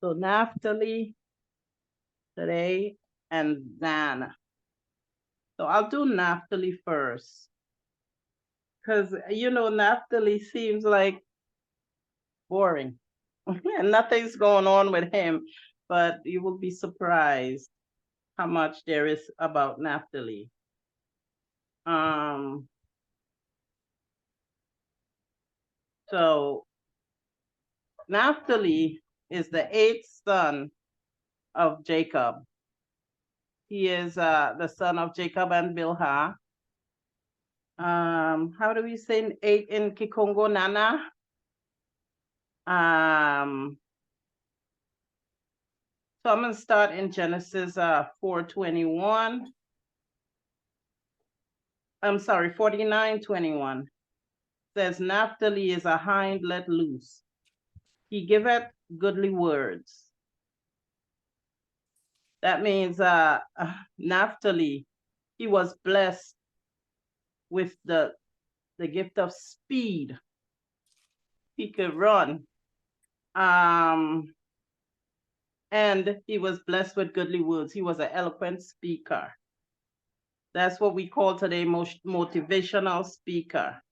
So Naphtali today and Dan. So I'll do Naphtali first. Because, Naphtali seems like boring. And nothing's going on with him, but you will be surprised how much there is about Naphtali. So Naphtali is the 8th son of Jacob. He is the son of Jacob and Bilhah. How do we say 8 in Kikongo, Nana? So I'm going to start in Genesis 4:21. I'm sorry, 49:21. Says, Naphtali is a hind let loose. He giveth goodly words. That means Naphtali, he was blessed with the gift of speed. He could run. And he was blessed with goodly words. He was an eloquent speaker. That's what we call today motivational speaker.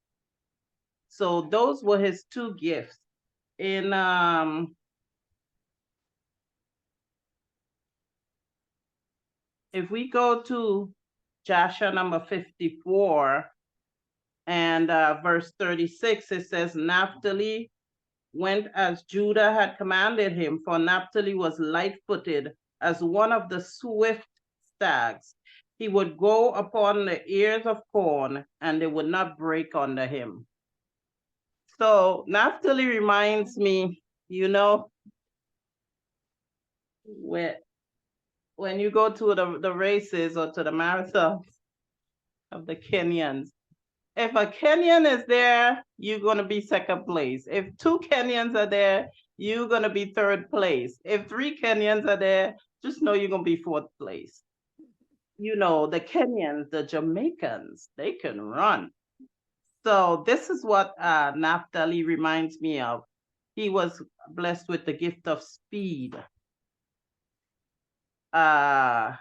So those were his two gifts. In if we go to Joshua number 54 and verse 36, it says, Naphtali went as Judah had commanded him, for Naphtali was light-footed as one of the swift stags. He would go upon the ears of corn, and they would not break under him. So Naphtali reminds me, when you go to the races or to the marathons of the Kenyans, if a Kenyan is there, you're going to be second place. If 2 Kenyans are there, you're going to be third place. If 3 Kenyans are there, just know you're going to be fourth place. The Kenyans, the Jamaicans, they can run. So this is what Naphtali reminds me of. He was blessed with the gift of speed. In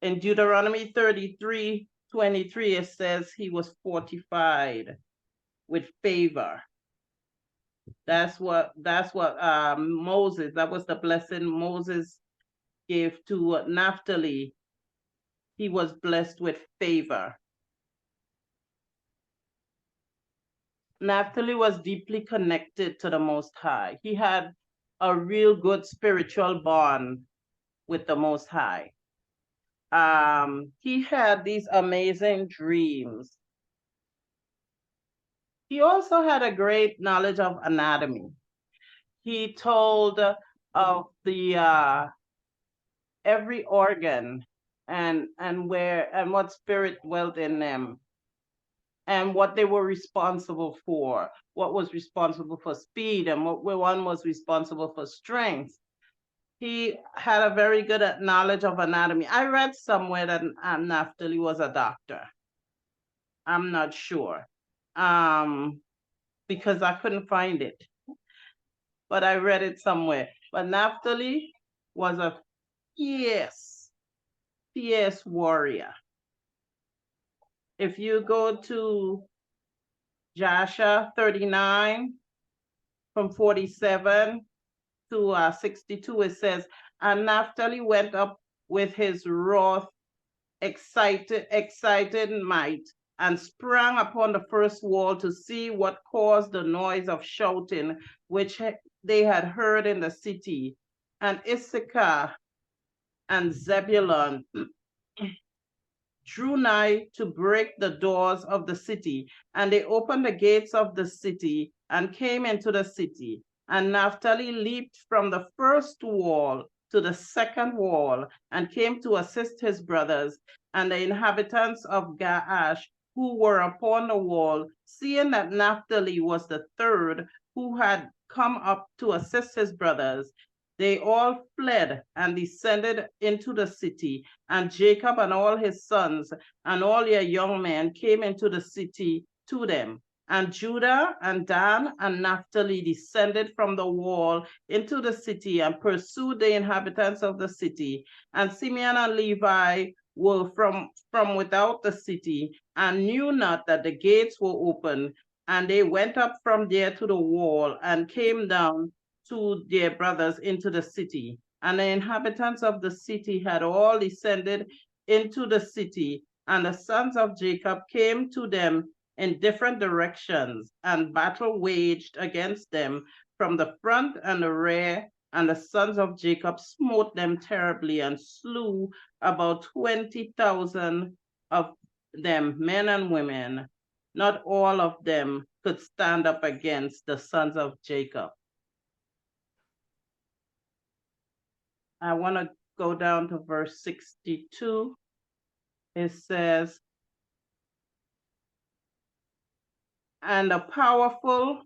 Deuteronomy 33:23, it says he was fortified with favor. That's what Moses, that was the blessing Moses gave to Naphtali. He was blessed with favor. Naphtali was deeply connected to the Most High. He had a real good spiritual bond with the Most High. He had these amazing dreams. He also had a great knowledge of anatomy. He told of the every organ and what spirit dwelt in them, and what they were responsible for. What was responsible for speed, and what one was responsible for strength. He had a very good knowledge of anatomy. I read somewhere that Naphtali was a doctor. I'm not sure, because I couldn't find it, but I read it somewhere. But Naphtali was a fierce warrior. If you go to Joshua 39 from 47 to 62, it says, and Naphtali went up with his wrath, excited might, and sprang upon the first wall to see what caused the noise of shouting, which they had heard in the city. And Issachar and Zebulun drew nigh to break the doors of the city, and they opened the gates of the city and came into the city. And Naphtali leaped from the first wall to the second wall and came to assist his brothers. And the inhabitants of Gaash, who were upon the wall, seeing that Naphtali was the third who had come up to assist his brothers, they all fled and descended into the city, and Jacob and all his sons and all their young men came into the city to them. And Judah and Dan and Naphtali descended from the wall into the city and pursued the inhabitants of the city. And Simeon and Levi were from without the city and knew not that the gates were open. And they went up from there to the wall and came down to their brothers into the city. And the inhabitants of the city had all descended into the city. And the sons of Jacob came to them in different directions, and battle waged against them from the front and the rear. And the sons of Jacob smote them terribly and slew about 20,000 of them, men and women. Not all of them could stand up against the sons of Jacob. I want to go down to verse 62. It says, and a powerful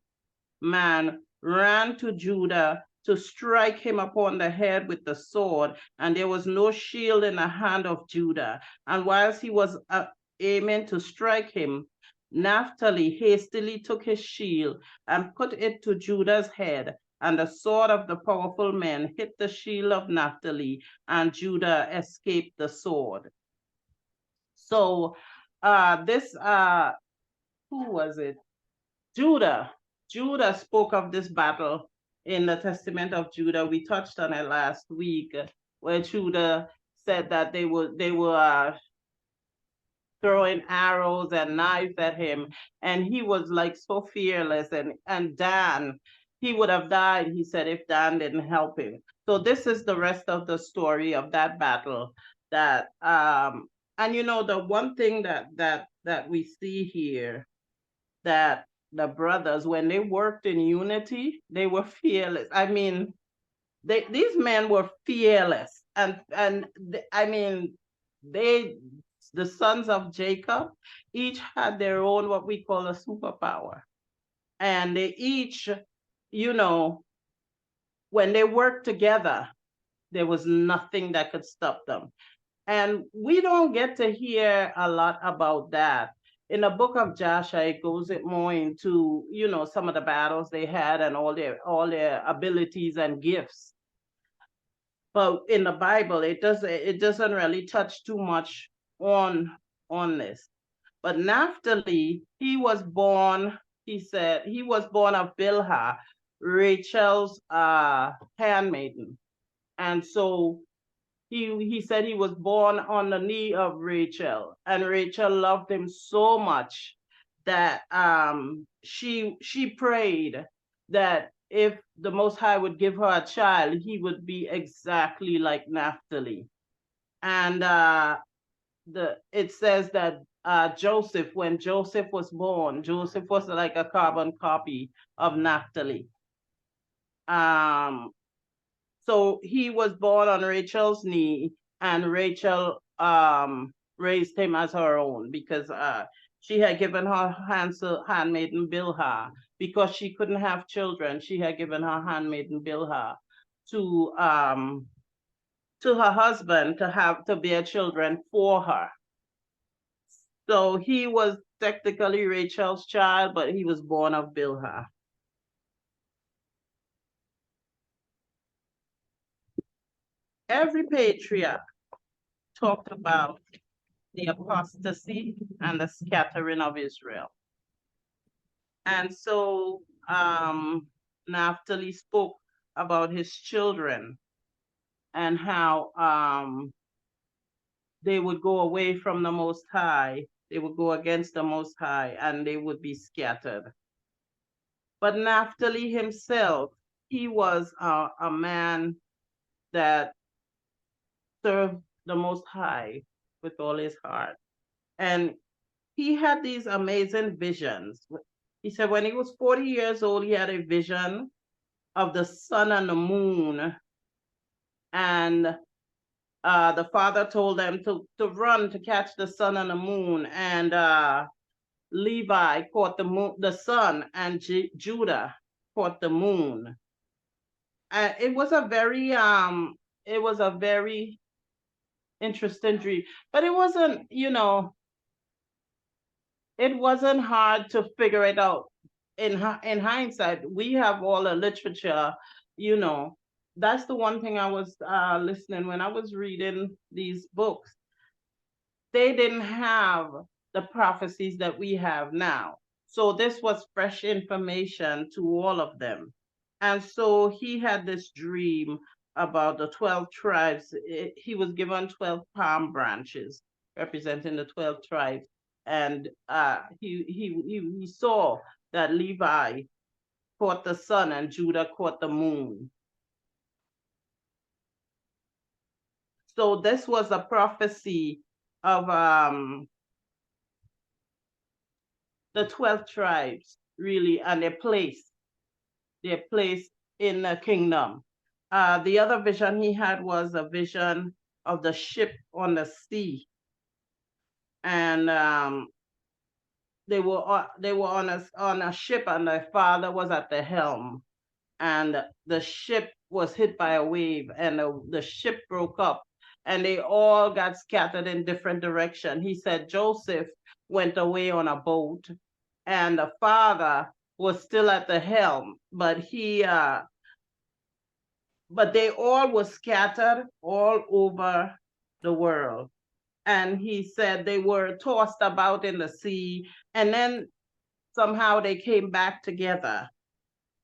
man ran to Judah to strike him upon the head with the sword, and there was no shield in the hand of Judah. And whilst he was aiming to strike him, Naphtali hastily took his shield and put it to Judah's head, and the sword of the powerful man hit the shield of Naphtali, and Judah escaped the sword. So who was it? Judah spoke of this battle in the Testament of Judah. We touched on it last week, where Judah said that they were throwing arrows and knives at him, and he was like so fearless. And Dan, he would have died, he said, if Dan didn't help him. So this is the rest of the story of that battle. That and you know, the one thing that we see here, that the brothers, when they worked in unity, they were fearless. I mean, these men were fearless, and I mean, the sons of Jacob each had their own, what we call, a superpower, and they each, you know, when they worked together, there was nothing that could stop them. And we don't get to hear a lot about that. In the book of Joshua, it goes more into, you know, some of the battles they had and all their abilities and gifts. But in the Bible, it doesn't really touch too much on this. But Naphtali, he was born, he said, he was born of Bilhah, Rachel's handmaiden. And so he said he was born on the knee of Rachel, and Rachel loved him so much that she prayed that if the Most High would give her a child, he would be exactly like Naphtali. And it says that Joseph, when Joseph was born, Joseph was like a carbon copy of Naphtali. So he was born on Rachel's knee, and Rachel raised him as her own, because she had given her handmaiden Bilhah, because she couldn't have children. She had given her handmaiden Bilhah to her husband to bear children for her. So he was technically Rachel's child, but he was born of Bilhah. Every patriarch talked about the apostasy and the scattering of Israel. And so Naphtali spoke about his children and how they would go away from the Most High. They would go against the Most High, and they would be scattered. But Naphtali himself, he was a man that served the Most High with all his heart. And he had these amazing visions. He said when he was 40 years old, he had a vision of the sun and the moon. And the father told them to run to catch the sun and the moon. And Levi caught the sun, and Judah caught the moon. And it was a very interesting dream, but it wasn't, you know, it wasn't hard to figure it out. In hindsight, we have all the literature, you know. That's the one thing I was listening when I was reading these books. They didn't have the prophecies that we have now. So this was fresh information to all of them. And so he had this dream about the 12 tribes. He was given 12 palm branches representing the 12 tribes. And he saw that Levi caught the sun and Judah caught the moon. So this was a prophecy of the 12 tribes, really, and their place in the kingdom. The other vision he had was a vision of the ship on the sea. And they were on a ship, and their father was at the helm. And the ship was hit by a wave, and the ship broke up, and they all got scattered in different directions. He said Joseph went away on a boat, and the father was still at the helm, but they all were scattered all over the world. And he said they were tossed about in the sea, and then somehow they came back together.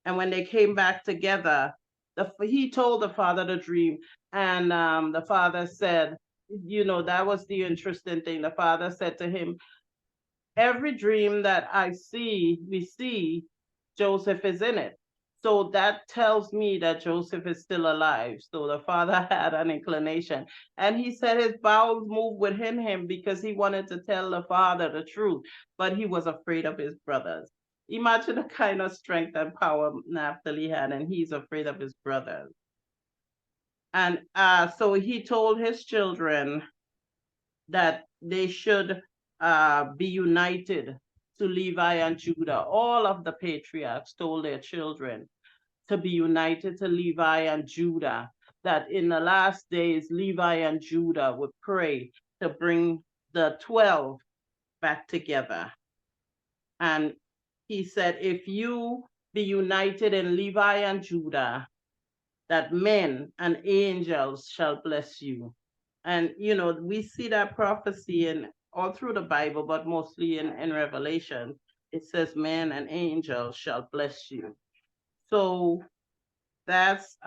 And when they came back together, he told the father the dream, and the father said, that was the interesting thing. The father said to him, every dream that we see, Joseph is in it. So that tells me that Joseph is still alive. So the father had an inclination. And he said his bowels moved within him because he wanted to tell the father the truth, but he was afraid of his brothers. Imagine the kind of strength and power Naphtali had, and he's afraid of his brothers. And so he told his children that they should be united to Levi and Judah. All of the patriarchs told their children to be united to Levi and Judah, that in the last days, Levi and Judah would pray to bring the 12 back together. And he said, if you be united in Levi and Judah, that men and angels shall bless you. And, we see that prophecy in all through the Bible, but mostly in Revelation. It says, men and angels shall bless you. So that's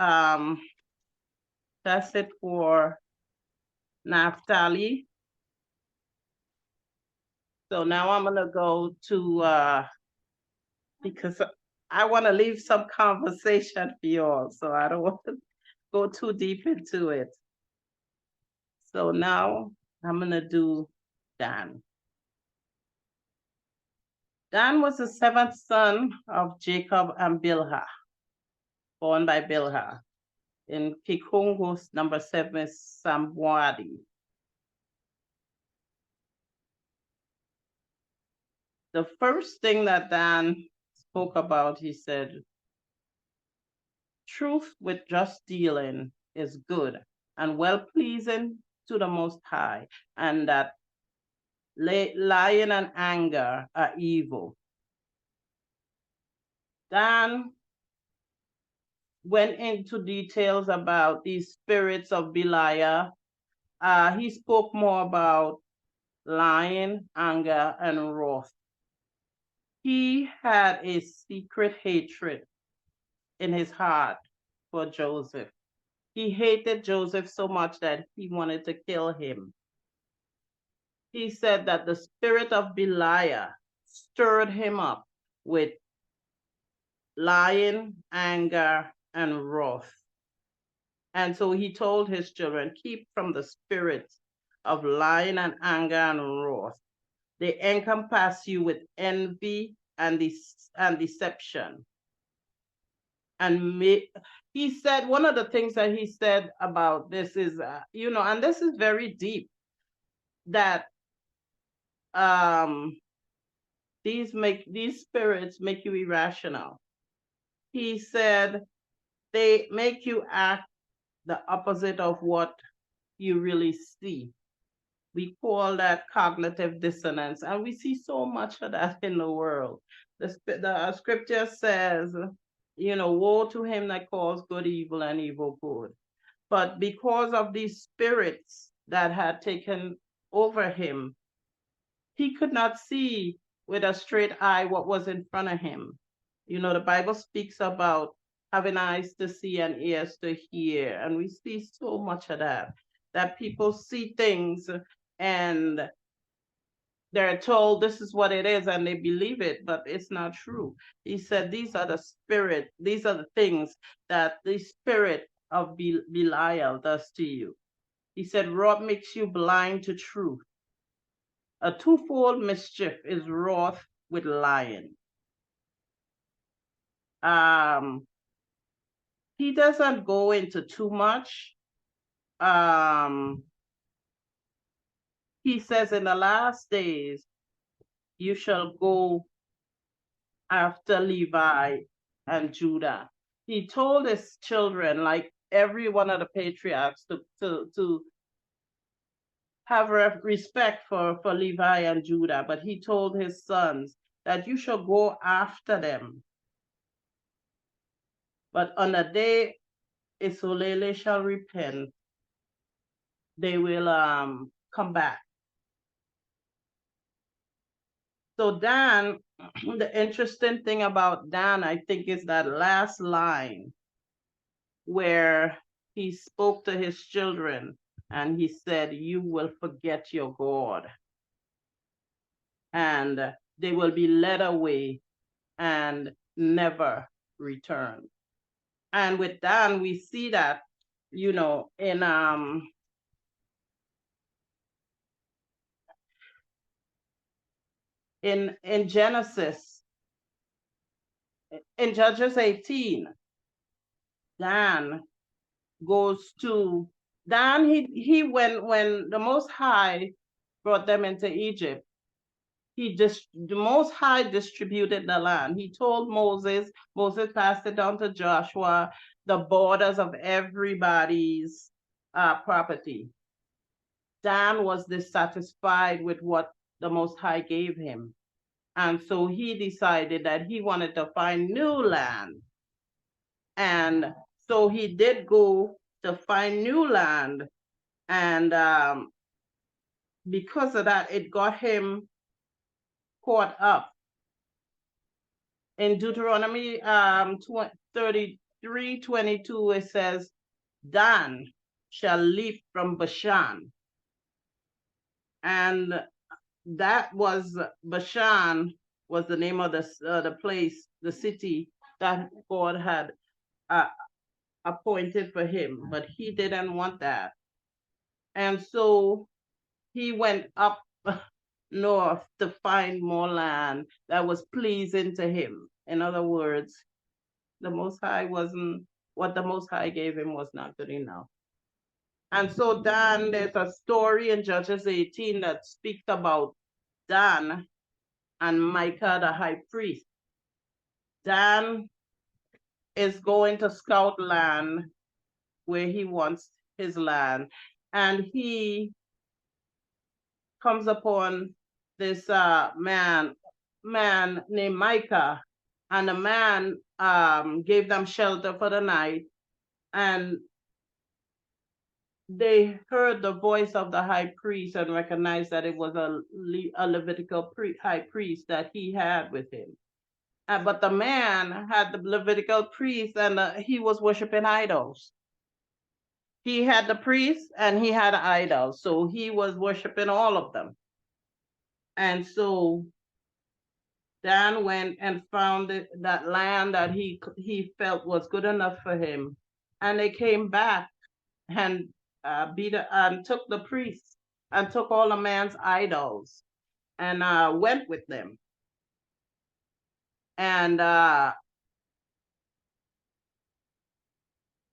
it for Naphtali. So now I'm gonna go to because I want to leave some conversation for you all, so I don't want to go too deep into it. So now I'm gonna do Dan. Dan was the seventh son of Jacob and Bilhah, born by Bilhah in Kikungus number 7 Samwadi. The first thing that Dan spoke about, he said, truth with just dealing is good and well-pleasing to the Most High, and that lying and anger are evil. Dan went into details about these spirits of Belial. He spoke more about lying, anger, and wrath. He had a secret hatred in his heart for Joseph. He hated Joseph so much that he wanted to kill him. He said that the spirit of Belial stirred him up with lying, anger, and wrath. And so he told his children, keep from the spirits of lying and anger and wrath. They encompass you with envy and deception. And he said, one of the things that he said about this is, and this is very deep, that these spirits make you irrational. He said they make you act the opposite of what you really see. We call that cognitive dissonance, and we see so much of that in the world. The scripture says, woe to him that calls good evil and evil good. But because of these spirits that had taken over him, he could not see with a straight eye what was in front of him. The Bible speaks about having eyes to see and ears to hear. And we see so much of that people see things and they're told this is what it is and they believe it, but it's not true. He said, these are the things that the spirit of Belial does to you. He said, wrath makes you blind to truth. A twofold mischief is wrath with lying. He doesn't go into too much. He says, in the last days, you shall go after Levi and Judah. He told his children, like every one of the patriarchs, to have respect for Levi and Judah, but he told his sons that you shall go after them. But on the day Isolele shall repent, they will come back. So Dan, the interesting thing about Dan, I think, is that last line where he spoke to his children and he said, you will forget your God and they will be led away and never return. And with Dan, we see that, in Genesis, in Judges 18, Dan he when the Most High brought them into Egypt, the Most High distributed the land. He told Moses passed it down to Joshua, the borders of everybody's property. Dan was dissatisfied with what the Most High gave him. And so he decided that he wanted to find new land. And so he did go to find new land. And because of that, it got him caught up. In Deuteronomy 33:22, it says, Dan shall leap from Bashan. And that was, Bashan was the name of the place, the city that God had appointed for him, but he didn't want that. And so he went up north to find more land that was pleasing to him. In other words, the Most High wasn't, what the Most High gave him was not good enough. And so Dan, there's a story in Judges 18 that speaks about Dan and Micah the high priest. Dan is going to scout land where he wants his land, and he comes upon this man named Micah, and the man gave them shelter for the night, and they heard the voice of the high priest and recognized that it was a Levitical high priest that he had with him. But the man had the Levitical priest and he was worshiping idols. He had the priest and he had idols. So he was worshiping all of them. And so Dan went and found that land that he felt was good enough for him. And they came back and took the priests and took all the man's idols and went with them. And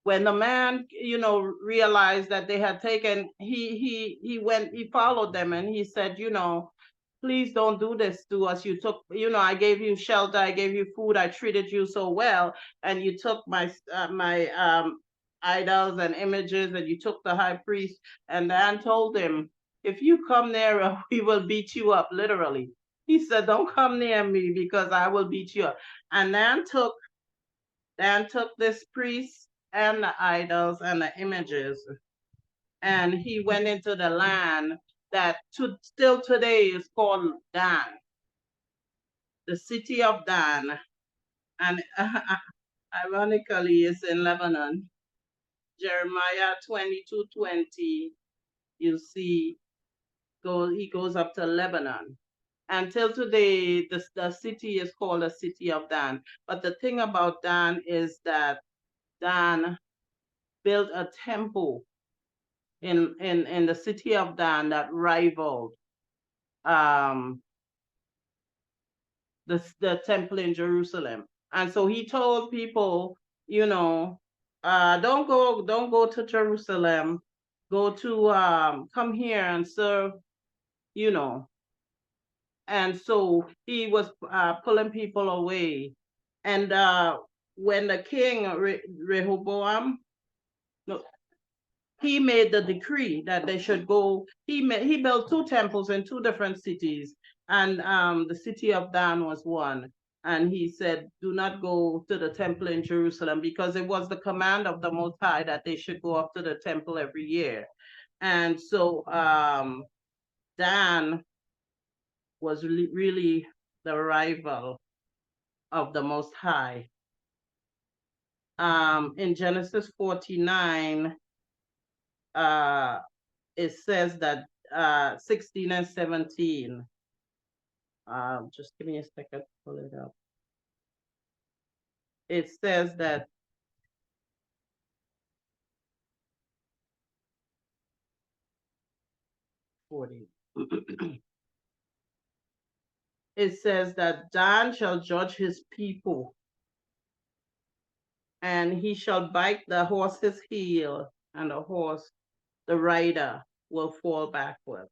when the man, realized that they had taken, he followed them and he said, please don't do this to us. You took, I gave you shelter, I gave you food, I treated you so well, and you took my idols and images, and you took the high priest. And Dan told him, if you come near, we will beat you up, literally. He said, don't come near me because I will beat you up. And Dan took this priest and the idols and the images, and he went into the land that still today is called Dan, the city of Dan. And ironically, it's in Lebanon. Jeremiah 22:20, you see, he goes up to Lebanon. Until today, the city is called the city of Dan. But the thing about Dan is that Dan built a temple in the city of Dan that rivaled the temple in Jerusalem. And so he told people, don't go to Jerusalem, go to come here and serve, you know. And so he was pulling people away. And when the king Rehoboam, no, he made the decree that they should go. He built 2 temples in 2 different cities, and the city of Dan was one. And he said, do not go to the temple in Jerusalem, because it was the command of the Most High that they should go up to the temple every year. And so Dan was really the rival of the Most High. In Genesis 49, it says that 16 and 17. Just give me a second to pull it up. It says that it says that Dan shall judge his people, and he shall bite the horse's heel, and the rider will fall backward.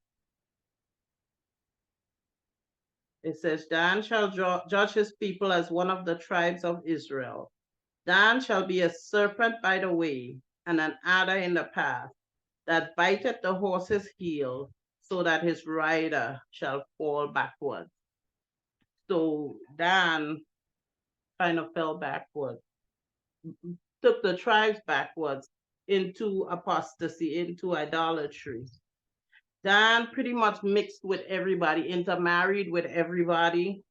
It says, Dan shall judge his people as one of the tribes of Israel. Dan shall be a serpent by the way, and an adder in the path, that biteth the horse's heel, so that his rider shall fall backward. So Dan kind of fell backward, took the tribes backwards into apostasy, into idolatry. Dan pretty much mixed with everybody, intermarried with everybody.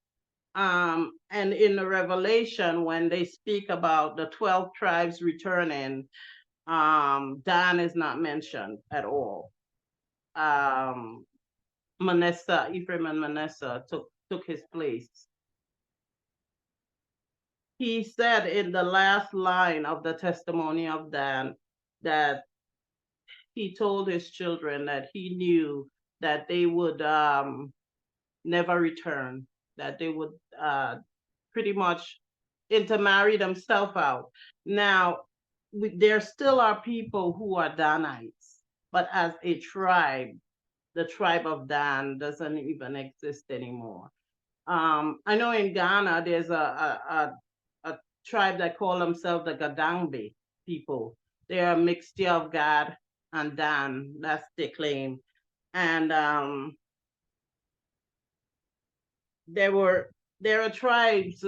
And in the Revelation, when they speak about the 12 tribes returning, Dan is not mentioned at all. Manasseh, Ephraim and Manasseh took his place. He said in the last line of the testimony of Dan that he told his children that he knew that they would never return, that they would pretty much intermarry themselves out. Now, there still are people who are Danites, but as a tribe, the tribe of Dan doesn't even exist anymore. I know in Ghana, there's a tribe that call themselves the Gadangbe people. They're a mixture of Gad and Dan, that's their claim. And there are tribes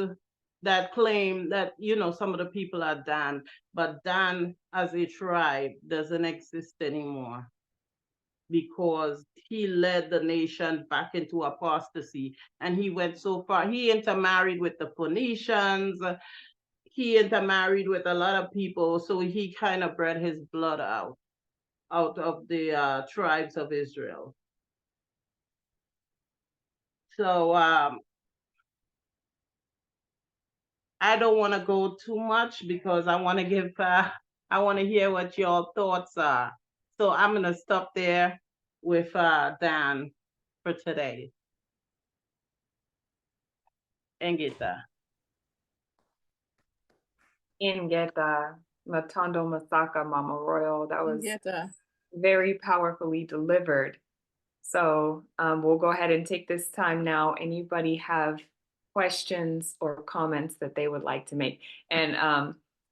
that claim that, some of the people are Dan, but Dan as a tribe doesn't exist anymore, because he led the nation back into apostasy, and he went so far. He intermarried with the Phoenicians, he intermarried with a lot of people, so he kind of bred his blood out of the tribes of Israel. So I don't want to go too much, because I want to hear what your thoughts are. So I'm going to stop there with Dan for today. Engita. Ingeta, Matando Masaka, Mama Royal. That was very powerfully delivered. So we'll go ahead and take this time now. Anybody have questions or comments that they would like to make? And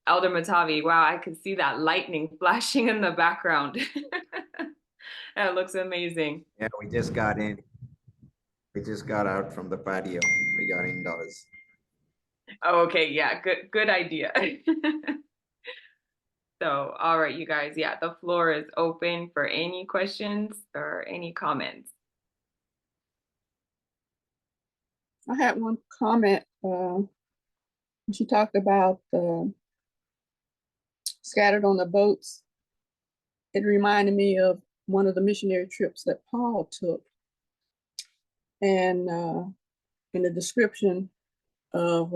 Elder Matavi, wow, I could see that lightning flashing in the background. That looks amazing. Yeah, we just got in. We just got out from the patio. We got indoors. Oh, okay, yeah, good idea. So, all right, you guys, yeah, the floor is open for any questions or any comments. I had one comment. She talked about scattered on the boats. It reminded me of one of the missionary trips that Paul took. And in the description of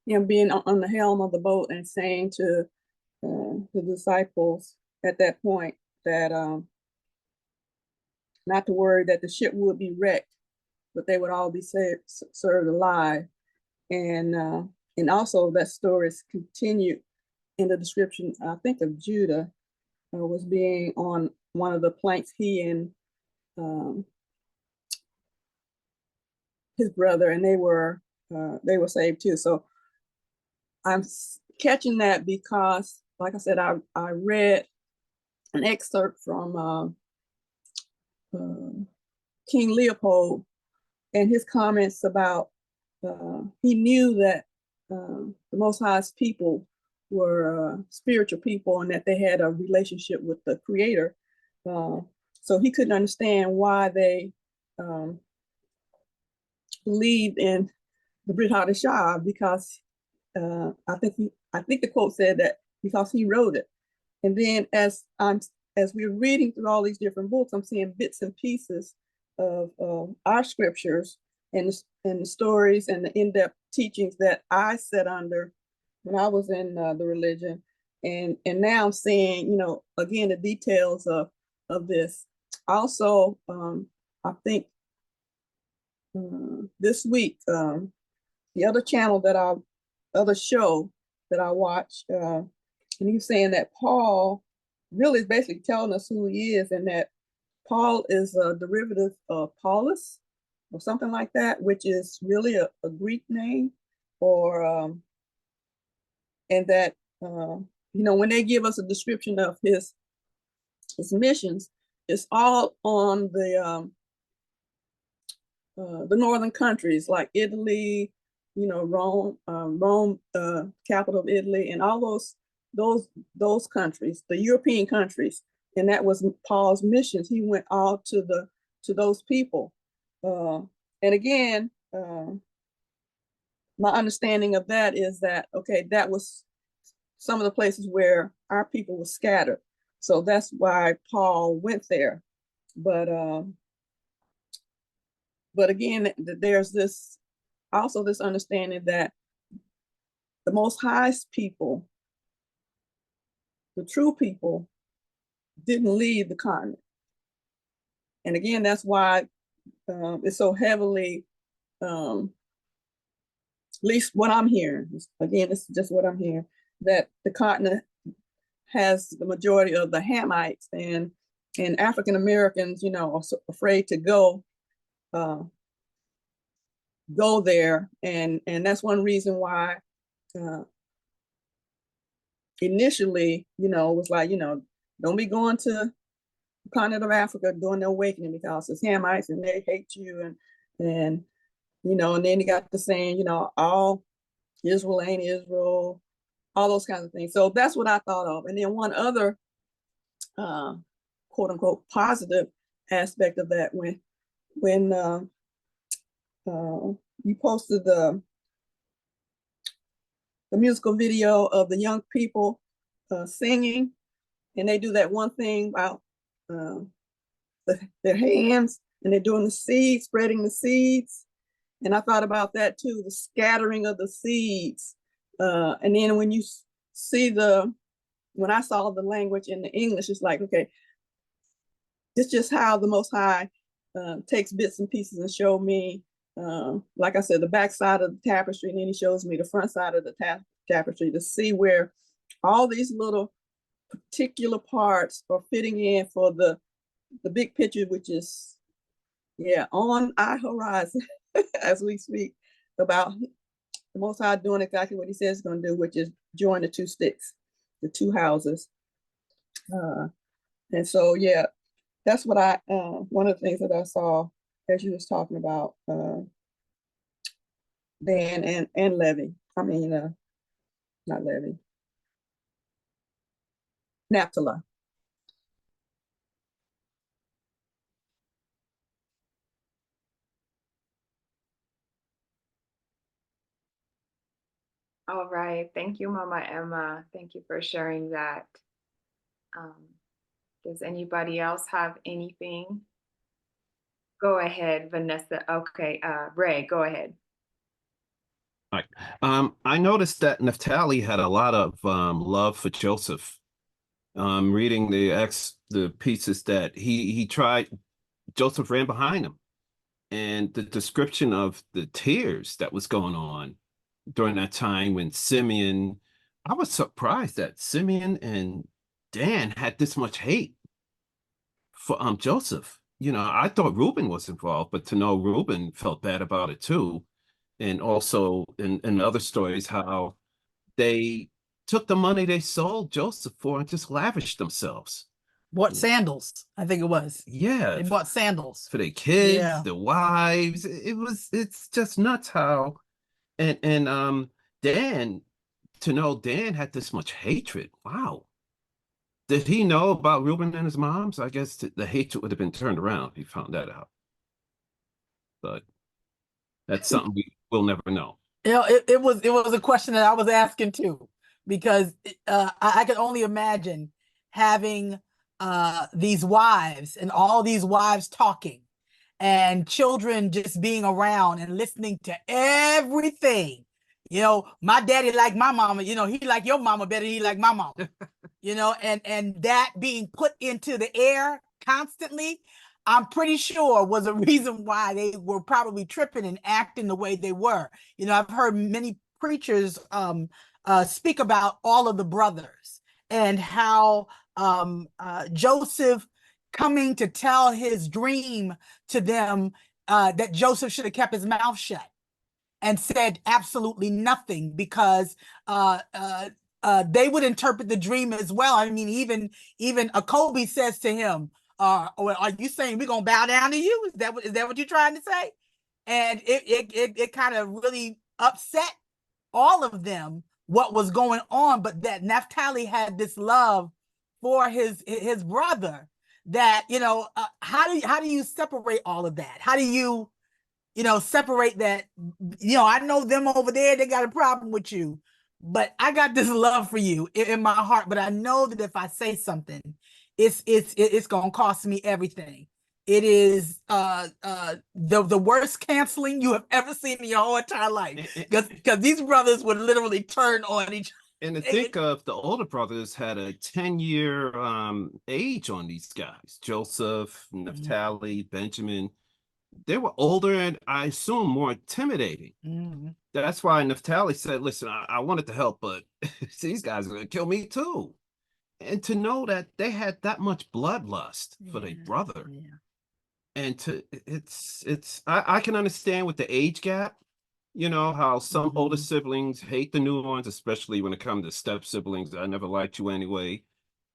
him being on the helm of the boat and saying to the disciples at that point that not to worry that the ship would be wrecked, but they would all be served alive. And also that story is continued in the description, I think, of Judah was being on one of the planks, he and his brother, and they were saved too. So I'm catching that because, like I said, I read an excerpt from King Leopold and his comments about he knew that the Most High's people were spiritual people and that they had a relationship with the Creator. So he couldn't understand why they believed in the Brit Hadashah because I think the quote said that because he wrote it. And then as we're reading through all these different books, I'm seeing bits and pieces of our scriptures and the stories and the in-depth teachings that I sat under when I was in the religion. And now I'm seeing, again, the details of this. Also, I think this week, the other show that I watch, and he's saying that Paul really is basically telling us who he is, and that Paul is a derivative of Paulus or something like that, which is really a Greek name, or and that when they give us a description of his missions, it's all on the northern countries like Italy, Rome, capital of Italy, and all those countries, the European countries, and that was Paul's missions. He went all to those people, and again, my understanding of that is that that was some of the places where our people were scattered, so that's why Paul went there. But again, there's this understanding that the Most High's people, the true people, didn't leave the continent. And again, that's why it's so heavily, at least what I'm hearing, again, this is just what I'm hearing, that the continent has the majority of the Hamites and African Americans, are so afraid to go there. And that's one reason why initially, it was like, don't be going to the continent of Africa during the awakening because it's Hamites and they hate you. And then you got the saying, all Israel ain't Israel, all those kinds of things. So that's what I thought of. And then one other quote unquote positive aspect of that, when you posted the musical video of the young people singing, and they do that one thing about their hands, and they're doing the seeds, spreading the seeds. And I thought about that too, the scattering of the seeds. And then when you see when I saw the language in the English, it's like, okay, it's just how the Most High takes bits and pieces and show me, like I said, the back side of the tapestry, and then he shows me the front side of the tapestry to see where all these little particular parts are fitting in for the big picture, which is, on our horizon as we speak about the Most High doing exactly what he says he's going to do, which is join the two sticks, the two houses. And so, yeah, that's what one of the things that I saw as you was talking about Dan and Levy. I mean, not Levy, Naphtali. All right. Thank you, Mama Emma. Thank you for sharing that. Does anybody else have anything? Go ahead, Vanessa. Okay, Ray, go ahead. Right. I noticed that Naphtali had a lot of love for Joseph. Reading the pieces that he tried, Joseph ran behind him, and the description of the tears that was going on during that time when Simeon, I was surprised that Simeon and Dan had this much hate for Joseph. You know, I thought Reuben was involved, but to know Reuben felt bad about it too. And also in other stories, how they took the money they sold Joseph for and just lavished themselves. Bought sandals, I think it was. Yeah. They bought sandals. For their kids, Yeah. the wives. It's just nuts how, and Dan, to know Dan had this much hatred. Wow. Did he know about Reuben and his moms? I guess the hatred would have been turned around if he found that out. But that's something we'll never know. You know, it was a question that I was asking too, because I could only imagine having these wives and all these wives talking and children just being around and listening to everything. You know, my daddy like my mama, you know, he like your mama better than he like my mama. You know, and that being put into the air constantly, I'm pretty sure was a reason why they were probably tripping and acting the way they were. You know, I've heard many preachers speak about all of the brothers and how Joseph coming to tell his dream to them, that Joseph should have kept his mouth shut and said absolutely nothing, because they would interpret the dream as well. I mean, even Akobe says to him, are you saying we're gonna bow down to you? Is that what you're trying to say? And it kind of really upset all of them what was going on, but that Naphtali had this love for his brother that, you know, how do you separate all of that? How do you separate that? You know, I know them over there, they got a problem with you, but I got this love for you in my heart. But I know that if I say something, it's gonna cost me everything. It is the worst canceling you have ever seen in your whole entire life, because these brothers would literally turn on each other. And to think of the older brothers had a 10-year age on these guys, Joseph, Naphtali, Benjamin. They were older and I assume more intimidating. That's why Naphtali said, listen, I wanted to help, but these guys are going to kill me too. And to know that they had that much bloodlust for their brother. And I can understand with the age gap, you know, how some older siblings hate the new ones, especially when it comes to step siblings. I never liked you anyway.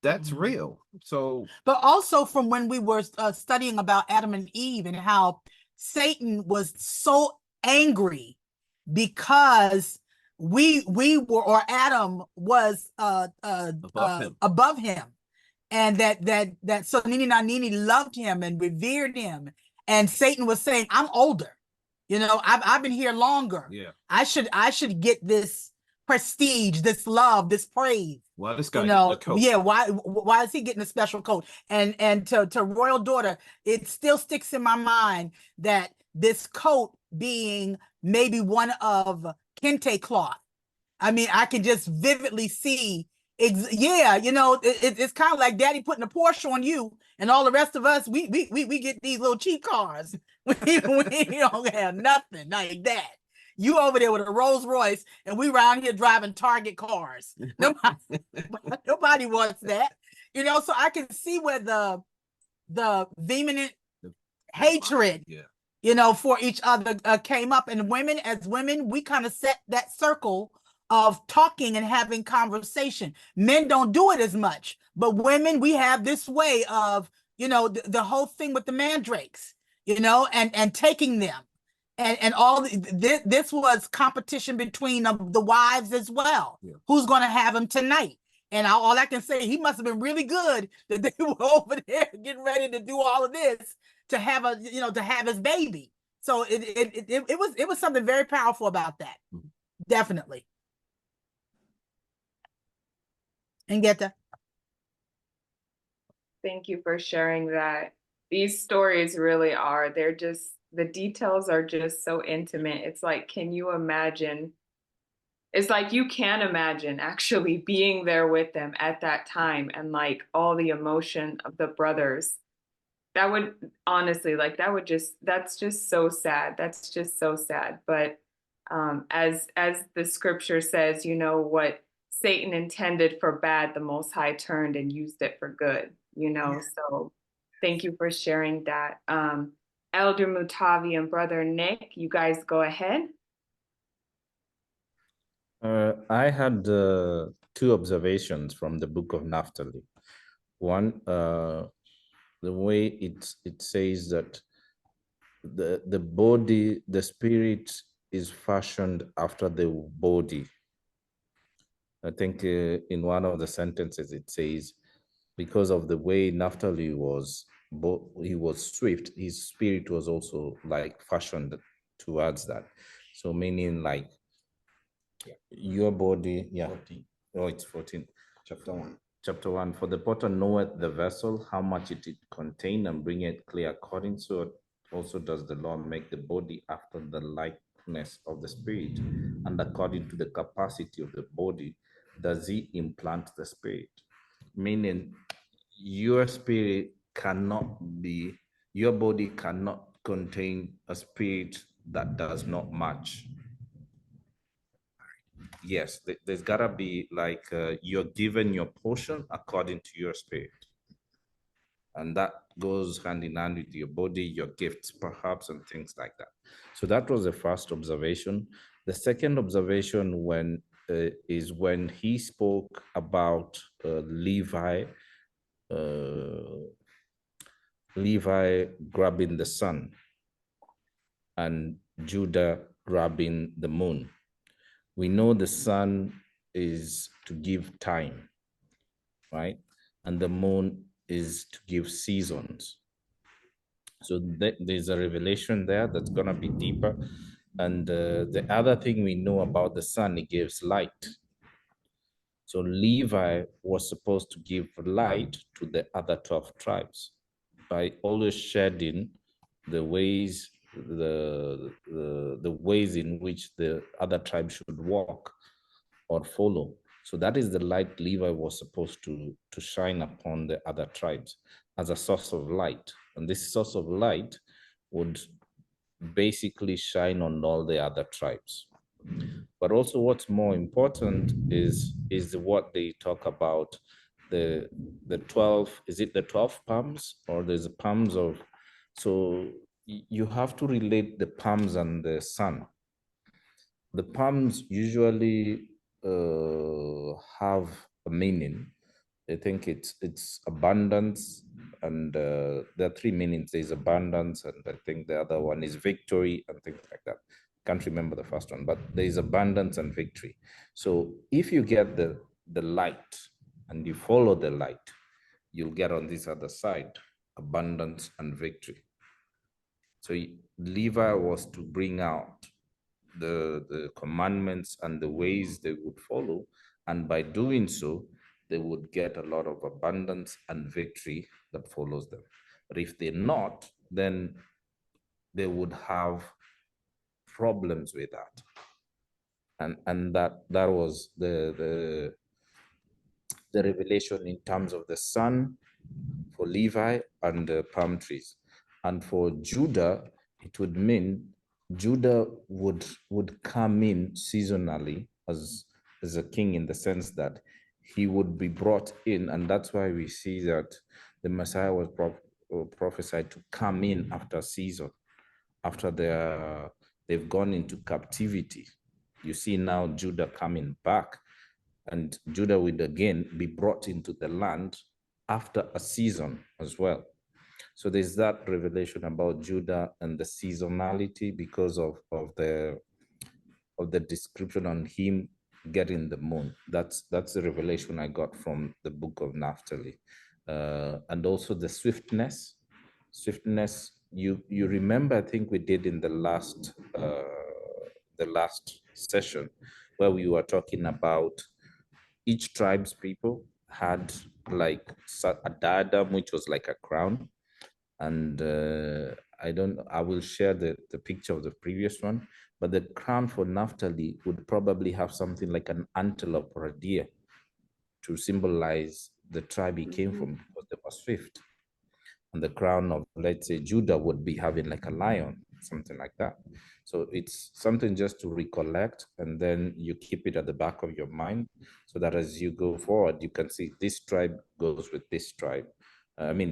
That's real. So, but also from when we were studying about Adam and Eve and how Satan was so angry because we were, or Adam was above him, and that so Nini loved him and revered him, and Satan was saying, I'm older, you know, I've been here longer. Yeah, I should get this prestige, this love, this praise. Why this guy, you know, yeah, why is he getting a special coat? And to royal daughter, it still sticks in my mind that this coat being maybe one of kente cloth. I mean, I can just vividly see, yeah, you know, it's kind of like daddy putting a Porsche on you, and all the rest of us, we get these little cheap cars. we don't have nothing like that. You over there with a Rolls Royce, and we around here driving Target cars. Nobody wants that, you know. So I can see where the vehement hatred, you know, for each other came up. And women, as women, we kind of set that circle of talking and having conversation. Men don't do it as much, but women, we have this way of, you know, the whole thing with the mandrakes, you know, and taking them. And all this was competition between the wives as well. Yeah. Who's going to have him tonight? And all I can say, he must have been really good that they were over there getting ready to do all of this to have a, you know, to have his baby. So it was something very powerful about that. Mm-hmm. Definitely. And get that. Thank you for sharing that. These stories really are, they're just, the details are just so intimate. It's like, can you imagine? It's like you can imagine actually being there with them at that time and like all the emotion of the brothers. That would honestly, like that would just, that's just so sad. That's just so sad. But as the scripture says, you know, what Satan intended for bad, the Most High turned and used it for good, you know. So thank you for sharing that. Elder Mutavi and Brother Nick, you guys go ahead. I had two observations from the book of Naphtali. One, the way it says that the body, the spirit is fashioned after the body. I think in one of the sentences it says, because of the way Naphtali was, he was swift, his spirit was also like fashioned towards that. So meaning like your body, 14. Oh, it's 14. Chapter 1. Chapter 1. For the potter knoweth the vessel, how much it contain, and bring it clear according to it. Also does the Lord make the body after the likeness of the spirit, and according to the capacity of the body does he implant the spirit. Meaning your spirit cannot be, your body cannot contain a spirit that does not match. Yes, there's gotta be like you're given your portion according to your spirit. And that goes hand in hand with your body, your gifts, perhaps, and things like that. So that was the first observation. The second observation is when he spoke about Levi grabbing the sun and Judah grabbing the moon. We know the sun is to give time, right? And the moon is to give seasons. So there's a revelation there that's going to be deeper. And the other thing we know about the sun, it gives light. So Levi was supposed to give light to the other 12 tribes by always shedding the ways, the ways in which the other tribes should walk or follow. So that is the light Levi was supposed to shine upon the other tribes as a source of light. And this source of light would basically shine on all the other tribes. But also what's more important is what they talk about, the 12, is it the 12 palms, or there's palms of, so you have to relate the palms and the sun. The palms usually have a meaning. I think it's abundance, and there are three meanings. There's abundance, and I think the other one is victory and things like that. Can't remember the first one, but there is abundance and victory. So if you get the light and you follow the light, you'll get on this other side, abundance and victory. So Levi was to bring out the commandments and the ways they would follow, and by doing so they would get a lot of abundance and victory that follows them. But if they're not, then they would have problems with that. And that was the revelation in terms of the sun for Levi and the palm trees. And for Judah, it would mean Judah would come in seasonally as a king, in the sense that he would be brought in. And that's why we see that the Messiah was prophesied to come in after a season, after they've gone into captivity. you see now Judah coming back, and Judah would again be brought into the land after a season as well. So there's that revelation about Judah and the seasonality because of the description on him getting the moon. That's the revelation I got from the book of Naphtali. And also the swiftness. You remember, I think we did in the last session where we were talking about each tribe's people had like a diadem, which was like a crown. And I will share the picture of the previous one, but the crown for Naphtali would probably have something like an antelope or a deer to symbolize the tribe he came from, because they were swift. And the crown of, let's say, Judah would be having like a lion, something like that. So it's something just to recollect, and then you keep it at the back of your mind so that as you go forward, you can see this tribe goes with this tribe.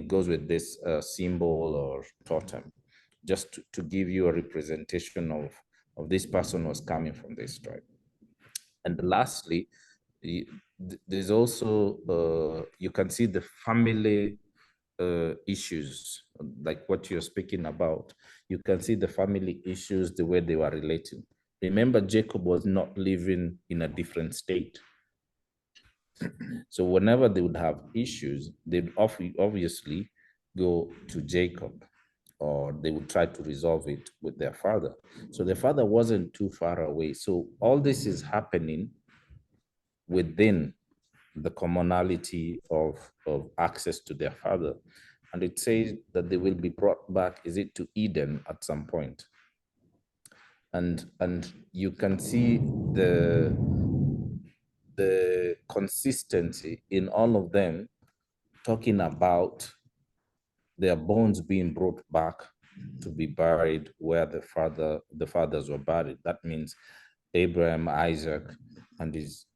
Goes with this symbol or totem, just to give you a representation of this person was coming from this tribe. And lastly, there's also, you can see the family issues, like what you're speaking about. You can see the family issues, the way they were relating. Remember, Jacob was not living in a different state. So whenever they would have issues, they'd obviously go to Jacob, or they would try to resolve it with their father. So their father wasn't too far away. So all this is happening within the commonality of access to their father. And it says that they will be brought back, is it to Eden at some point? And you can see the consistency in all of them talking about their bones being brought back to be buried where the fathers were buried. That means Abraham, Isaac, and his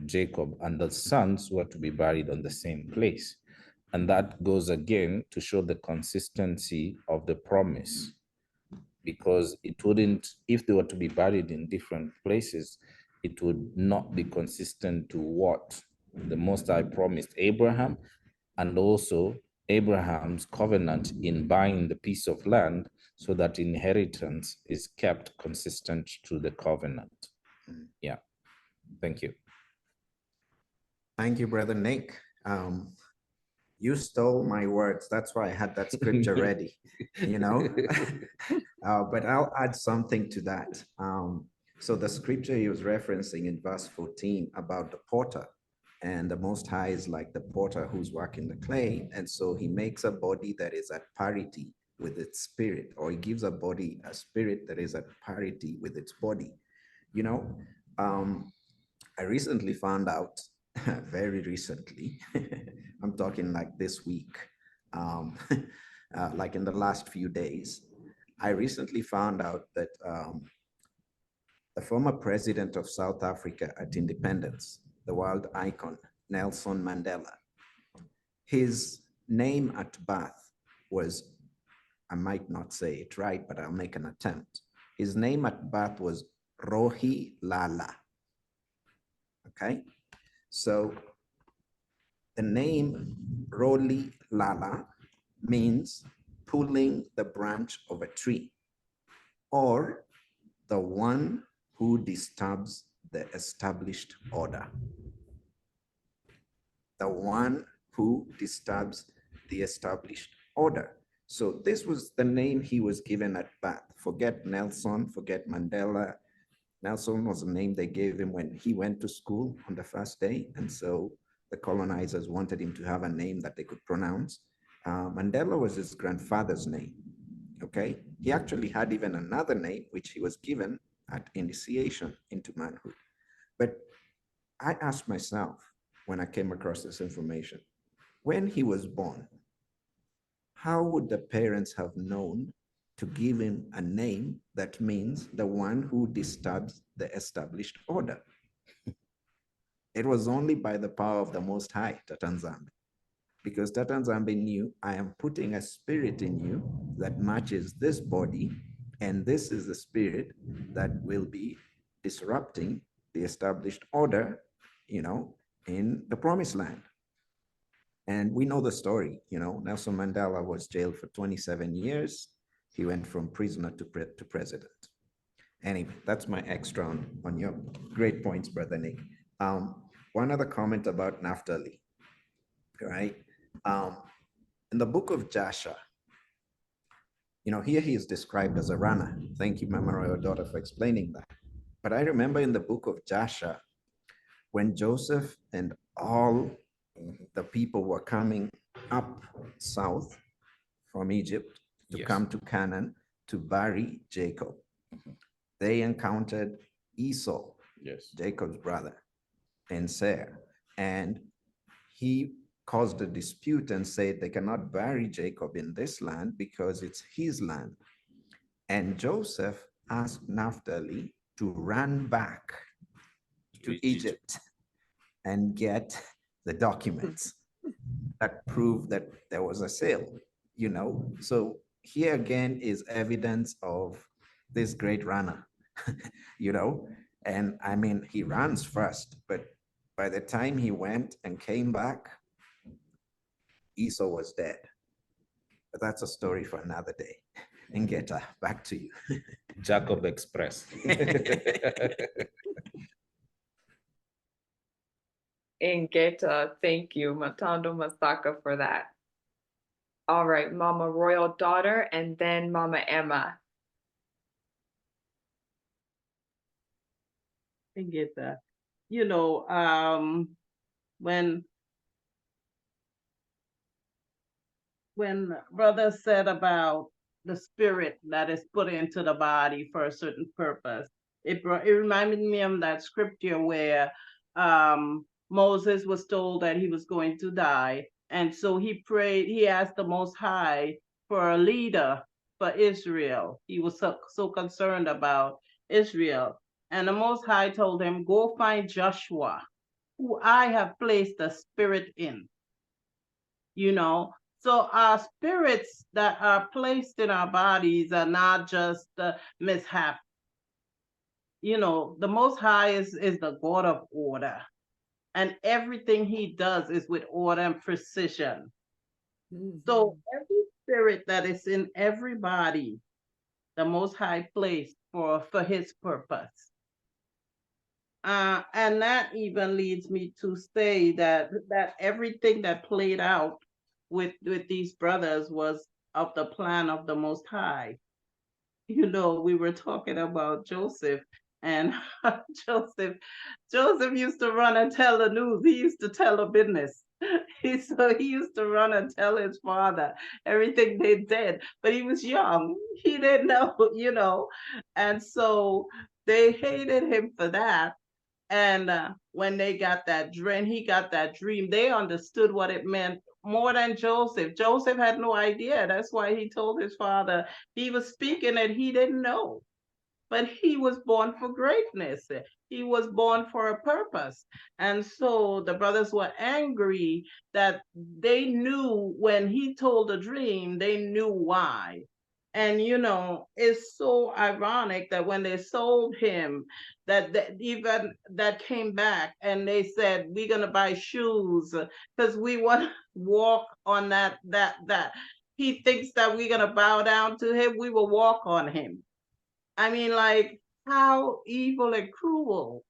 Jacob, and the sons were to be buried on the same place. And that goes again to show the consistency of the promise, because it wouldn't, if they were to be buried in different places, it would not be consistent to what the Most High promised Abraham, and also Abraham's covenant in buying the piece of land, so that inheritance is kept consistent to the covenant. Yeah, thank you. Thank you, Brother Nick. You stole my words. That's why I had that scripture ready, but I'll add something to that. So the scripture he was referencing in verse 14 about the potter, and the Most High is like the potter who's working the clay. And so he makes a body that is at parity with its spirit, or he gives a body a spirit that is at parity with its body. I recently found out, very recently, I'm talking like this week, like in the last few days, I recently found out that the former president of South Africa at independence, the world icon, Nelson Mandela, his name at birth was, I might not say it right, but I'll make an attempt. His name at birth was Rohi Lala. Okay, so the name Roli Lala means pulling the branch of a tree, or the one who disturbs the established order. The one who disturbs the established order. So this was the name he was given at birth. Forget Nelson, forget Mandela. Nelson was the name they gave him when he went to school on the first day. And so the colonizers wanted him to have a name that they could pronounce. Mandela was his grandfather's name, okay? He actually had even another name, which he was given at initiation into manhood. But I asked myself when I came across this information, when he was born, how would the parents have known to give him a name that means the one who disturbs the established order? It was only by the power of the Most High, Tatanzambe, because Tatanzambe knew, I am putting a spirit in you that matches this body, and this is the spirit that will be disrupting the established order, in the promised land. And we know the story. Nelson Mandela was jailed for 27 years. He went from prisoner to president. Anyway, that's my extra on your great points, Brother Nick. One other comment about Naphtali, right? In the book of Jasher, here he is described as a runner. Thank you, Mama Royal Daughter, for explaining that. But I remember in the book of Jasher, when Joseph and all the people were coming up south from Egypt to come to Canaan to bury Jacob, they encountered Esau, Jacob's brother, and Sarah. And he caused a dispute and said they cannot bury Jacob in this land because it's his land. And Joseph asked Naphtali to run back to Egypt and get the documents that prove that there was a sale, So here again is evidence of this great runner, and I mean, he runs first, but by the time he went and came back, Esau was dead. But that's a story for another day. Ngeta, back to you. Jacob Express. Ngeta, thank you, Matando Masaka, for that. All right, Mama Royal Daughter, and then Mama Emma. I get that. When brother said about the spirit that is put into the body for a certain purpose, it reminded me of that scripture where Moses was told that he was going to die, and so he prayed. He asked the Most High for a leader for Israel. He was so concerned about Israel. And the Most High told him, go find Joshua, who I have placed a spirit in. So our spirits that are placed in our bodies are not just mishap. The Most High is the God of order. And everything he does is with order and precision. So every spirit that is in every body, the Most High placed for his purpose. And that even leads me to say that everything that played out with these brothers was of the plan of the Most High. We were talking about Joseph, and Joseph used to run and tell the news. He used to tell the business. He used to run and tell his father everything they did, but he was young. He didn't know, and so they hated him for that. And when they got that dream, he got that dream, they understood what it meant more than Joseph. Joseph had no idea. That's why he told his father he was speaking and he didn't know. But he was born for greatness. He was born for a purpose. And so the brothers were angry that they knew when he told the dream, they knew why. And, it's so ironic that when they sold him, that even that came back and they said, we're going to buy shoes because we want to walk on that. He thinks that we're going to bow down to him. We will walk on him. I mean, like, how evil and cruel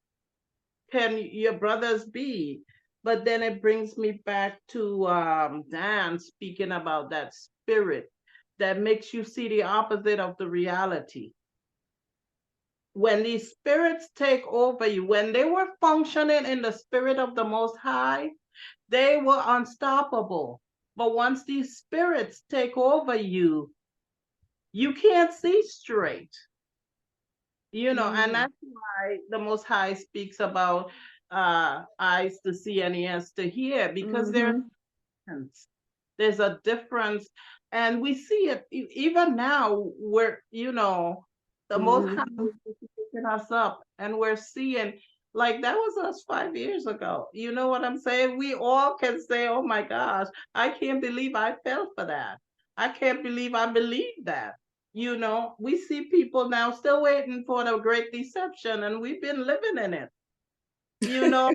can your brothers be? But then it brings me back to Dan speaking about that spirit that makes you see the opposite of the reality. When these spirits take over you, when they were functioning in the spirit of the Most High, they were unstoppable. But once these spirits take over you, you can't see straight. And that's why the Most High speaks about eyes to see and ears to hear, because there's a difference. And we see it even now where, the Most High is picking us up and we're seeing, like, that was us 5 years ago. You know what I'm saying? We all can say, oh my gosh, I can't believe I fell for that. I can't believe I believed that. You know, we see people now still waiting for the great deception, and we've been living in it. You know,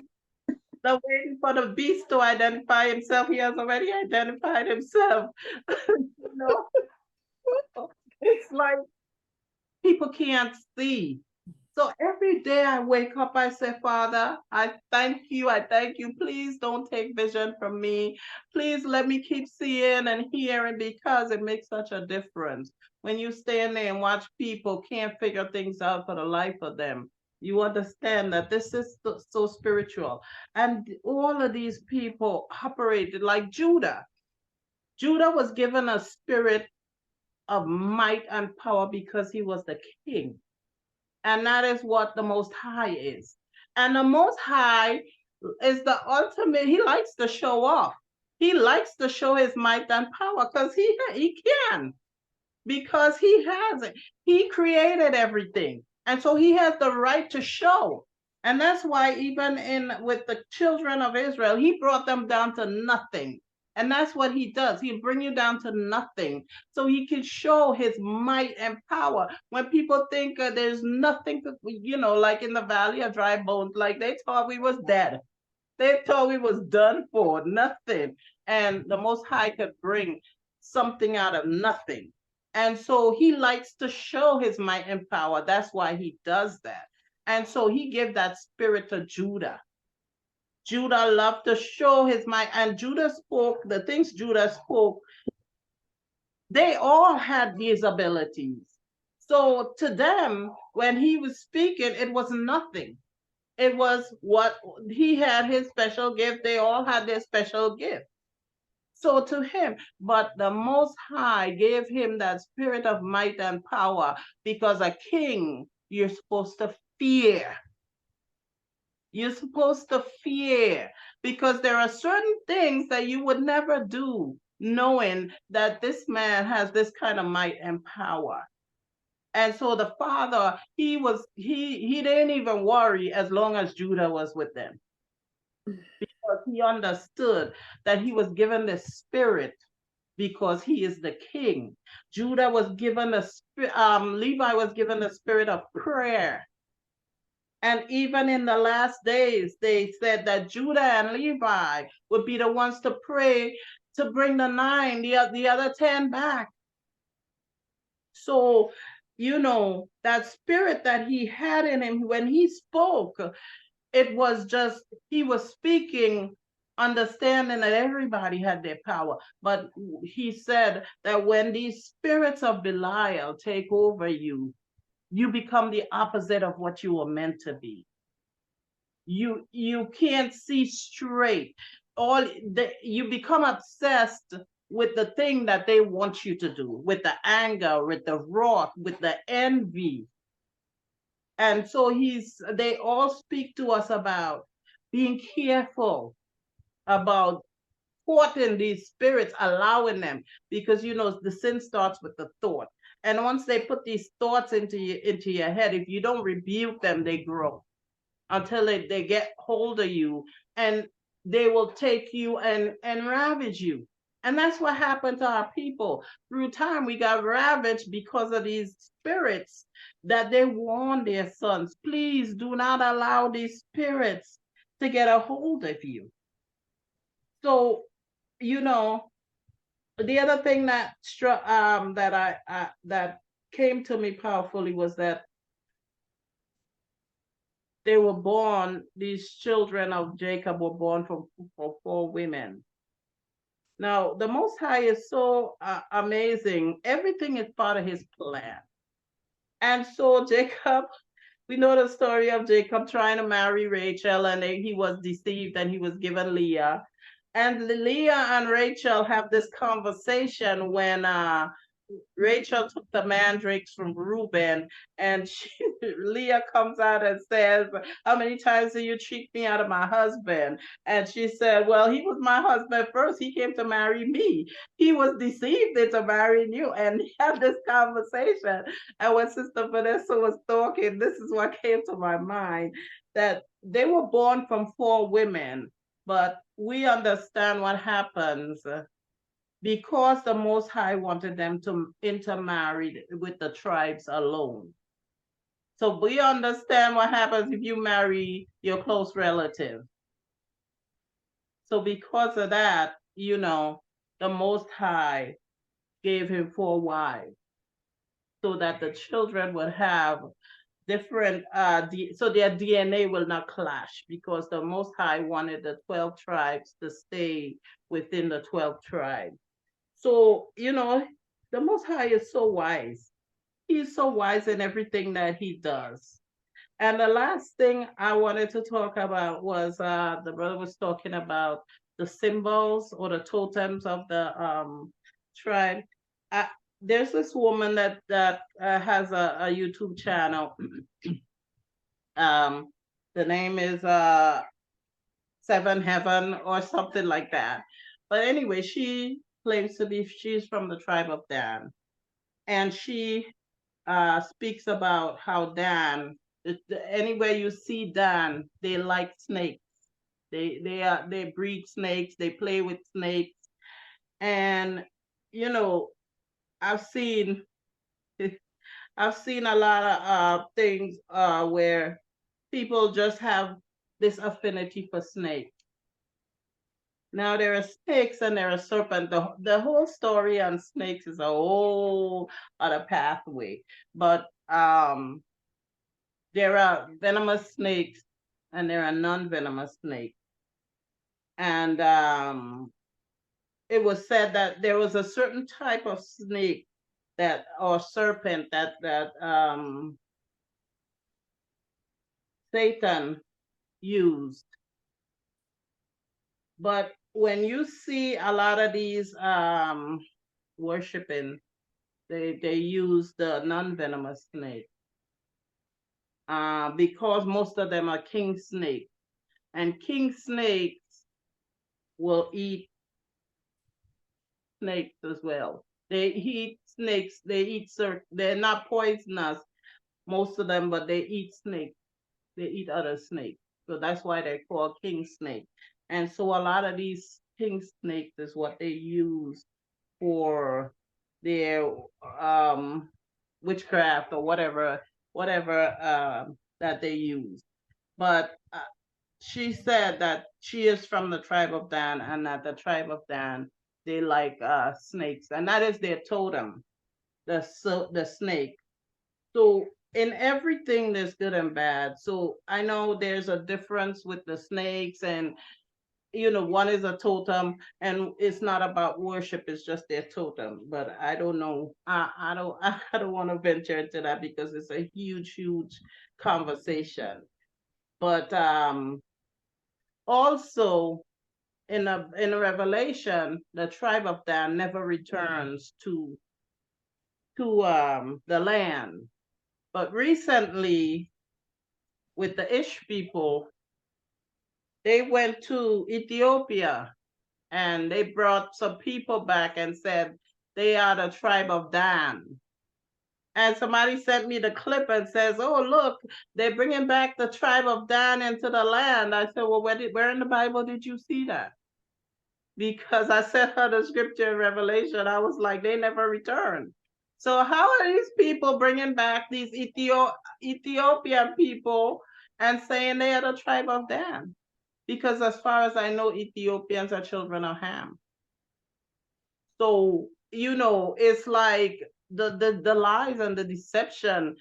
they're waiting for the beast to identify himself. He has already identified himself. You know, it's like people can't see. So every day I wake up, I say, Father, I thank you. I thank you. Please don't take vision from me. Please let me keep seeing and hearing, because it makes such a difference. When you stand there and watch people can't figure things out for the life of them, you understand that this is so spiritual. And all of these people operated like Judah. Judah was given a spirit of might and power because he was the king. And that is what the Most High is. And the Most High is the ultimate. He likes to show off. He likes to show his might and power because he can, because he has it. He created everything. And so he has the right to show. And that's why even with the children of Israel, he brought them down to nothing. And that's what he does. He'll bring you down to nothing so he can show his might and power. When people think there's nothing, like in the valley of dry bones, like they thought we was dead. They thought we was done for, nothing. And the Most High could bring something out of nothing. And so he likes to show his might and power. That's why he does that. And so he gave that spirit to Judah. Judah loved to show his might, and Judah spoke, the things Judah spoke, they all had these abilities. So to them, when he was speaking, it was nothing. It was what he had, his special gift. They all had their special gift. So to him, but the Most High gave him that spirit of might and power, because a king, you're supposed to fear. You're supposed to fear, because there are certain things that you would never do knowing that this man has this kind of might and power. And so the father, he didn't even worry as long as Judah was with them, because he understood that he was given the spirit because he is the king. Judah was given Levi was given the spirit of prayer. And even in the last days, they said that Judah and Levi would be the ones to pray to bring the other 10 back. So, that spirit that he had in him, when he spoke, it was just, he was speaking, understanding that everybody had their power. But he said that when these spirits of Belial take over you, you become the opposite of what you were meant to be. You can't see straight. You become obsessed with the thing that they want you to do, with the anger, with the wrath, with the envy. And so they all speak to us about being careful about courting these spirits, allowing them, because the sin starts with the thought. And once they put these thoughts into your head, if you don't rebuke them, they grow until they get hold of you, and they will take you and ravage you. And that's what happened to our people. Through time, we got ravaged because of these spirits that they warned their sons, please do not allow these spirits to get a hold of you. So, the other thing that that came to me powerfully was that they were born, these children of Jacob were born from 4 women. Now, the Most High is so amazing. Everything is part of his plan. And so Jacob, we know the story of Jacob trying to marry Rachel, and he was deceived and he was given Leah. And Leah and Rachel have this conversation when Rachel took the mandrakes from Reuben, and Leah comes out and says, how many times do you cheat me out of my husband? And she said, well, he was my husband first. He came to marry me. He was deceived into marrying you. And he had this conversation. And when Sister Vanessa was talking, this is what came to my mind, that they were born from 4 women, but we understand what happens because the Most High wanted them to intermarry with the tribes alone. So we understand what happens if you marry your close relative. So because of that, you know, the Most High gave him 4 wives so that the children would have different, so their DNA will not clash, because the Most High wanted the 12 tribes to stay within the 12 tribes. So, you know, the Most High is so wise. He's so wise in everything that he does. And the last thing I wanted to talk about was the brother was talking about the symbols or the totems of the tribe. There's this woman that has a YouTube channel. The name is Seven Heaven or something like that. But anyway, she claims to be, she's from the tribe of Dan. And she speaks about how Dan, anywhere you see Dan, they like snakes. They breed snakes, they play with snakes. And, you know, I've seen a lot of things where people just have this affinity for snakes. Now there are snakes and there are serpents. The whole story on snakes is a whole other pathway. But there are venomous snakes and there are non-venomous snakes. And it was said that there was a certain type of snake that, or serpent that Satan used. But when you see a lot of these worshiping, they use the non-venomous snake because most of them are king snakes, and king snakes will eat snakes as well. They eat snakes. They eat they're not poisonous, most of them, but they eat snakes. They eat other snakes. So that's why they're called king snake. And so a lot of these king snakes is what they use for their witchcraft or whatever that they use. But she said that she is from the tribe of Dan, and that the tribe of Dan, they like snakes, and that is their totem, the snake. So in everything there's good and bad. So I know there's a difference with the snakes, and you know, one is a totem and it's not about worship, it's just their totem. But I don't know. I don't want to venture into that because it's a huge conversation. But also in a Revelation, the tribe of Dan never returns to the land. But recently, with the Ish people, they went to Ethiopia and they brought some people back and said they are the tribe of Dan. And somebody sent me the clip and says, oh, look, they're bringing back the tribe of Dan into the land. I said, well, where in the Bible did you see that? Because I sent her the scripture in Revelation. I was like, they never returned. So how are these people bringing back these Ethiopian people and saying they are the tribe of Dan? Because as far as I know, Ethiopians are children of Ham. So, you know, it's like the lies and the deception.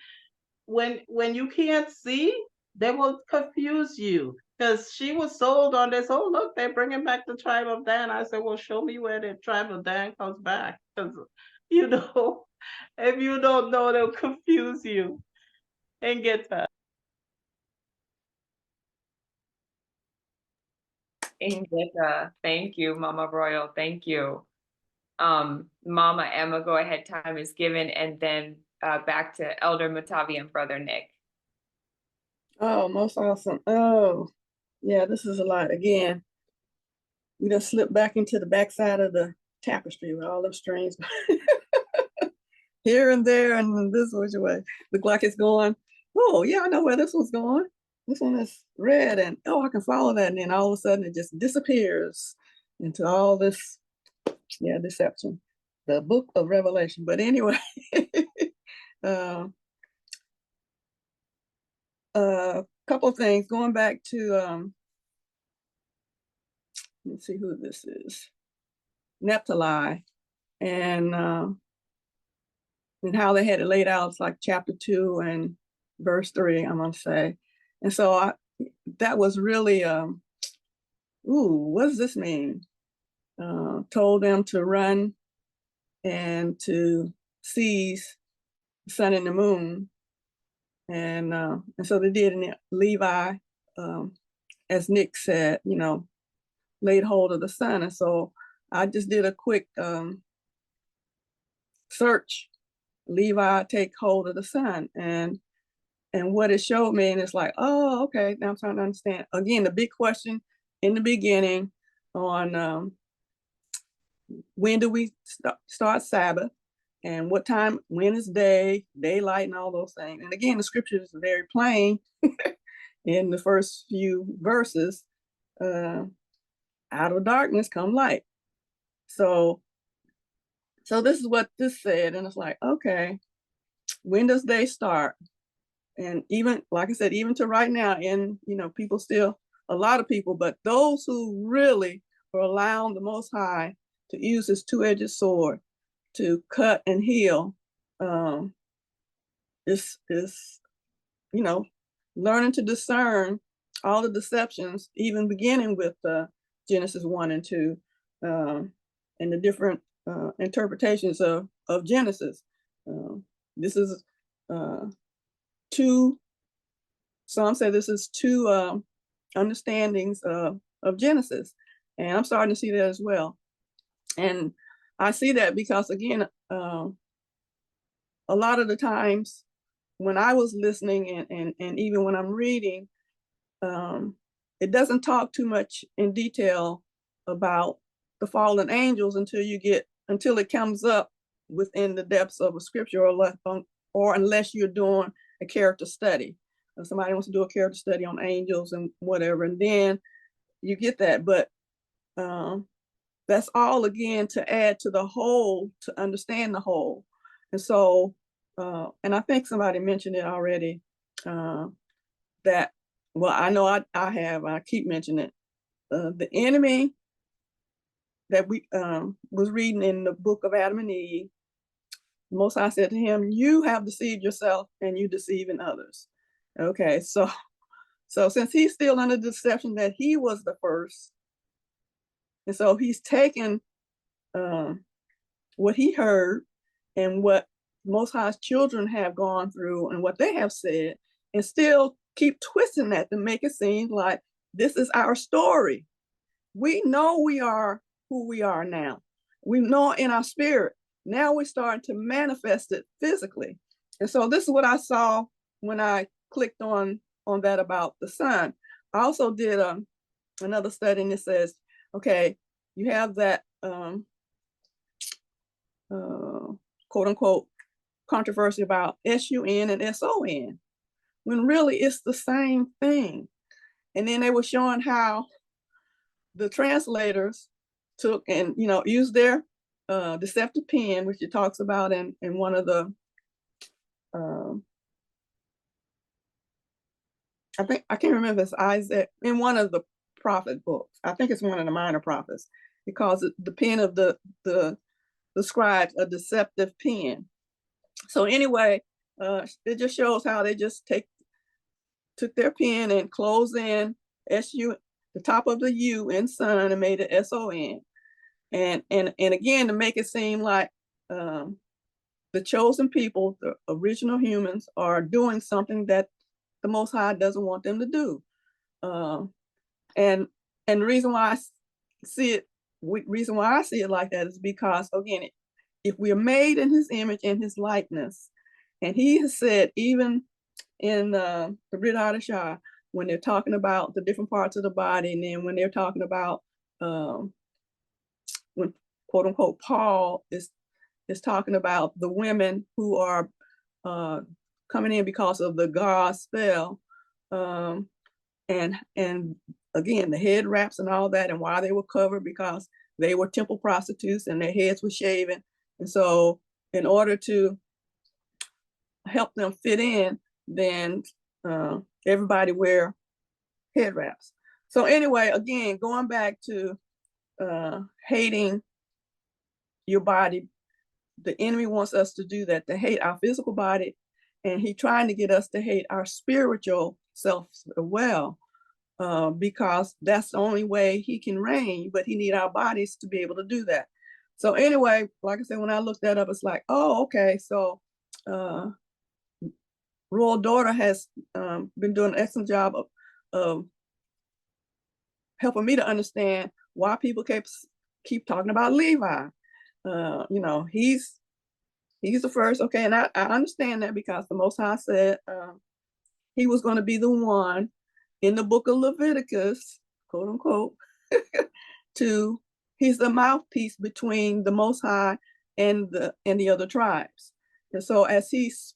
When you can't see, they will confuse you. Because she was sold on this, oh, look, they're bringing back the tribe of Dan. I said, well, show me where the tribe of Dan comes back. Because, you know, if you don't know, they'll confuse you and get that. Thank you, Mama Royal. Thank you. Mama Emma, go ahead. Time is given. And then back to Elder Matavi and Brother Nick. Oh, most awesome. Oh, yeah, this is a lot. Again, we just slipped back into the backside of the tapestry with all those strings here and there and this which way. Look like it's going, oh, yeah, I know where this one's going. This one is red, and oh, I can follow that. And then all of a sudden it just disappears into all this Yeah, deception. The book of Revelation. But anyway, couple of things going back to let's see who this is. Naphtali, and how they had it laid out. It's like chapter 2 and verse 3, I'm gonna say. And so that was really ooh, what does this mean? Told them to run and to seize the sun and the moon. And so they did. And Levi, as Nick said, laid hold of the sun. And so I just did a quick search. Levi take hold of the sun, and what it showed me, and it's like, oh, okay, now I'm trying to understand. Again, the big question in the beginning on when do we start Sabbath, and what time, when is day, daylight, and all those things. And again, the scripture is very plain in the first few verses. Out of darkness come light. So this is what this said, and it's like, okay, when does day start? And even, like I said, even to right now, and people still, a lot of people, but those who really are allowing the Most High to use his two-edged sword to cut and heal, is learning to discern all the deceptions, even beginning with Genesis 1 and 2, and the different interpretations of Genesis. This is some say this is two understandings of Genesis, and I'm starting to see that as well. And I see that because, again, a lot of the times when I was listening and even when I'm reading, it doesn't talk too much in detail about the fallen angels until it comes up within the depths of a scripture, or unless you're doing a character study. Somebody wants to do a character study on angels and whatever, and then you get that. But that's all, again, to add to the whole, to understand the whole. And so, and I think somebody mentioned it already, that, well, I know I have, I keep mentioning it. The enemy that we was reading in the book of Adam and Eve, Most High said to him, you have deceived yourself and you deceiving others. Okay, so since he's still under the deception that he was the first, and so he's taken what he heard and what Most High's children have gone through and what they have said, and still keep twisting that to make it seem like this is our story. We know we are who we are now. We know in our spirit. Now we're starting to manifest it physically. And so this is what I saw when I clicked on that about the sun. I also did another study, and it says, okay, you have that quote unquote controversy about SUN and SON, when really it's the same thing. And then they were showing how the translators took and used their deceptive pen, which it talks about in one of the I can't remember if it's Isaac, in one of the prophet books. I think it's one of the minor prophets. It calls it the pen of the scribes, a deceptive pen. So anyway, it just shows how they just took their pen and closed in SU, the top of the U in sun, and made it SON. And again, to make it seem like the chosen people, the original humans, are doing something that the Most High doesn't want them to do. And the reason why I see it like that is because, again, if we are made in his image and his likeness, and he has said, even in the Brit Hadashah, when they're talking about the different parts of the body, and then when they're talking about when quote unquote Paul is talking about the women who are coming in because of the God spell, and again, the head wraps and all that, and why they were covered, because they were temple prostitutes and their heads were shaven. And so in order to help them fit in, then everybody wear head wraps. So anyway, again, going back to hating your body, the enemy wants us to do that, to hate our physical body, and he's trying to get us to hate our spiritual self as well, because that's the only way he can reign, but he need our bodies to be able to do that. So anyway, like I said, when I looked that up, it's like, oh, okay, so Royal Daughter has been doing an excellent job of helping me to understand why people keep talking about Levi. You know, he's the first, okay, and I understand that because the Most High said he was going to be the one in the book of Leviticus, quote unquote, he's the mouthpiece between the Most High and the other tribes. And so as he's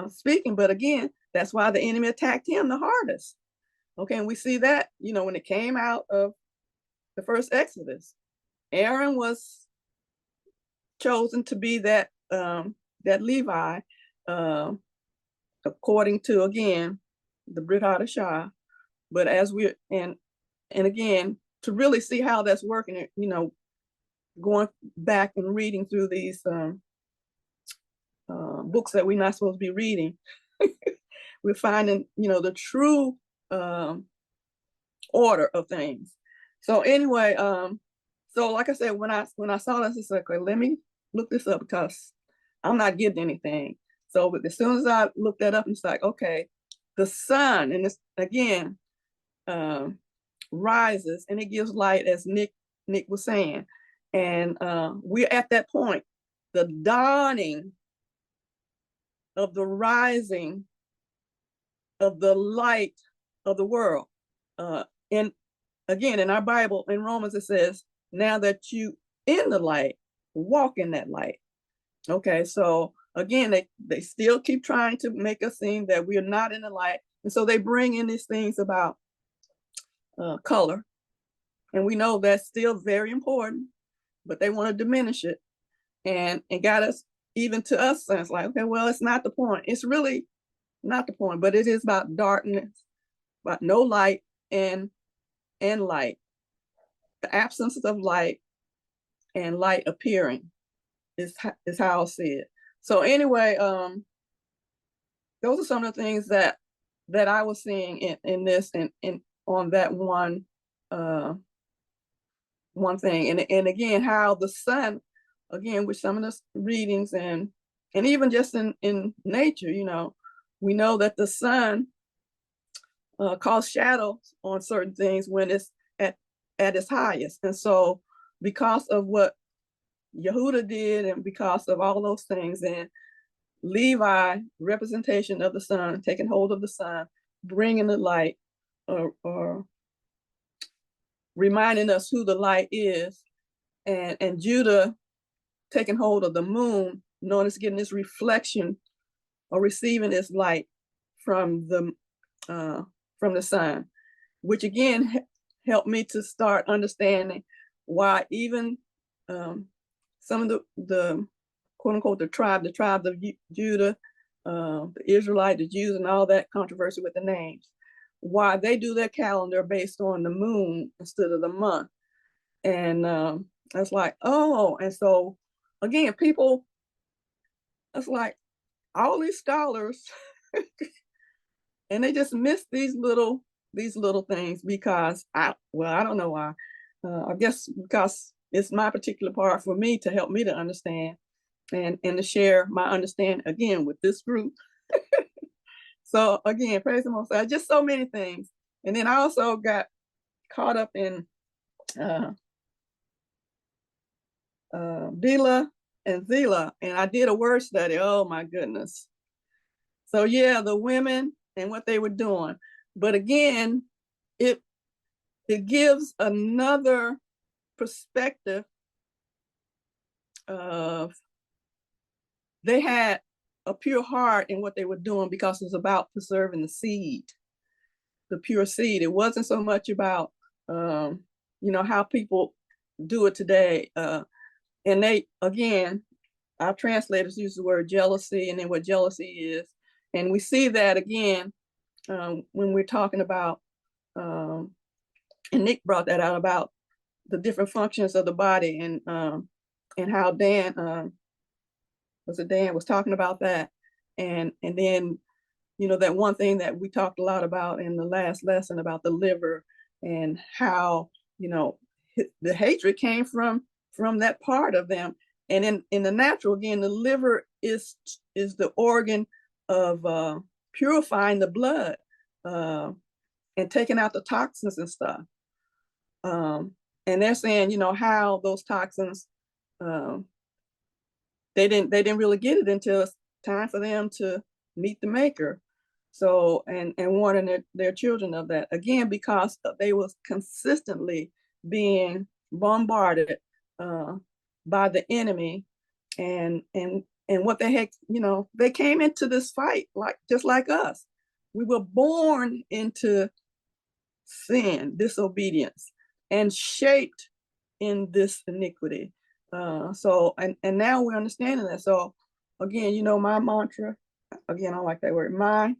speaking, but again, that's why the enemy attacked him the hardest. Okay, and we see that, you know, when it came out of the first Exodus, Aaron was chosen to be that Levi, according to, again, the Brit Hadashah. But as we and again, to really see how that's working, you know, going back and reading through these books that we're not supposed to be reading, we're finding, you know, the true order of things. So anyway, so like I said, when I saw this, it's like, okay, let me look this up because I'm not getting anything. So but as soon as I looked that up, it's like, okay, the sun, and this again, rises and it gives light, as Nick was saying. And we're at that point, the dawning of the rising of the light of the world. And again, in our Bible, in Romans, it says, now that you in the light, walk in that light. Okay, so again, they still keep trying to make us seem that we are not in the light. And so they bring in these things about color. And we know that's still very important, but they want to diminish it. And got us, even to us, so it's like, okay, well, it's not the point. It's really not the point, but it is about darkness, about no light and light, the absence of light and light appearing is how I'll see it. So anyway, those are some of the things that I was seeing in this and on that one thing. And again, how the sun, again, with some of the readings and even just in nature, you know, we know that the sun casts shadows on certain things when it's at its highest. And so because of what Yehuda did and because of all those things, and Levi, representation of the sun, taking hold of the sun, bringing the light, or reminding us who the light is, and Judah taking hold of the moon, knowing it's getting this reflection or receiving this light from the sun, which again helped me to start understanding why even some of the quote unquote the tribes of Judah, the Israelite, the Jews, and all that controversy with the names, why they do their calendar based on the moon instead of the month. And it's like, oh, and so again, people, it's like all these scholars and they just miss these little things because I don't know why. I guess because it's my particular part for me to help me to understand and to share my understanding again with this group. So again, praise the Most High, just so many things. And then I also got caught up in Bila and Zila, and I did a word study. Oh my goodness. So yeah, the women and what they were doing. But again, it gives another perspective of they had a pure heart in what they were doing because it was about preserving the seed, the pure seed. It wasn't so much about, you know, how people do it today. And they, again, our translators use the word jealousy and then what jealousy is. And we see that again when we're talking about, and Nick brought that out about the different functions of the body and how Dan, Dan was talking about that. And then, you know, that one thing that we talked a lot about in the last lesson about the liver and how, you know, the hatred came from that part of them. And in the natural, again, the liver is the organ of purifying the blood and taking out the toxins and stuff. And they're saying, you know, how those toxins, they didn't really get it until it's time for them to meet the maker. So, and warning their children of that, again, because they was consistently being bombarded by the enemy, and what they had, you know, they came into this fight just like us. We were born into sin, disobedience, and shaped in this iniquity. So, and now we're understanding that. So again, you know, my mantra, again, I like that word, my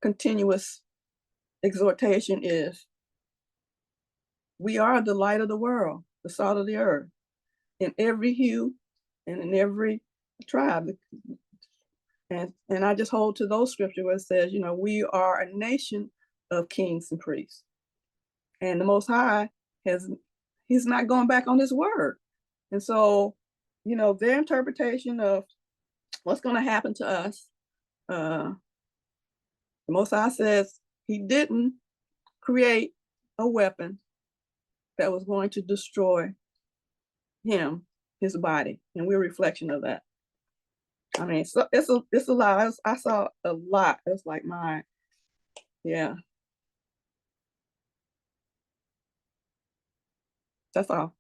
continuous exhortation is, we are the light of the world, the salt of the earth, in every hue and in every tribe. And I just hold to those scriptures where it says, you know, we are a nation of kings and priests. And the Most High he's not going back on his word. And so, you know, their interpretation of what's going to happen to us, the Most High says he didn't create a weapon that was going to destroy him, his body, and we're a reflection of that. I mean, so it's a lot. I saw a lot. It's like yeah. That's all.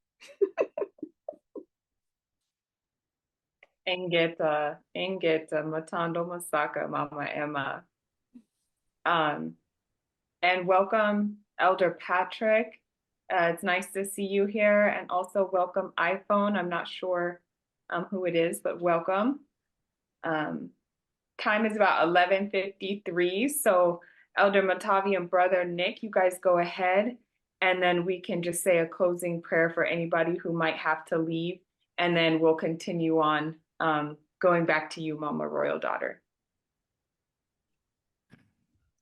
Engeta, Matando Masaka, Mama Emma. And welcome, Elder Patrick. It's nice to see you here. And also welcome iPhone. I'm not sure who it is, but welcome. Time is about 11:53. So Elder Matavi and Brother Nick, you guys go ahead. And then we can just say a closing prayer for anybody who might have to leave. And then we'll continue on going back to you, Mama Royal Daughter.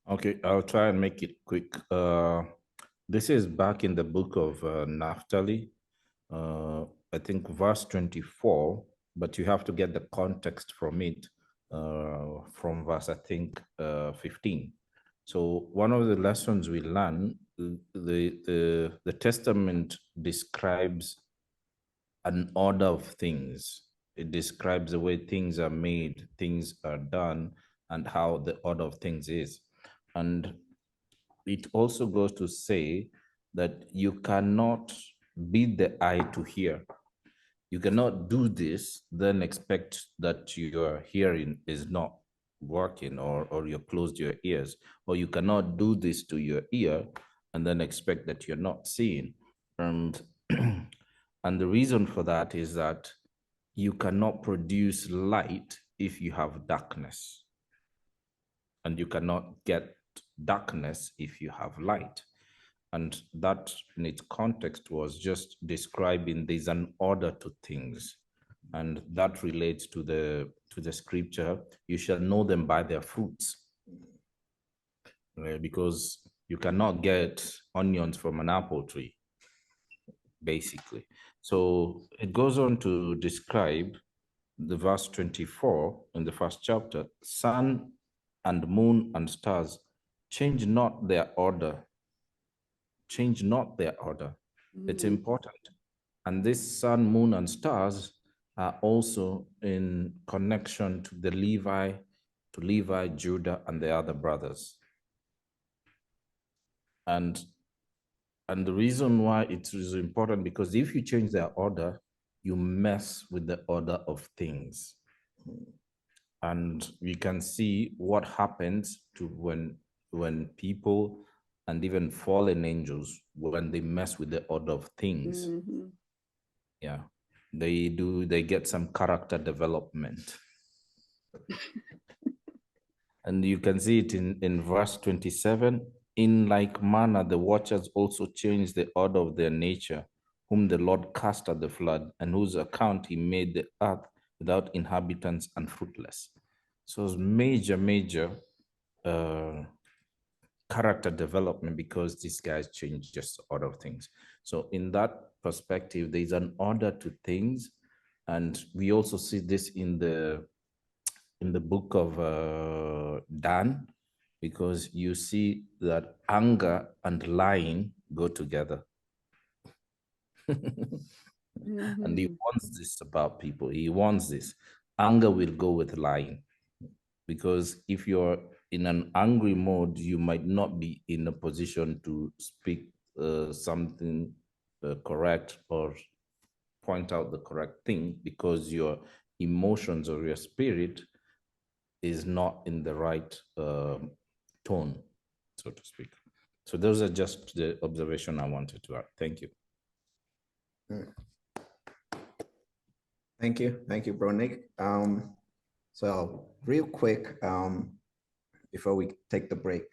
Okay, I'll try and make it quick. This is back in the book of Naphtali, I think verse 24, but you have to get the context from it, from verse, I think, 15. So one of the lessons we learn, the Testament describes an order of things. It describes the way things are made, things are done, and how the order of things is. And it also goes to say that you cannot beat the eye to hear. You cannot do this, then expect that your hearing is not working, or you closed your ears, or you cannot do this to your ear and then expect that you're not seeing. And and the reason for that is that you cannot produce light if you have darkness, and you cannot get darkness if you have light. And that in its context was just describing there's an order to things, and that relates to the scripture, you shall know them by their fruits, because you cannot get onions from an apple tree, basically. So it goes on to describe the verse 24 in the first chapter: sun and moon and stars, change not their order. Change not their order. It's important. And this sun, moon, and stars are also in connection to the Levi, Judah, and the other brothers. And the reason why it is important, because if you change their order, you mess with the order of things. And we can see what happens to when people and even fallen angels, when they mess with the order of things, yeah, they get some character development. And you can see it in verse 27. In like manner, the watchers also changed the order of their nature, whom the Lord cast at the flood, and whose account he made the earth without inhabitants and fruitless. So it's major character development, because these guys change just the order of things. So in that perspective, there's an order to things. And we also see this in the book of Dan, because you see that anger and lying go together. And he wants this about people. He wants this. Anger will go with lying, because if you're in an angry mode, you might not be in a position to speak something correct or point out the correct thing, because your emotions or your spirit is not in the right tone, so to speak. So those are just the observation I wanted to add. Thank you. Thank you, Bro Nick. So real quick, before we take the break,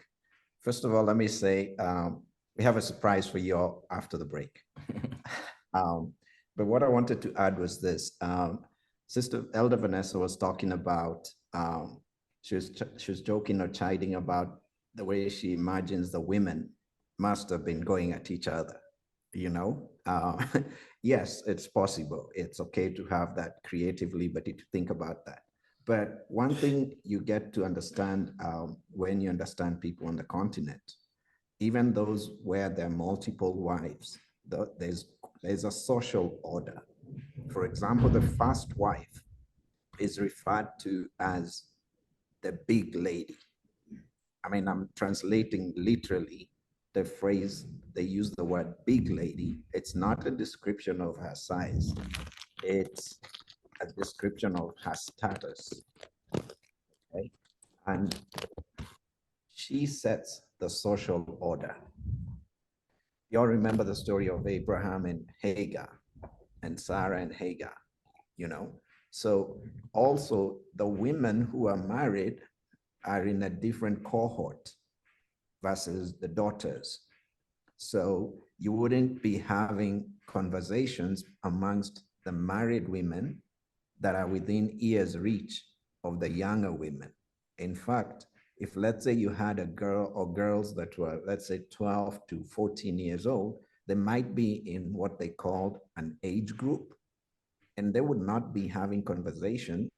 first of all, let me say we have a surprise for you all after the break. But what I wanted to add was this. Sister Elder Vanessa was talking about, she was joking or chiding about the way she imagines the women must have been going at each other, you know? Yes, it's possible. It's okay to have that creative liberty to think about that. But one thing you get to understand when you understand people on the continent, even those where there are multiple wives, there's a social order. For example, the first wife is referred to as the big lady. I mean, I'm translating literally the phrase, they use the word big lady. It's not a description of her size. It's a description of her status. Okay? And she sets the social order. You all remember the story of Abraham and Hagar, and Sarah and Hagar, you know? So also the women who are married are in a different cohort versus the daughters. So you wouldn't be having conversations amongst the married women that are within ear's reach of the younger women. In fact, if let's say you had a girl or girls that were, let's say 12 to 14 years old, they might be in what they called an age group, and they would not be having conversations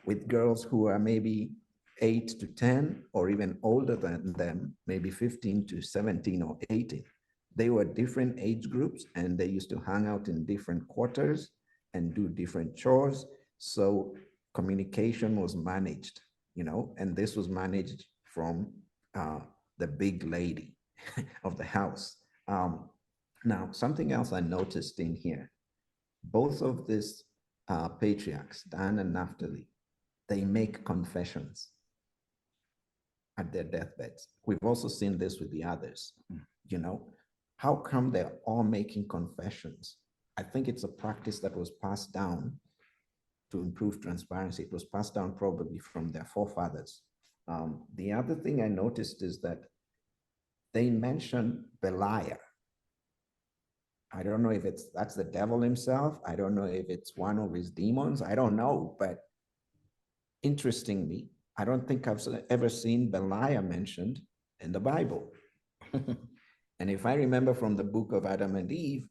with girls who are maybe 8 to 10 or even older than them, maybe 15 to 17 or 18. They were different age groups, and they used to hang out in different quarters and do different chores. So communication was managed, you know, and this was managed from the big lady of the house. Now, something else I noticed in here, both of these patriarchs, Dan and Naphtali, they make confessions at their deathbeds. We've also seen this with the others, you know. How come they're all making confessions? I think it's a practice that was passed down to improve transparency. It was passed down probably from their forefathers. The other thing I noticed is that they mention Beliar. I don't know if that's the devil himself. I don't know if it's one of his demons. I don't know, but interestingly, I don't think I've ever seen Beliar mentioned in the Bible. And if I remember from the book of Adam and Eve,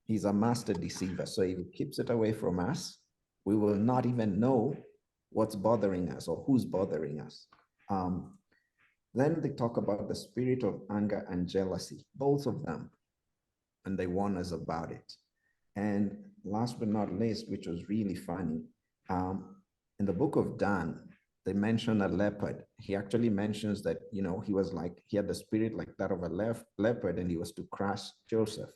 he's a master deceiver. So if he keeps it away from us, we will not even know what's bothering us or who's bothering us. Then they talk about the spirit of anger and jealousy, both of them, and they warn us about it. And last but not least, which was really funny, in the book of Dan, they mention a leopard. He actually mentions that, you know, he was like, he had the spirit like that of a leopard, and he was to crush Joseph.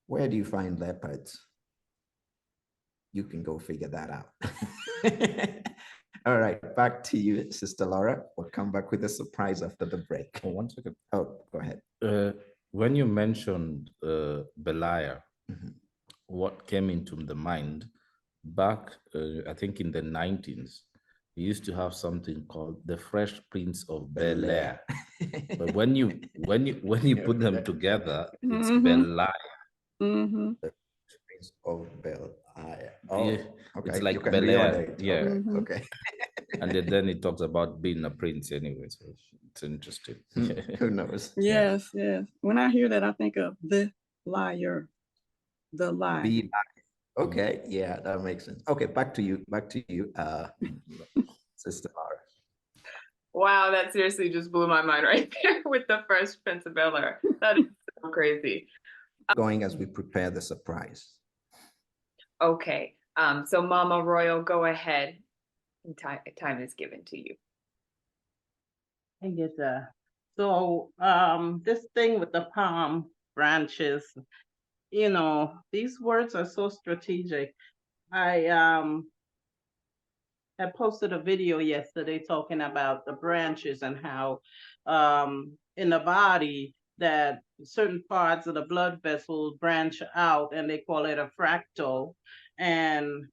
Where do you find leopards? You can go figure that out. All right, back to you, Sister Laura. We'll come back with a surprise after the break. Oh, 1 second. Oh, go ahead. When you mentioned Belial, Mhm. what came into the mind back, I think in the 19s, we used to have something called the Fresh Prince of Bel-Air. But when you put them together, it's Belial. Prince of Bel-Air. Yeah, Oh, it's okay. like You can Bel-Air, reorder it. yeah. Okay. And then it talks about being a prince anyway, so it's interesting. Who knows? Yes, yes. When I hear that, I think of the liar, the lie. Be like. Okay, yeah, that makes sense. Okay, back to you, Sister Laura. Wow, that seriously just blew my mind right there with the first Prince of Bel-Air. That is so crazy. Going as we prepare the surprise. Okay, so Mama Royal, go ahead. Time is given to you. I get that. So this thing with the palm branches, you know, these words are so strategic. I posted a video yesterday talking about the branches and how in the body that certain parts of the blood vessels branch out, and they call it a fractal, and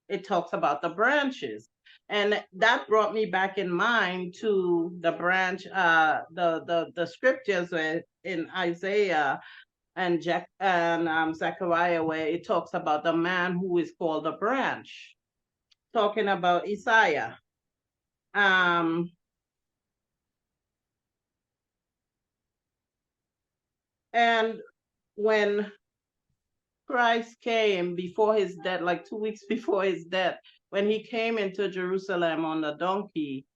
it talks about the branches. And that brought me back in mind to the branch, the scriptures in Isaiah and Zechariah, where it talks about the man who is called a branch, talking about Isaiah. And when Christ came before his death, like 2 weeks before his death, when he came into Jerusalem on the donkey,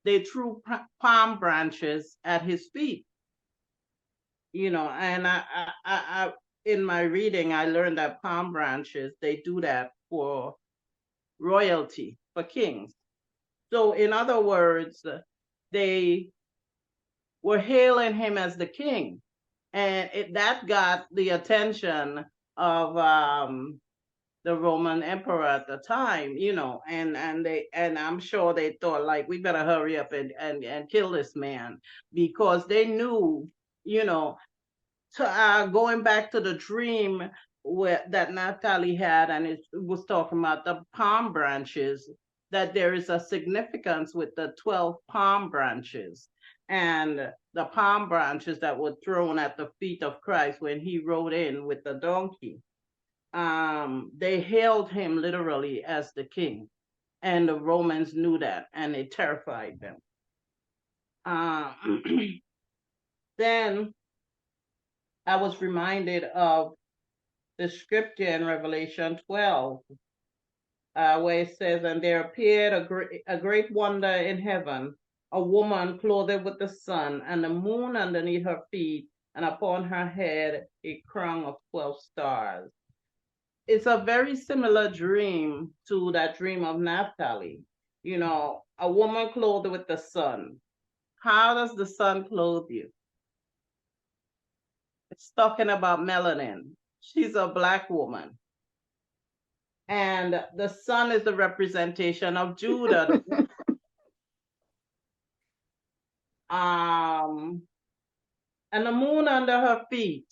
they threw palm branches at his feet. You know, and I in my reading, I learned that palm branches, they do that for royalty, for kings. So in other words, they were hailing him as the king. And that got the attention of the Roman emperor at the time, you know, and I'm sure they thought, like, we better hurry up and kill this man, because they knew, you know, going back to the dream that Naphtali had, and it was talking about the palm branches, that there is a significance with the 12 palm branches and the palm branches that were thrown at the feet of Christ when he rode in with the donkey. They hailed him literally as the king, and the Romans knew that, and it terrified them. Then I was reminded of the scripture in Revelation 12, where it says, and there appeared a great wonder in heaven, a woman clothed with the sun and the moon underneath her feet, and upon her head a crown of 12 stars. It's a very similar dream to that dream of Naphtali. You know, a woman clothed with the sun. How does the sun clothe you? It's talking about melanin. She's a Black woman. And the sun is the representation of Judah. And the moon under her feet.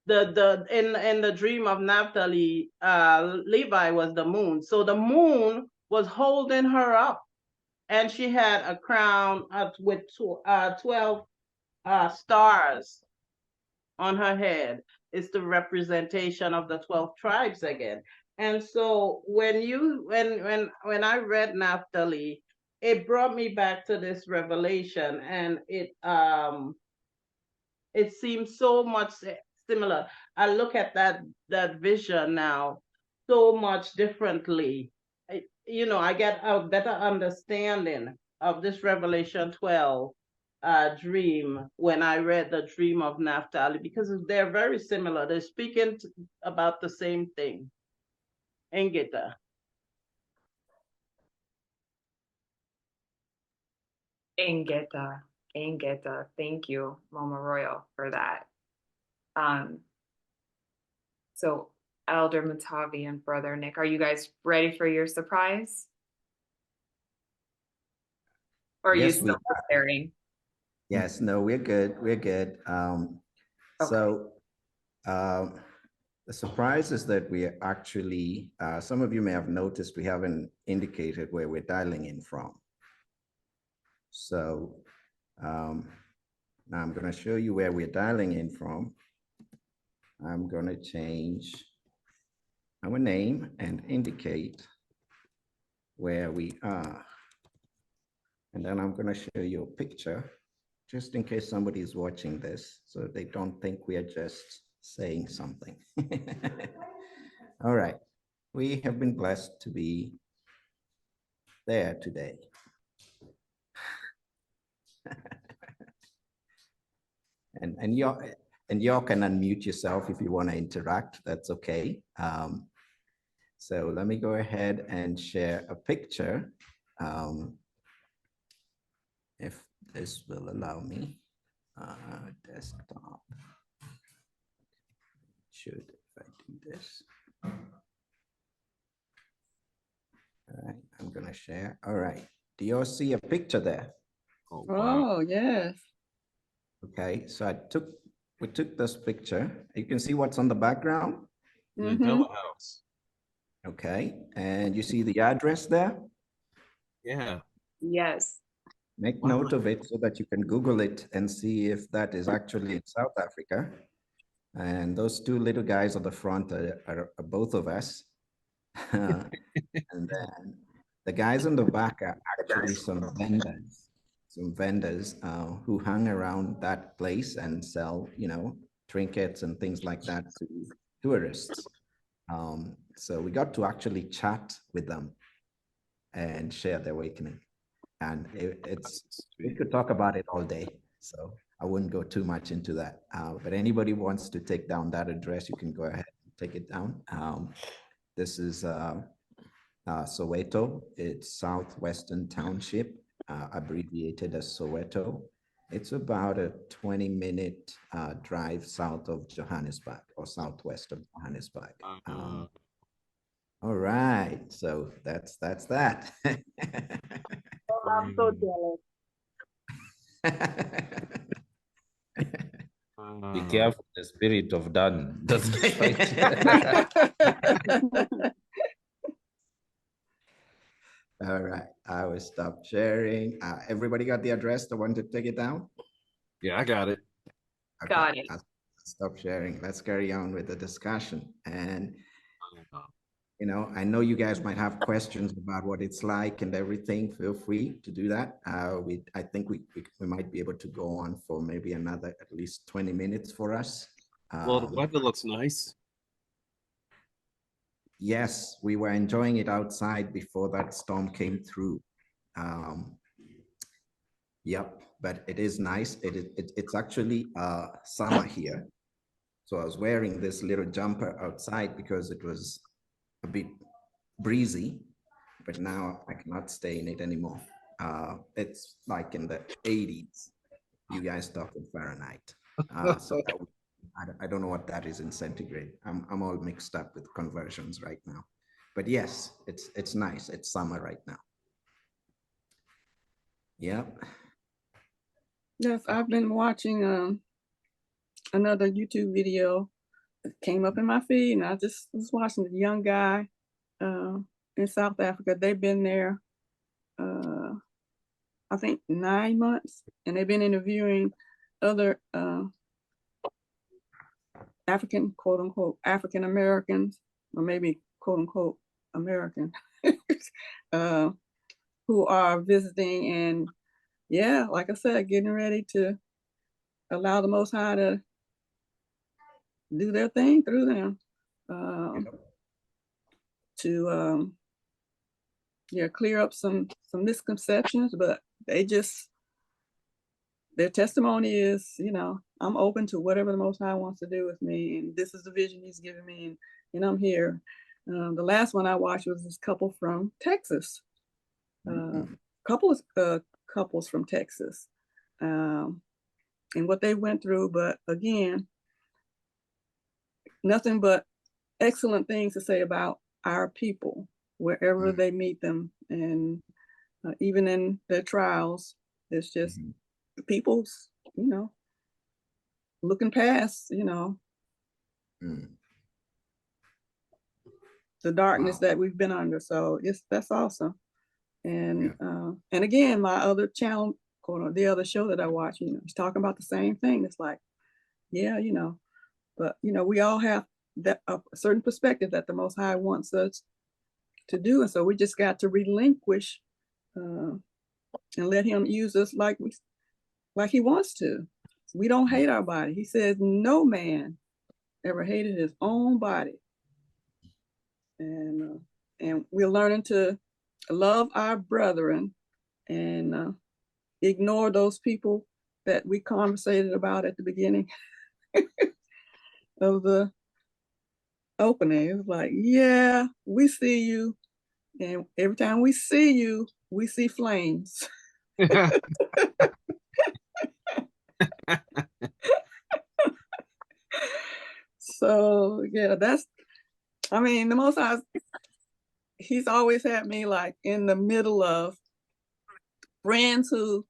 In the dream of Naphtali, Levi was the moon. So the moon was holding her up, and she had a crown with 12 stars on her head. It's the representation of the 12 tribes again. And so when I read Naphtali, it brought me back to this revelation, and it seems so much similar. I look at that vision now so much differently. You know, I get a better understanding of this Revelation 12 dream when I read the dream of Naphtali, because they're very similar. They're speaking about the same thing. Engeta. Engeta. Thank you, Mama Royal, for that. So Elder Matavi and Brother Nick, are you guys ready for your surprise? Or are you Yes, still preparing? Yes, no, we're good. We're good. So the surprise is that we are actually, some of you may have noticed we haven't indicated where we're dialing in from. So now I'm going to show you where we're dialing in from. I'm going to change our name and indicate where we are. And then I'm going to show you a picture, just in case somebody is watching this, so they don't think we are just saying something. All right. We have been blessed to be there today. and y'all can unmute yourself if you want to interact. That's okay. So let me go ahead and share a picture. If this will allow me. Desktop. Should if I do this. All right, I'm gonna share. All right. Do you all see a picture there? Oh, wow. Oh, yes. Okay, so we took this picture. You can see what's on the background. Mandela House. Okay, and you see the address there? Yeah. Yes. Make Wow. note of it so that you can Google it and see if that is actually in South Africa. And those two little guys on the front are both of us. And then the guys in the back are actually some vendors who hang around that place and sell, trinkets and things like that to tourists. So we got to actually chat with them and share their awakening. And we could talk about it all day. So I wouldn't go too much into that. But anybody wants to take down that address, you can go ahead and take it down. This is Soweto. It's Southwestern Township, abbreviated as Soweto. It's about a 20-minute drive south of Johannesburg or southwest of Johannesburg. All right, so that's that. I'm so jealous. Be careful, the spirit of Dan doesn't fight. All right, I will stop sharing. Everybody got the address? The one to take it down? Yeah, I got it. Okay, Got it. I'll stop sharing. Let's carry on with the discussion. And I know you guys might have questions about what it's like and everything. Feel free to do that. I think we might be able to go on for maybe another at least 20 minutes for us. Well, the weather looks nice. Yes, we were enjoying it outside before that storm came through. Yep, but it is nice. It's actually summer here. So I was wearing this little jumper outside because it was a bit breezy, but now I cannot stay in it anymore. It's like in the 80s. You guys talk in Fahrenheit. So I don't know what that is in centigrade. I'm all mixed up with conversions right now. But yes, it's nice. It's summer right now. Yep. Yes, I've been watching another YouTube video that came up in my feed, and I just was watching the young guy in South Africa. They've been there, I think 9 months, and they've been interviewing other African, quote unquote, African Americans, or maybe quote unquote American, who are visiting, and yeah, like I said, getting ready to allow the Most High to do their thing through them, to clear up some misconceptions. But their testimony is, I'm open to whatever the Most High wants to do with me, and this is the vision He's given me, and I'm here. The last one I watched was this couple from Texas, couples from Texas, and what they went through. But again, nothing but excellent things to say about our people wherever they meet them. And even in their trials. It's just people's, looking past, the darkness that we've been under. So that's awesome. And again, my other channel, the other show that I watch, he's talking about the same thing. It's like, yeah, but we all have that a certain perspective that the Most High wants us to do, and so we just got to relinquish and let Him use us like He wants to. We don't hate our body. He says no man ever hated his own body, and we're learning to love our brethren and ignore those people that we conversated about at the beginning of the opening. It was like, yeah, we see you, and every time we see you, we see flames. So yeah, the Most High, He's always had me like in the middle of friends who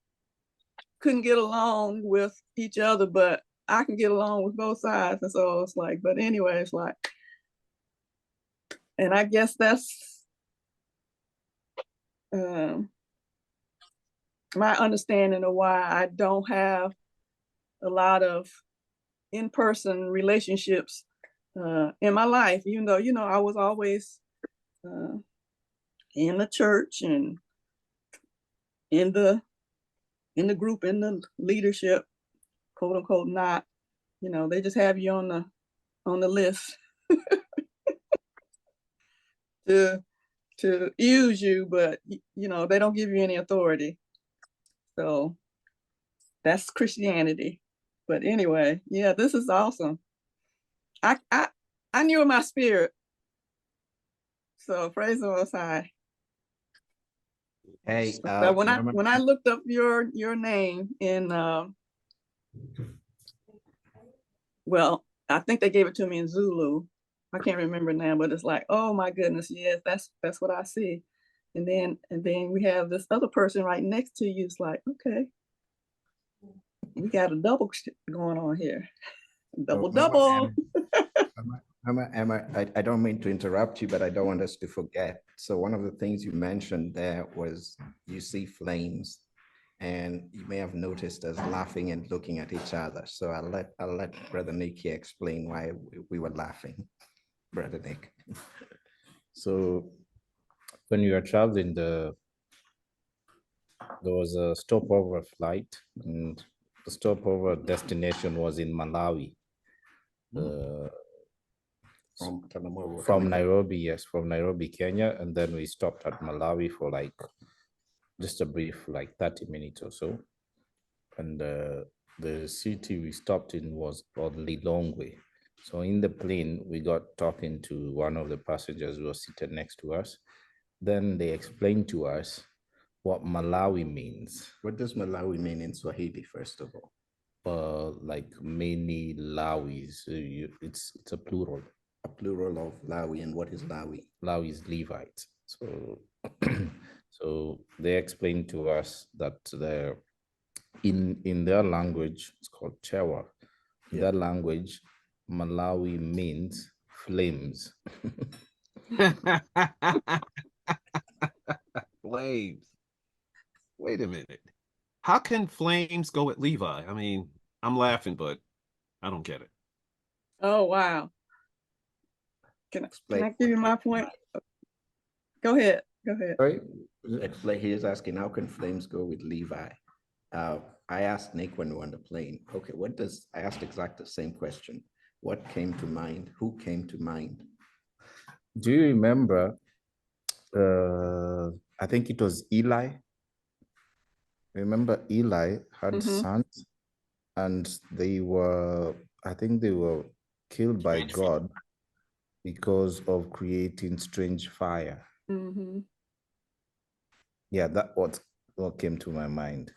couldn't get along with each other, but I can get along with both sides. And so it's like, but anyway, it's like, and I guess that's my understanding of why I don't have a lot of in-person relationships in my life, even though, I was always in the church and in the group, in the leadership, quote unquote, not, they just have you on the list to use you, but they don't give you any authority. So that's Christianity. But anyway, yeah, this is awesome. I knew in my spirit. So praise the Most High. Hey, so when I looked up your name in well, I think they gave it to me in Zulu. I can't remember now, but it's like, oh my goodness, yes, that's what I see. And then we have this other person right next to you. It's like, okay, we got a double going on here. Double. Emma, I don't mean to interrupt you, but I don't want us to forget. So one of the things you mentioned there was you see flames, and you may have noticed us laughing and looking at each other. So I'll let Brother Nick here explain why we were laughing. Brother Nick. So when you are traveling, there was a stopover flight, and the stopover destination was in Malawi. From Nairobi, yes, from Nairobi, Kenya, and then we stopped at Malawi for like just a brief, like 30 minutes or so. And the city we stopped in was called Lilongwe. So in the plane, we got talking to one of the passengers who was seated next to us. Then they explained to us what Malawi means. What does Malawi mean in Swahili, first of all? Like many Lawis. It's a plural. A plural of Lawi. And what is Lawi? Lawi is Levite. So, so they explained to us that in their language, it's called Chewa. In their language, Malawi means flames. Flames. Wait a minute. How can flames go with Levi? I mean, I'm laughing, but I don't get it. Oh, wow. Can I give you my point? Go ahead. Sorry? Explain. He is asking, how can flames go with Levi? I asked Nick when we were on the plane, okay, I asked exactly the same question. What came to mind? Who came to mind? Do you remember, I think it was Eli. Remember Eli had sons, and I think they were killed by God because of creating strange fire. Yeah, that what came to my mind.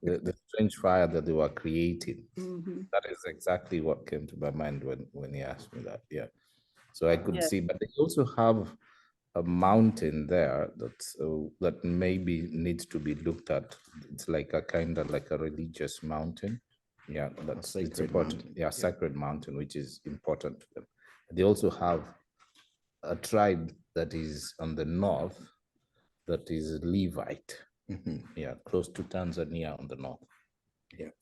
the strange fire that they were creating. That is exactly what came to my mind when he asked me that. Yeah. So I could see, but they also have a mountain there that maybe needs to be looked at. It's like a kind of like a religious mountain. Yeah, it's important. Mountain. Yeah, sacred mountain, which is important to them. They also have a tribe that is on the north that is Levite. Yeah, close to Tanzania on the north. Yeah.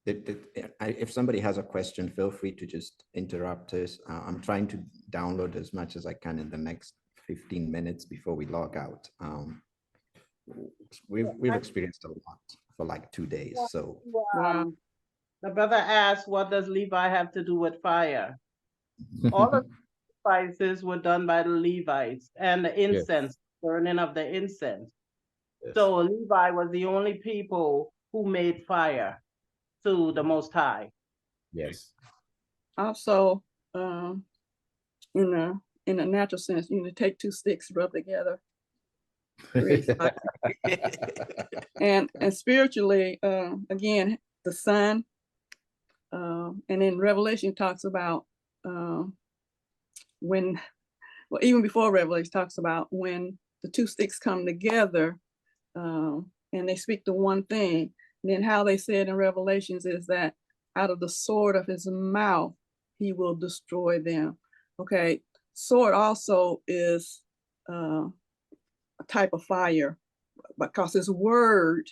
If somebody has a question, feel free to just interrupt us. I'm trying to download as much as I can in the next 15 minutes before we log out. We've experienced a lot for like 2 days. So the brother asked, what does Levi have to do with fire? All the sacrifices were done by the Levites, and the incense, burning of the incense. So Levi was the only people who made fire to the Most High. Yes. Also, in a natural sense, you take two sticks, rub together. and spiritually, again, the sun, and in Revelation talks about when, well, even before Revelation talks about when the two sticks come together, and they speak the one thing. And then how they said in Revelations is that out of the sword of his mouth, he will destroy them. Okay, sword also is a type of fire, because his word,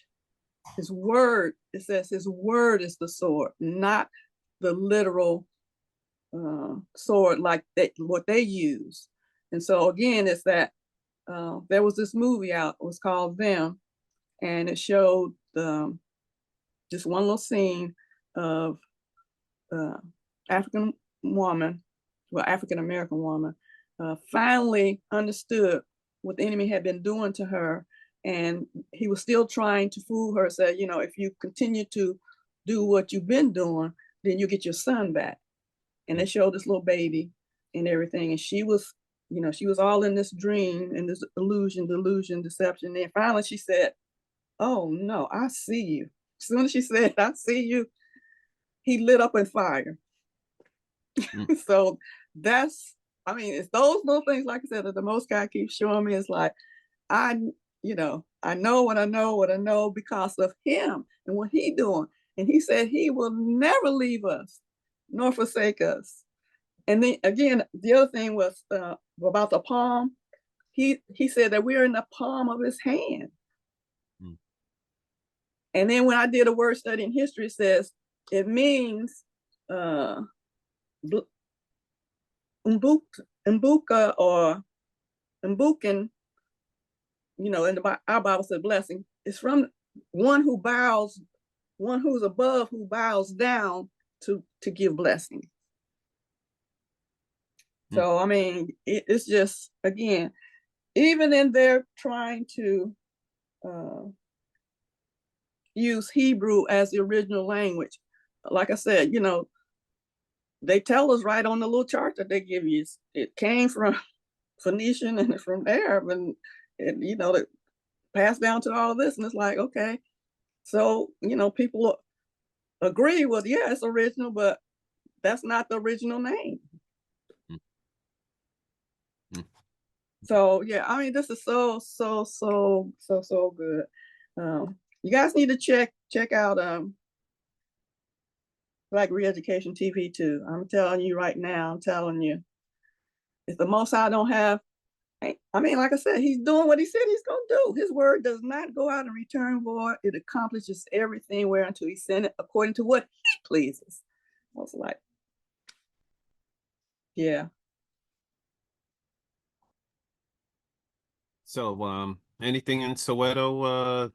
it says his word is the sword, not the literal sword like what they use. And so again, it's that there was this movie out, it was called Them, and it showed just one little scene of African American woman finally understood what the enemy had been doing to her, and he was still trying to fool her, say, if you continue to do what you've been doing, then you get your son back. And they showed this little baby and everything, and she was all in this dream and this illusion, delusion, deception. And finally she said, oh no, I see you. As soon as she said, I see you, he lit up in fire. So it's those little things, like I said, that the Most High keeps showing me. It's like, I know what I know because of him and what he doing. And he said he will never leave us nor forsake us. And then again, the other thing was about the palm. He said that we're in the palm of his hand. And then when I did a word study in history, it says it means umbuka or umbukin, in our Bible said blessing. It's from one who's above, who bows down to give blessing. So, it's just, again, even in there trying to use Hebrew as the original language, like I said, they tell us right on the little chart that they give you, it came from Phoenician and from Arab, and it passed down to all this. And it's like, okay, so, people agree with, yeah, it's original, but that's not the original name. So yeah, this is so good. You guys need to check out Black Re-Education TV too. I'm telling you right now, if the Most High don't have, like I said, he's doing what he said he's gonna do. His word does not go out and return void. It accomplishes everything whereunto he sent it, according to what he pleases. I was like, yeah. So, anything in Soweto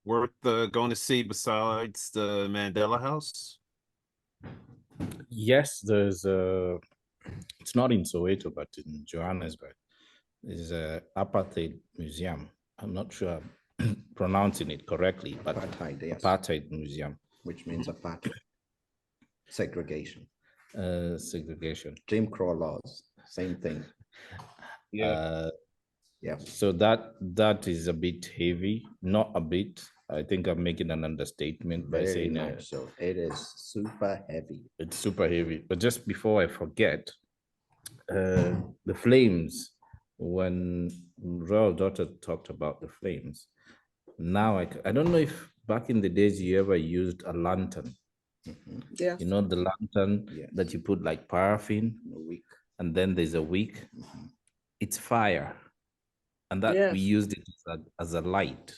worth going to see besides the Mandela House? Yes, there's it's not in Soweto, but in Johannesburg. There's a apartheid museum. I'm not sure I'm pronouncing it correctly, but apartheid, yes. Apartheid museum. Which means apartheid. Segregation. Segregation. Jim Crow laws, same thing. Yeah. Yeah. So that is a bit heavy, not a bit. I think I'm making an understatement by Very saying much so. It is super heavy. It's super heavy. But just before I forget, the flames, when Royal Daughter talked about the flames, now I don't know if back in the days you ever used a lantern. Yes. You know, the lantern Yes. that you put like paraffin, A week. and then there's a wick. It's fire. And that we Yes. used it as a light.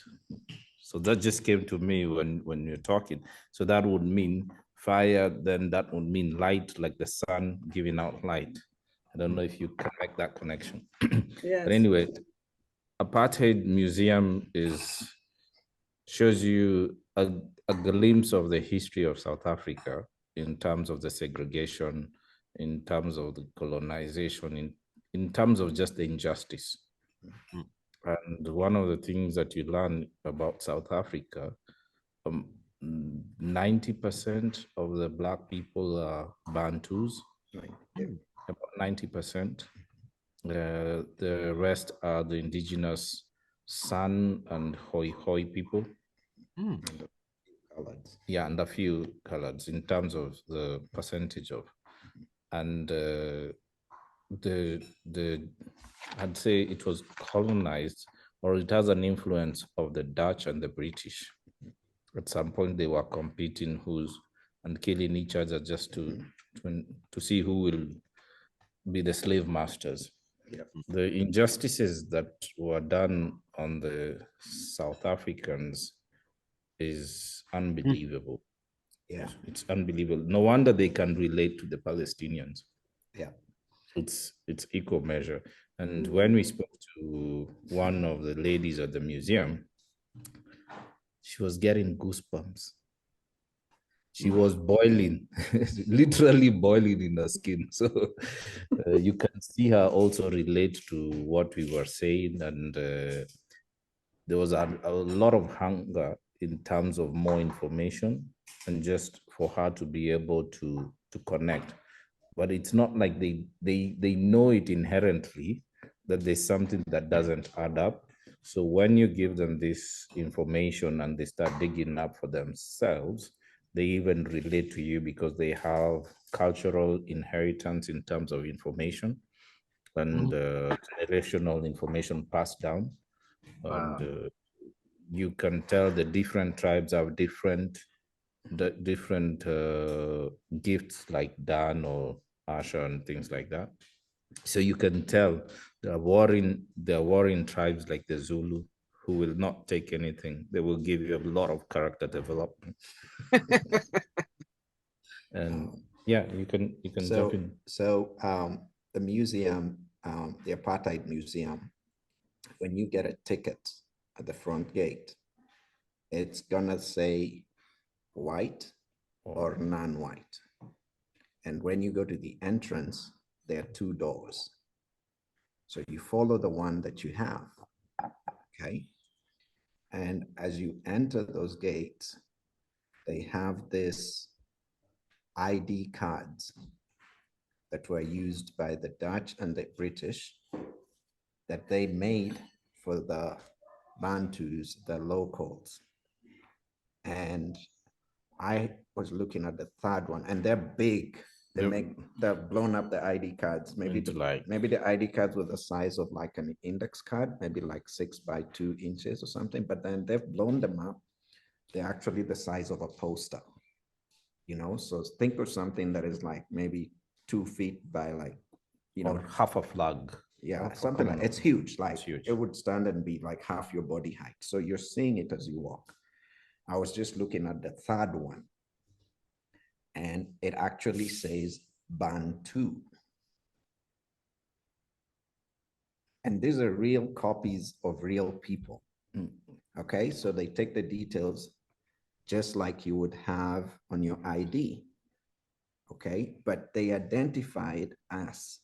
So that just came to me when you're talking. So that would mean fire, then that would mean light, like the sun giving out light. I don't know if you can make that connection. Yes. But anyway, Apartheid Museum shows you a glimpse of the history of South Africa in terms of the segregation, in terms of the colonization, in terms of just the injustice. And one of the things that you learn about South Africa, 90% of the Black people are Bantus, about 90%. The rest are the indigenous San and Hoi people. Colours. Yeah, and a few coloreds in terms of the percentage of. And I'd say it was colonized, or it has an influence of the Dutch and the British. At some point, they were competing and killing each other just to see who will be the slave masters. Yep. The injustices that were done on the South Africans is unbelievable. Yeah. It's unbelievable. No wonder they can relate to the Palestinians. Yeah. It's equal measure. And when we spoke to one of the ladies at the museum, she was getting goosebumps. She was boiling, literally boiling in her skin. So you can see her also relate to what we were saying. And there was a lot of hunger in terms of more information, and just for her to be able to connect. But it's not like they know it inherently that there's something that doesn't add up. So when you give them this information and they start digging up for themselves, they even relate to you because they have cultural inheritance in terms of information and generational information passed down. Wow. And you can tell the different tribes have different gifts like Dan or Asha and things like that. So you can tell there are warring tribes like the Zulu who will not take anything. They will give you a lot of character development. And yeah, you can jump in. So the museum, the Apartheid Museum, when you get a ticket at the front gate, it's gonna say white or non-white. And when you go to the entrance, there are two doors. So you follow the one that you have, okay? And as you enter those gates, they have this ID cards that were used by the Dutch and the British that they made for the Bantus, the locals. And I was looking at the third one, and they're big. They've blown up the ID cards. Maybe the ID cards were the size of like an index card, maybe like 6 by 2 inches or something. But then they've blown them up. They're actually the size of a poster. You know, so think of something that is like maybe 2 feet by like, you know, or half a flag. Yeah, something like it's huge. Like it would stand and be like half your body height. So you're seeing it as you walk. I was just looking at the third one, and it actually says Bantu. And these are real copies of real people. Okay, so they take the details just like you would have on your ID. Okay, but they identified us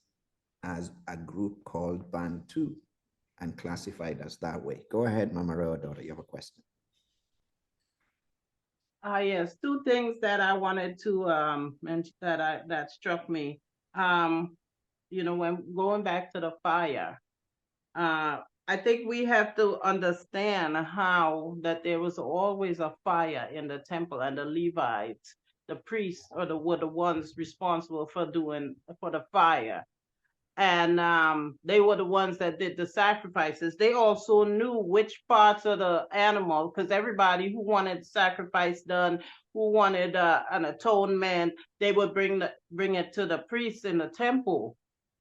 as a group called Bantu and classified us that way. Go ahead, Mama Roadora, you have a question. Yes, two things that I wanted to mention that struck me. You know, when going back to the fire, I think we have to understand how that there was always a fire in the temple, and the Levites, the priests, were the ones responsible for the fire. and they were the ones that did the sacrifices. They also knew which parts of the animal, because everybody who wanted sacrifice done, who wanted an atonement, they would bring it to the priests in the temple.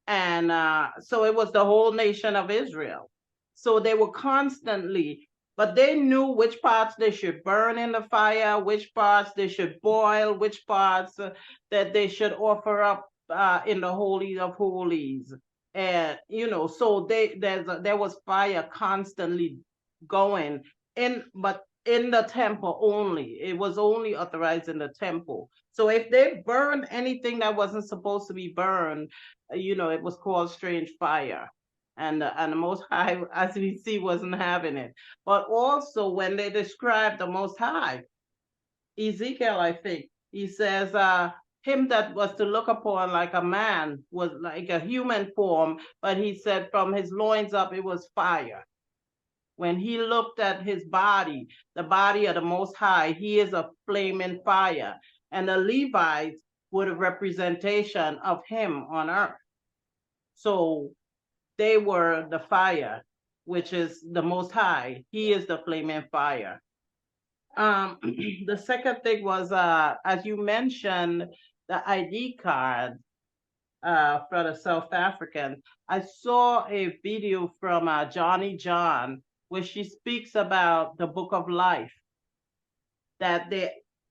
And so it was the whole nation of Israel. So they were constantly, but they knew which parts they should burn in the fire, which parts they should boil, which parts that they should offer up in the Holy of Holies. And, so there was fire constantly going in, but in the temple only. It was only authorized in the temple. So if they burned anything that wasn't supposed to be burned, it was called strange fire. And the Most High, as we see, wasn't having it. But also when they describe the Most High, Ezekiel, I think, he says, him that was to look upon like a man was like a human form, but he said from his loins up, it was fire. When he looked at his body, the body of the Most High, he is a flaming fire. And the Levites were the representation of him on earth. So they were the fire, which is the Most High. He is the flaming fire. The second thing was, as you mentioned, the ID card for the South African. I saw a video from Johnny John where she speaks about the book of life, that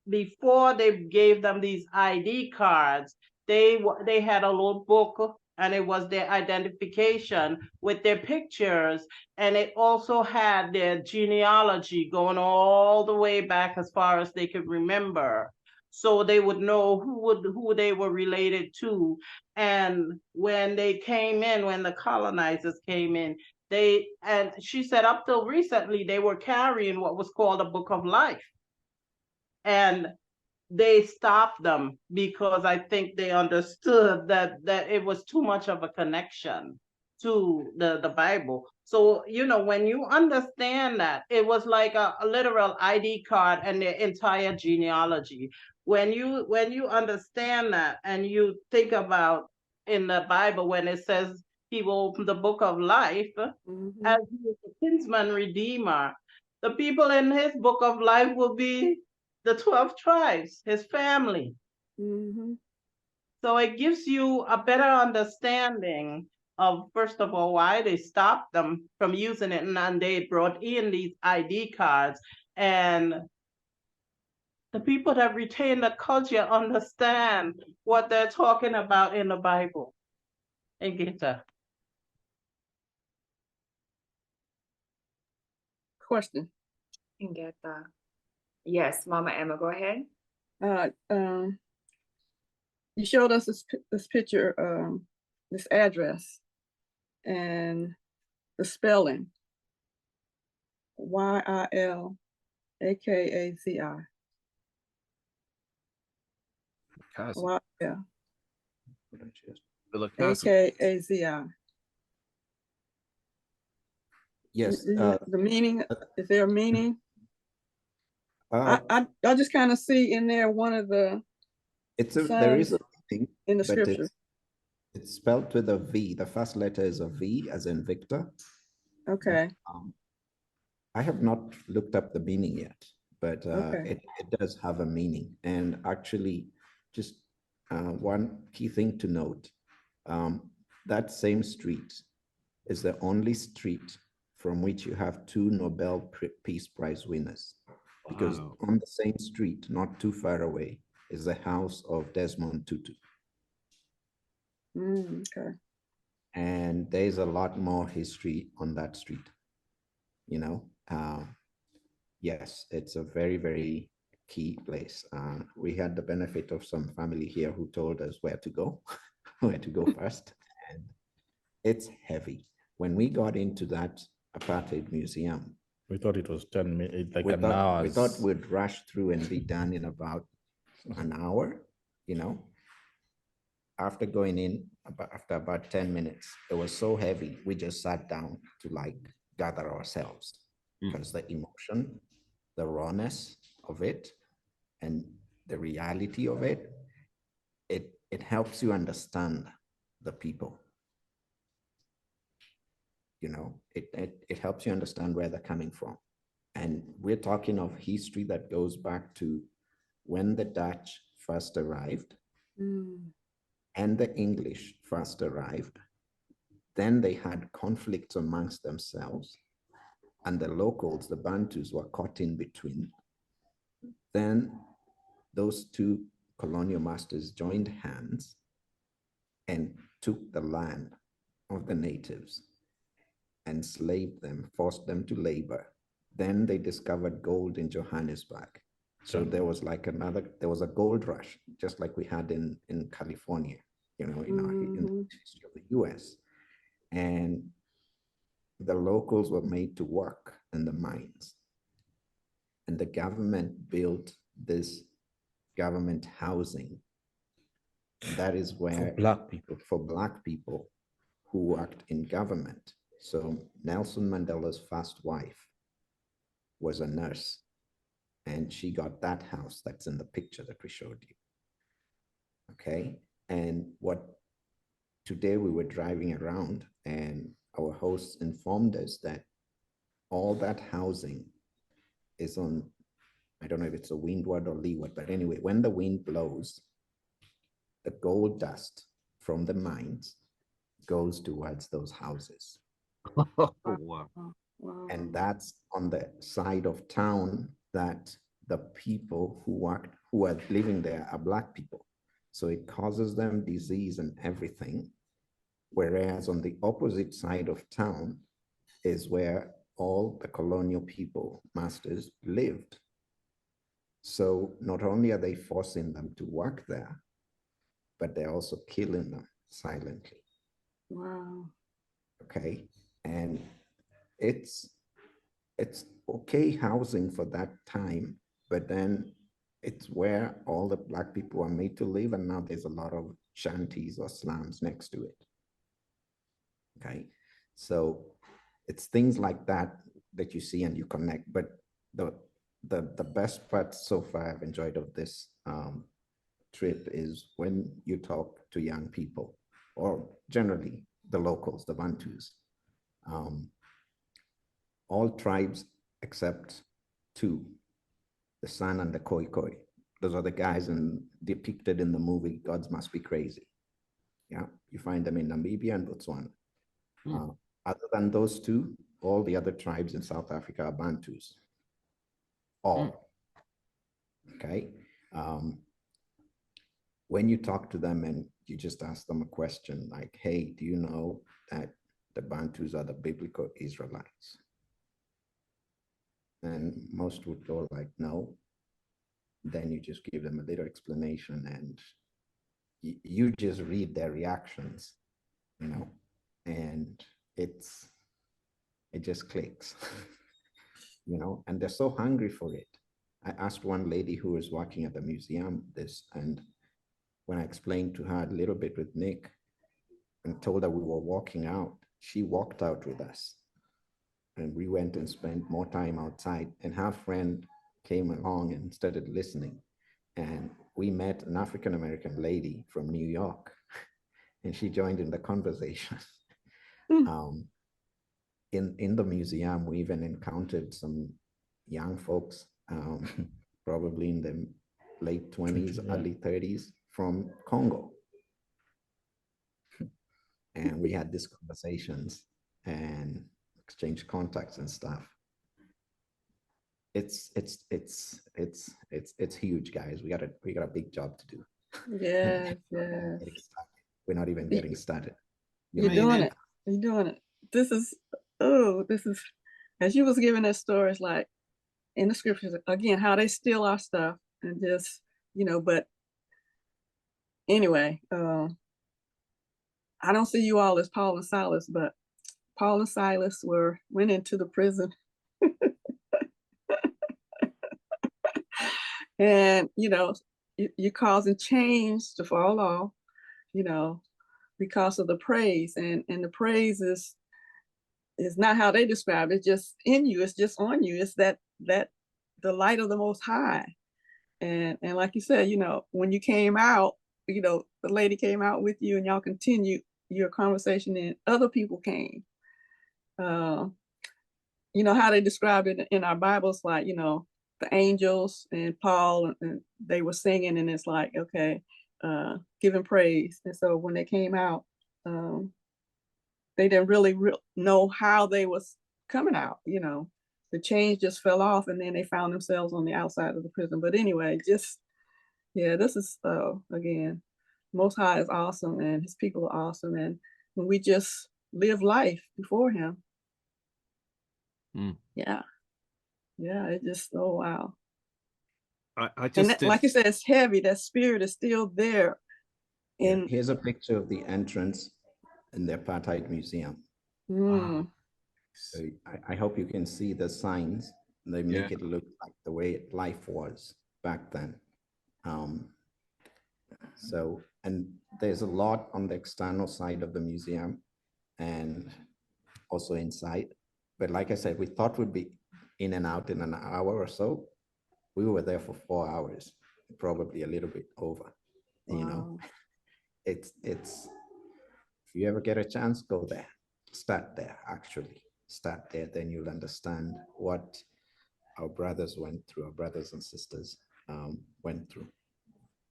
before they gave them these ID cards, they had a little book, and it was their identification with their pictures, and it also had their genealogy going all the way back as far as they could remember, so they would know who they were related to. And when they came in, when the colonizers came in, and she said up till recently they were carrying what was called a book of life, and they stopped them because I think they understood that it was too much of a connection to the Bible. So, when you understand that, it was like a literal ID card and their entire genealogy. When you understand that, and you think about in the Bible when it says he will open the book of life, as he is the kinsman redeemer, the people in his book of life will be the 12 tribes, his family. So it gives you a better understanding of, first of all, why they stopped them from using it, and they brought in these ID cards. And the people that retain the culture understand what they're talking about in the Bible. And Gita. Question. And get that. Yes, Mama Emma, go ahead. You showed us this picture, this address, and the spelling. Yilakazi. Yeah. Akazi. Yes. The meaning, is there a meaning? I just kind of see in there one of the there is a meaning in the scripture. It's spelled with a V. The first letter is a V, as in Victor. Okay. I have not looked up the meaning yet, but it does have a meaning. And actually, just one key thing to note, that same street is the only street from which you have 2 Nobel Peace Prize winners. Because on the same street, not too far away, is the house of Desmond Tutu. Okay. And there's a lot more history on that street. Yes, it's a very, very key place. We had the benefit of some family here who told us where to go, where to go first. And it's heavy. When we got into that apartheid museum, we thought it was 10 minutes, like an hour. We thought we'd rush through and be done in about an hour, After going in, after about 10 minutes, it was so heavy, we just sat down to gather ourselves, because the emotion, the rawness of it, and the reality of it, it helps you understand the people. it helps you understand where they're coming from. And we're talking of history that goes back to when the Dutch first arrived and the English first arrived. Then they had conflicts amongst themselves, and the locals, the Bantus, were caught in between. Then those two colonial masters joined hands and took the land of the natives, enslaved them, forced them to labor. Then they discovered gold in Johannesburg. So there was a gold rush, just like we had in California, in the history of the US. And the locals were made to work in the mines. And the government built this government housing. That is where for black people who worked in government. So Nelson Mandela's first wife was a nurse, and she got that house that's in the picture that we showed you. Okay. And today we were driving around, and our hosts informed us that all that housing is on, I don't know if it's a windward or leeward, but anyway, when the wind blows, the gold dust from the mines goes towards those houses. Wow. And that's on the side of town that the people who are living there are black people. So it causes them disease and everything. Whereas on the opposite side of town is where all the colonial people, masters, lived. So not only are they forcing them to work there, but they're also killing them silently. Wow. Okay. And it's okay housing for that time, but then it's where all the black people are made to live, and now there's a lot of shanties or slums next to it. Okay, so it's things like that that you see and you connect. But the best part so far I've enjoyed of this trip is when you talk to young people, or generally the locals, the Bantus. All tribes except two, the San and the Khoi. Those are the guys depicted in the movie Gods Must Be Crazy. Yeah, you find them in Namibia and Botswana. Other than those two, all the other tribes in South Africa are Bantus. All. Okay. When you talk to them and you just ask them a question like, hey, do you know that the Bantus are the biblical Israelites? And most would go like, no. Then you just give them a little explanation, and you just read their reactions, and it just clicks, and they're so hungry for it. I asked one lady who was working at the museum this, and when I explained to her a little bit with Nick and told her we were walking out, she walked out with us. And we went and spent more time outside, and her friend came along and started listening. And we met an African-American lady from New York, and she joined in the conversation. In the museum, we even encountered some young folks, probably in the late 20s, early 30s, from Congo. And we had these conversations and exchange contacts and stuff. It's huge, guys. We got a big job to do. Yes, yes. We're not even getting started. You're doing it. You're doing it. This is, as you was giving that story, it's like in the scriptures, again, how they steal our stuff and just, but anyway, I don't see you all as Paul and Silas, but Paul and Silas went into the prison. And, you're causing change to fall off, because of the praise. And the praise is not how they describe it. It's just in you. It's just on you. It's that the light of the Most High. And like you said, when you came out, the lady came out with you and y'all continued your conversation, and other people came. you know, how they described it in our Bibles, like, you know, the angels and Paul, and they were singing, and it's like, okay, giving praise. And so when they came out, they didn't really know how they was coming out, you know. The chains just fell off, and then they found themselves on the outside of the prison. But anyway, just, yeah, this is, again, Most High is awesome, and his people are awesome. And when we just live life before him, yeah, it just, oh, wow. I And just like you said, it's heavy. That spirit is still there. And here's a picture of the entrance in the Apartheid Museum. Wow. So I hope you can see the signs. They make it look like the way life was back then. So, and there's a lot on the external side of the museum and also inside. But like I said, we thought we'd be in and out in an hour or so. We were there for 4 hours, probably a little bit over. Wow. You know, it's, if you ever get a chance, go there. Start there, actually. Start there, then you'll understand what our brothers went through, our brothers and sisters went through.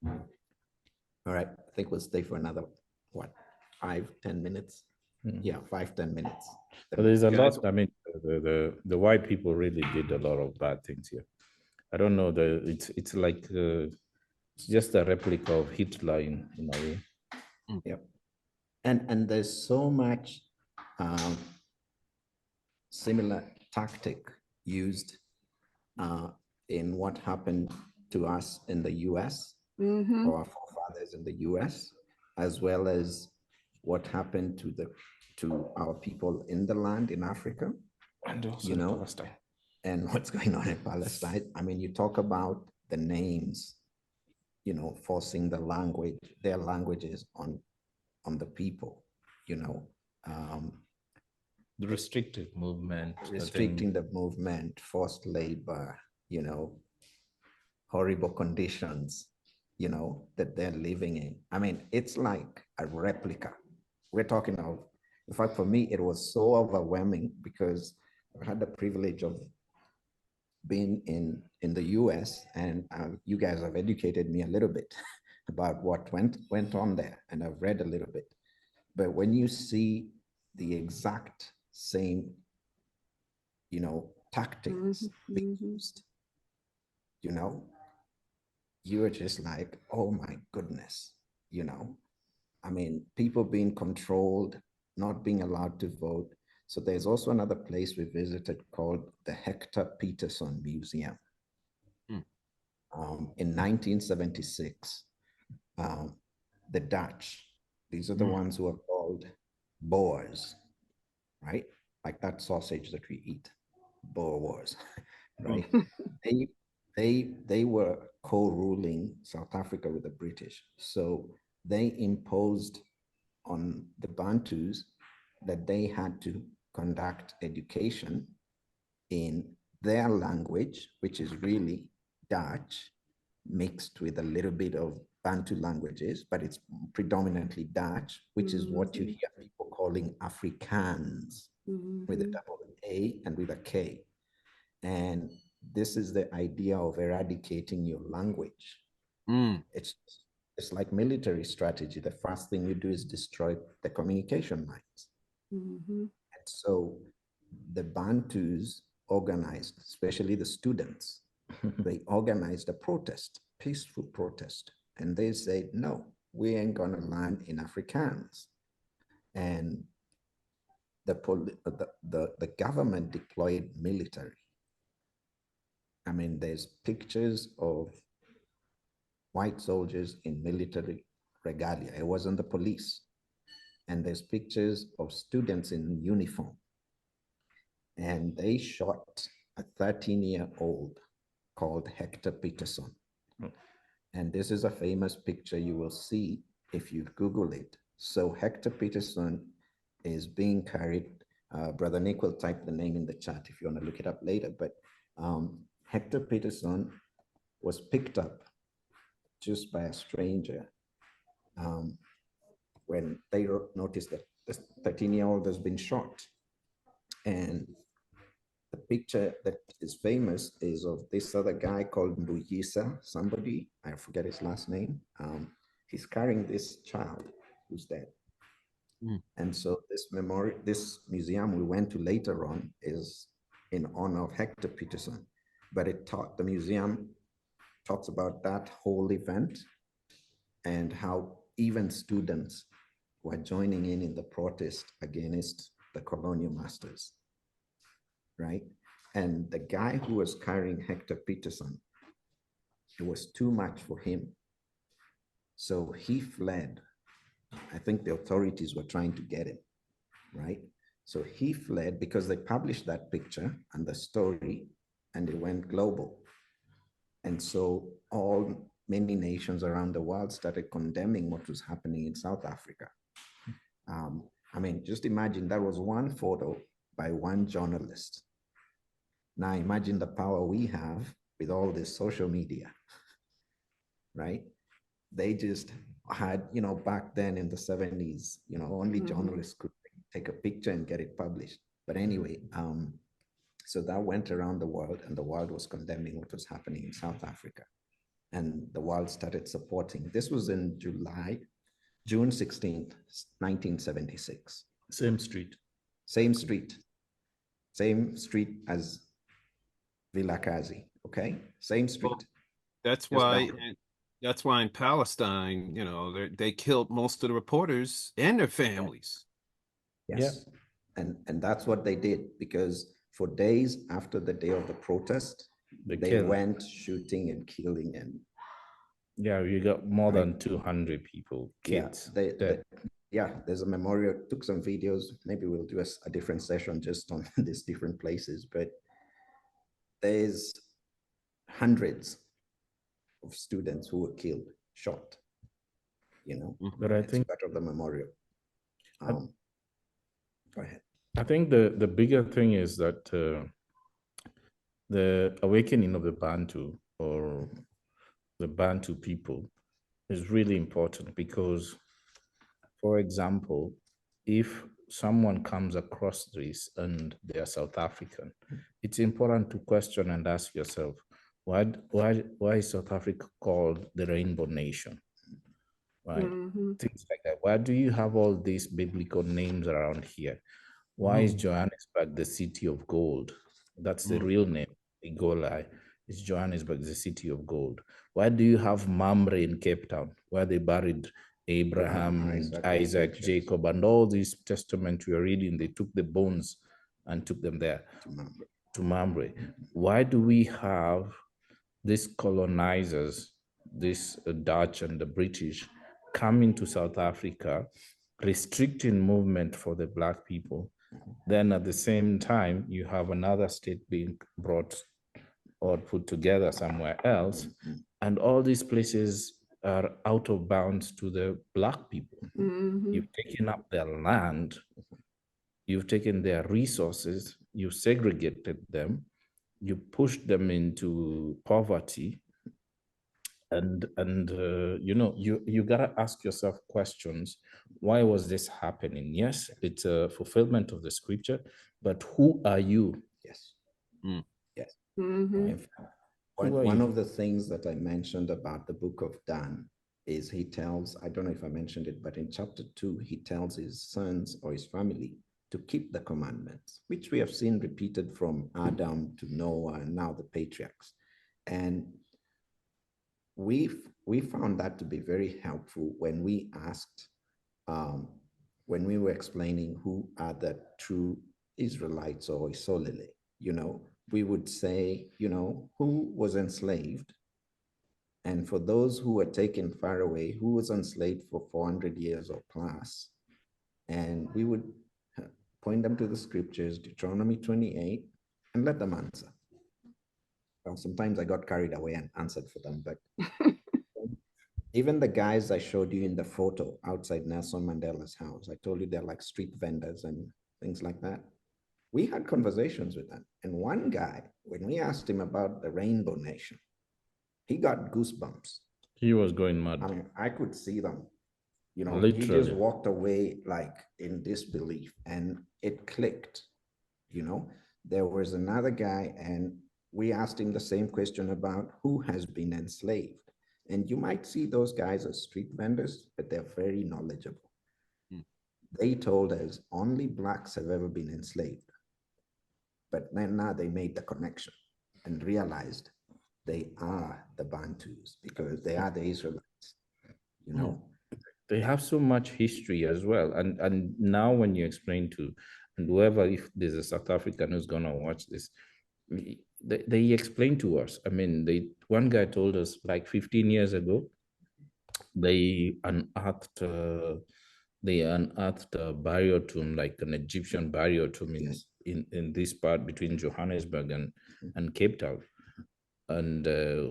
All right, I think we'll stay for another, what, 5-10 minutes? Yeah, 5-10 minutes. But there's a lot, I mean, the white people really did a lot of bad things here. I don't know, it's like, it's just a replica of Hitler in a way. Yep. And there's so much similar tactic used in what happened to us in the US, or our forefathers in the US, as well as what happened to our people in the land in Africa, and also, you know, Palestine. And what's going on in Palestine. I mean, you talk about the names, you know, forcing the language, their languages on the people, you know. The restrictive movement. Restricting the movement, forced labor, you know, horrible conditions, you know, that they're living in. I mean, it's like a replica. We're talking of, in fact, for me, it was so overwhelming because I had the privilege of being in the US, and you guys have educated me a little bit about what went on there, and I've read a little bit. But when you see the exact same, you know, tactics being used, you know, you are just like, oh my goodness, you know. I mean, people being controlled, not being allowed to vote. So there's also another place we visited called the Hector Peterson Museum. In 1976, the Dutch, these are the ones who are called Boers, right? Like that sausage that we eat, Boer Wars, right? They were co-ruling South Africa with the British. So they imposed on the Bantus that they had to conduct education in their language, which is really Dutch, mixed with a little bit of Bantu languages, but it's predominantly Dutch, which is what you hear people calling Afrikaans, with a double A and with a K. And this is the idea of eradicating your language. It's like military strategy. The first thing you do is destroy the communication lines. And so the Bantus organized, especially the students, they organized a protest, peaceful protest. And they said, no, we ain't gonna learn in Afrikaans. And the government deployed military. I mean, there's pictures of white soldiers in military regalia. It wasn't the police. And there's pictures of students in uniform. And they shot a 13-year-old called Hector Peterson. And this is a famous picture you will see if you Google it. So Hector Peterson is being carried. Brother Nick will type the name in the chat if you want to look it up later. But Hector Peterson was picked up just by a stranger when they noticed that this 13-year-old has been shot. And the picture that is famous is of this other guy called Mbuyisa, somebody, I forget his last name. He's carrying this child who's dead. And so this museum we went to later on is in honor of Hector Peterson, but the museum talks about that whole event and how even students were joining in the protest against the colonial masters, right? And the guy who was carrying Hector Peterson, it was too much for him. So he fled. I think the authorities were trying to get him, right? So he fled because they published that picture and the story, and it went global. And so many nations around the world started condemning what was happening in South Africa. I mean, just imagine that was one photo by one journalist. Now imagine the power we have with all this social media, right? They just had, back then in the 70s, only journalists could take a picture and get it published. But anyway, so that went around the world, and the world was condemning what was happening in South Africa. And the world started supporting. This was in June 16th, 1976. Same street. Same street. Same street as Vilakazi, okay? Same street. Well, that's why in Palestine, they killed most of the reporters and their families. Yes. Yeah. And that's what they did, because for days after the day of the protest, they went shooting and killing. And yeah, you got more than 200 people, kids. Yeah, there's a memorial. Took some videos. Maybe we'll do a different session just on these different places, but there's hundreds of students who were killed, shot, But I think part of the memorial. Go ahead. I think the bigger thing is that the awakening of the Bantu, or the Bantu people, is really important, because, for example, if someone comes across this and they are South African, it's important to question and ask yourself, why is South Africa called the Rainbow Nation? Right? Things like that. Why do you have all these biblical names around here? Why is Johannesburg the city of gold? That's the real name. Isolele is Johannesburg, the city of gold. Why do you have Mamre in Cape Town, where they buried Abraham, Isaac, Jacob, and all these testaments we are reading? They took the bones and took them there to Mamre. Why do we have these colonizers, this Dutch and the British, coming to South Africa, restricting movement for the Black people? Then at the same time, you have another state being brought or put together somewhere else, and all these places are out of bounds to the Black people. You've taken up their land, you've taken their resources, you segregated them, you pushed them into poverty, and you gotta ask yourself questions. Why was this happening? Yes, it's a fulfillment of the scripture, but who are you? Yes. Yes. One of the things that I mentioned about the book of Dan is he tells, I don't know if I mentioned it, but in chapter 2, he tells his sons or his family to keep the commandments, which we have seen repeated from Adam to Noah and now the patriarchs. And we found that to be very helpful when we asked, when we were explaining who are the true Israelites or Isolele, we would say, who was enslaved? And for those who were taken far away, who was enslaved for 400 years or plus? And we would point them to the scriptures, Deuteronomy 28, and let them answer. Well, sometimes I got carried away and answered for them, but even the guys I showed you in the photo outside Nelson Mandela's house, I told you they're like street vendors and things like that. We had conversations with them. And one guy, when we asked him about the Rainbow Nation, he got goosebumps. He was going mad. I mean, I could see them. Literally. He just walked away like in disbelief, and it clicked. you know. There was another guy, and we asked him the same question about who has been enslaved. And you might see those guys as street vendors, but they're very knowledgeable. They told us only blacks have ever been enslaved. But then now they made the connection and realized they are the Bantus because they are the Israelites, you know. They have so much history as well. And now when you explain to, and whoever, if there's a South African who's gonna watch this, they explain to us. I mean, one guy told us like 15 years ago, they unearthed a burial tomb, like an Egyptian burial tomb in this part between Johannesburg and Cape Town. And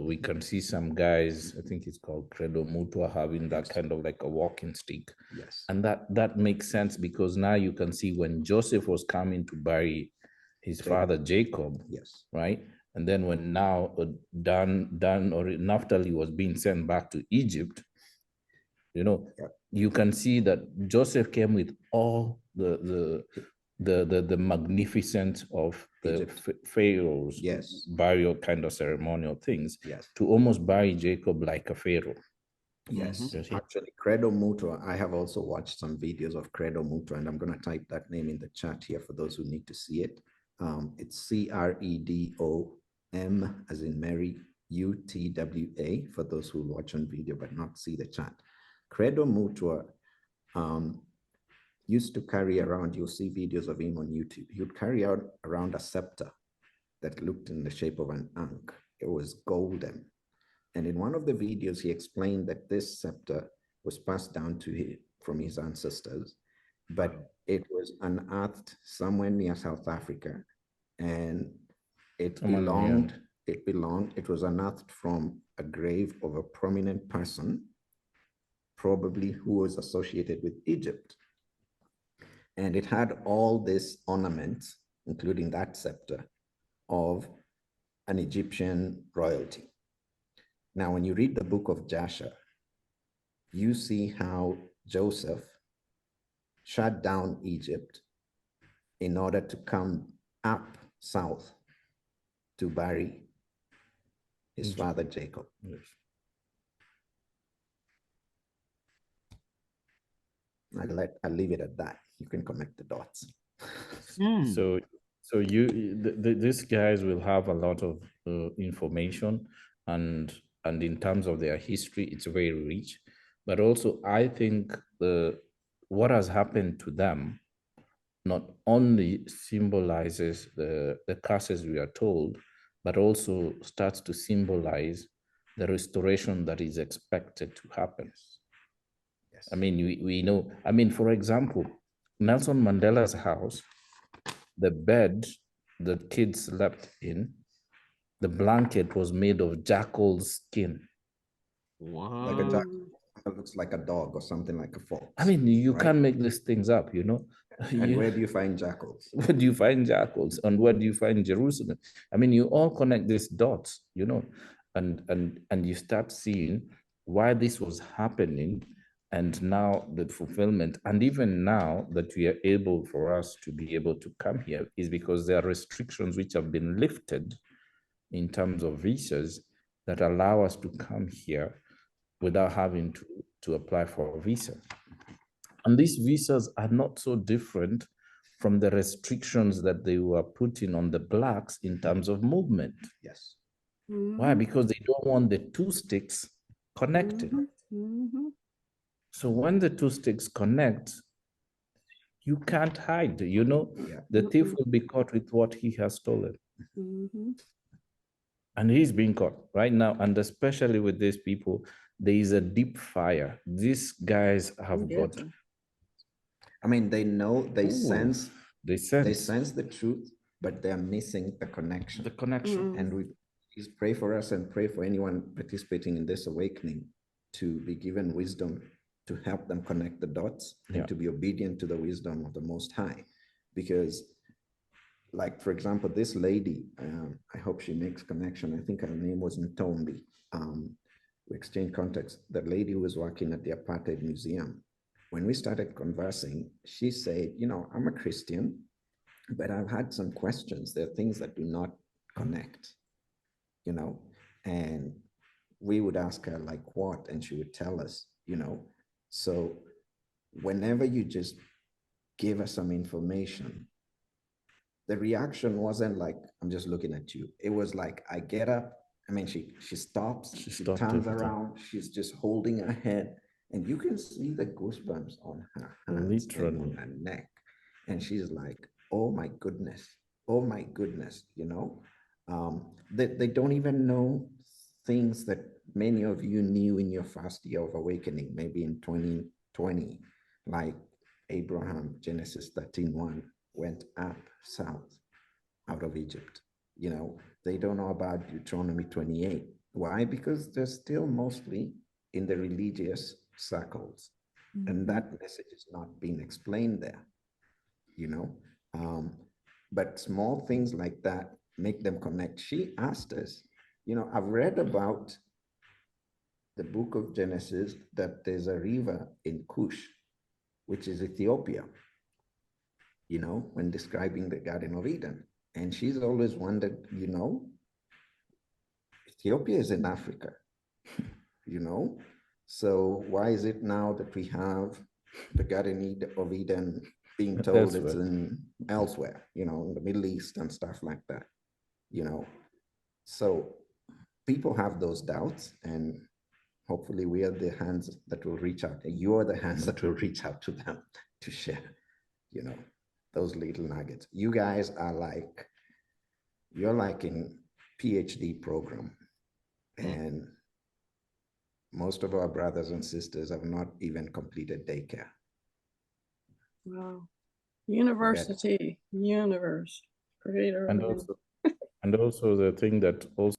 we can see some guys, I think it's called Credo Mutua, having that kind of like a walking stick. Yes. And that makes sense because now you can see when Joseph was coming to bury his father Jacob, yes, right? And then when now Dan or Naphtali was being sent back to Egypt, you know, you can see that Joseph came with all the magnificence of the pharaoh's burial kind of ceremonial things to almost bury Jacob like a pharaoh. Yes, actually, Credo Mutua. I have also watched some videos of Credo Mutua, and I'm going to type that name in the chat here for those who need to see it. It's CREDOM as in Mary, UTWA for those who watch on video but not see the chat. Credo Mutua used to carry around, you'll see videos of him on YouTube. He would carry out around a scepter that looked in the shape of an ankh. It was golden. And in one of the videos, he explained that this scepter was passed down to him from his ancestors, but it was unearthed somewhere near South Africa. And it was unearthed from a grave of a prominent person, probably who was associated with Egypt. And it had all this ornaments, including that scepter, of an Egyptian royalty. Now, when you read the book of Jasher, you see how Joseph shut down Egypt in order to come up south to bury his father Jacob. Yes. I'll leave it at that. You can connect the dots. So these guys will have a lot of information, and in terms of their history, it's very rich. But also, I think what has happened to them not only symbolizes the curses we are told, but also starts to symbolize the restoration that is expected to happen. Yes. I mean, we know, I mean, for example, Nelson Mandela's house, the bed the kids slept in, the blanket was made of jackal's skin. Wow. Like a jackal. It looks like a dog or something like a fox. I mean, you can't make these things up, you know. And where do you find jackals? Where do you find jackals? And where do you find Jerusalem? I mean, you all connect these dots, you know, and you start seeing why this was happening, and now the fulfillment. And even now that we are able for us to be able to come here is because there are restrictions which have been lifted in terms of visas that allow us to come here without having to apply for a visa. And these visas are not so different from the restrictions that they were putting on the blacks in terms of movement. Yes. Why? Because they don't want the two sticks connected. So when the two sticks connect, you can't hide, you know, the thief will be caught with what he has stolen. And he's being caught right now. And especially with these people, there is a deep fire. These guys have got. I mean, they know, they sense the truth, but they're missing the connection. The connection. And we please pray for us and pray for anyone participating in this awakening to be given wisdom to help them connect the dots and to be obedient to the wisdom of the Most High. Because, like, for example, this lady, I hope she makes connection. I think her name was Ntombi. We exchanged contacts. The lady who was working at the Apartheid Museum. When we started conversing, she said, you know, I'm a Christian. But I've had some questions. There are things that do not connect, you know, and we would ask her like what, and she would tell us, you know. So whenever you just give us some information, the reaction wasn't like, I'm just looking at you. It was like, I get up. I mean, she stops, she turns around, she's just holding her head, and you can see the goosebumps on her hands and on her neck. And she's like, oh my goodness, you know. They don't even know things that many of you knew in your first year of awakening, maybe in 2020, like Abraham, Genesis 13:1, went up south out of Egypt. You know, they don't know about Deuteronomy 28. Why? Because they're still mostly in the religious circles. And that message is not being explained there, you know. But small things like that make them connect. She asked us, you know, I've read about the book of Genesis that there's a river in Cush, which is Ethiopia, you know, when describing the Garden of Eden. And she's always wondered, you know, Ethiopia is in Africa, you know? So why is it now that we have the Garden of Eden being told it's in elsewhere, you know, in the Middle East and stuff like that, you know? So people have those doubts, and hopefully we are the hands that will reach out. You're the hands that will reach out to them to share, you know, those little nuggets. You guys are like, you're like in PhD program, and most of our brothers and sisters have not even completed daycare. Wow. University, universe, creator. And also the thing that also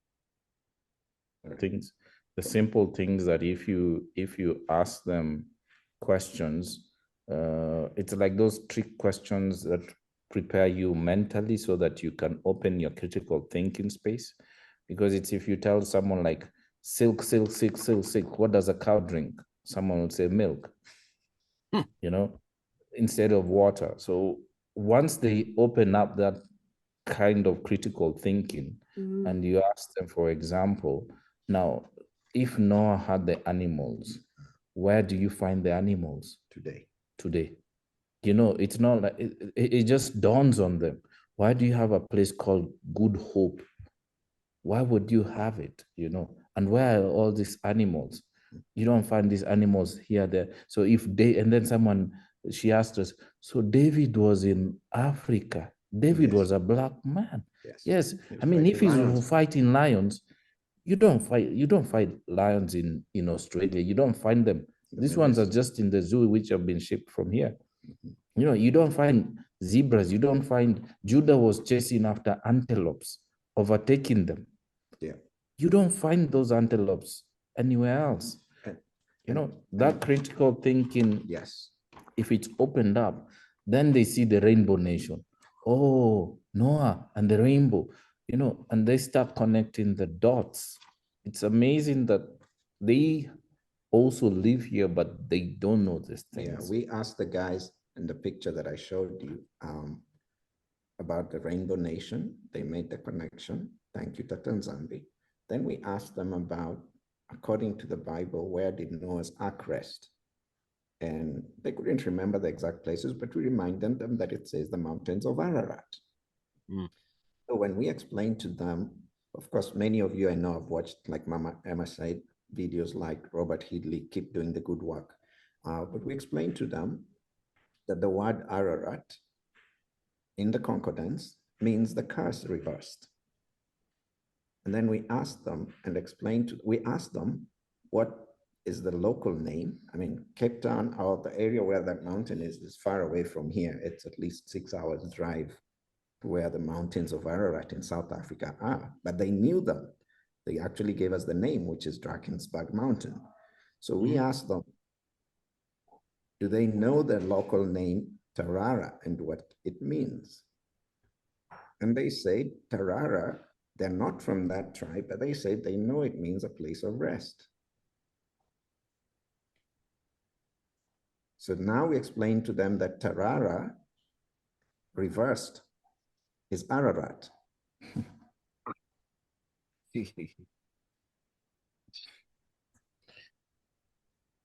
things, the simple things that if you ask them questions, it's like those trick questions that prepare you mentally so that you can open your critical thinking space. Because it's, if you tell someone like silk, what does a cow drink? Someone would say milk, you know, instead of water. So once they open up that kind of critical thinking, and you ask them, for example, now, if Noah had the animals, where do you find the animals Today. You know, it's not like it just dawns on them. Why do you have a place called Good Hope? Why would you have it, you know? And where are all these animals? You don't find these animals here, there. So if they, and then someone, she asked us, so David was in Africa. David was a black man. Yes. I mean, if he's fighting lions, you don't fight lions in Australia. You don't find them. These ones are just in the zoo, which have been shipped from here. You know, you don't find zebras. You don't find, Judah was chasing after antelopes, overtaking them. Yeah. You don't find those antelopes anywhere else. You know, that critical thinking, yes, if it's opened up, then they see the rainbow nation. Oh, Noah and the rainbow, you know, and they start connecting the dots. It's amazing that they also live here, but they don't know these things. Yeah, we asked the guys in the picture that I showed you about the Rainbow Nation. They made the connection. Thank you, Tatanzambi. Then we asked them about, according to the Bible, where did Noah's Ark rest? And they couldn't remember the exact places, but we reminded them that it says the mountains of Ararat. So when we explained to them, of course, many of you I know have watched, like Mama Emma said, videos like Robert Headley, keep doing the good work. But we explained to them that the word Ararat in the concordance means the curse reversed. And then we asked them and we asked them what is the local name. I mean, Cape Town, or the area where that mountain is far away from here. It's at least 6 hours drive to where the mountains of Ararat in South Africa are, but they knew them. They actually gave us the name, which is Drakensberg Mountain. So we asked them, do they know the local name Tarara and what it means? And they said, Tarara, they're not from that tribe, but they said they know it means a place of rest. So now we explain to them that Tarara reversed is Ararat.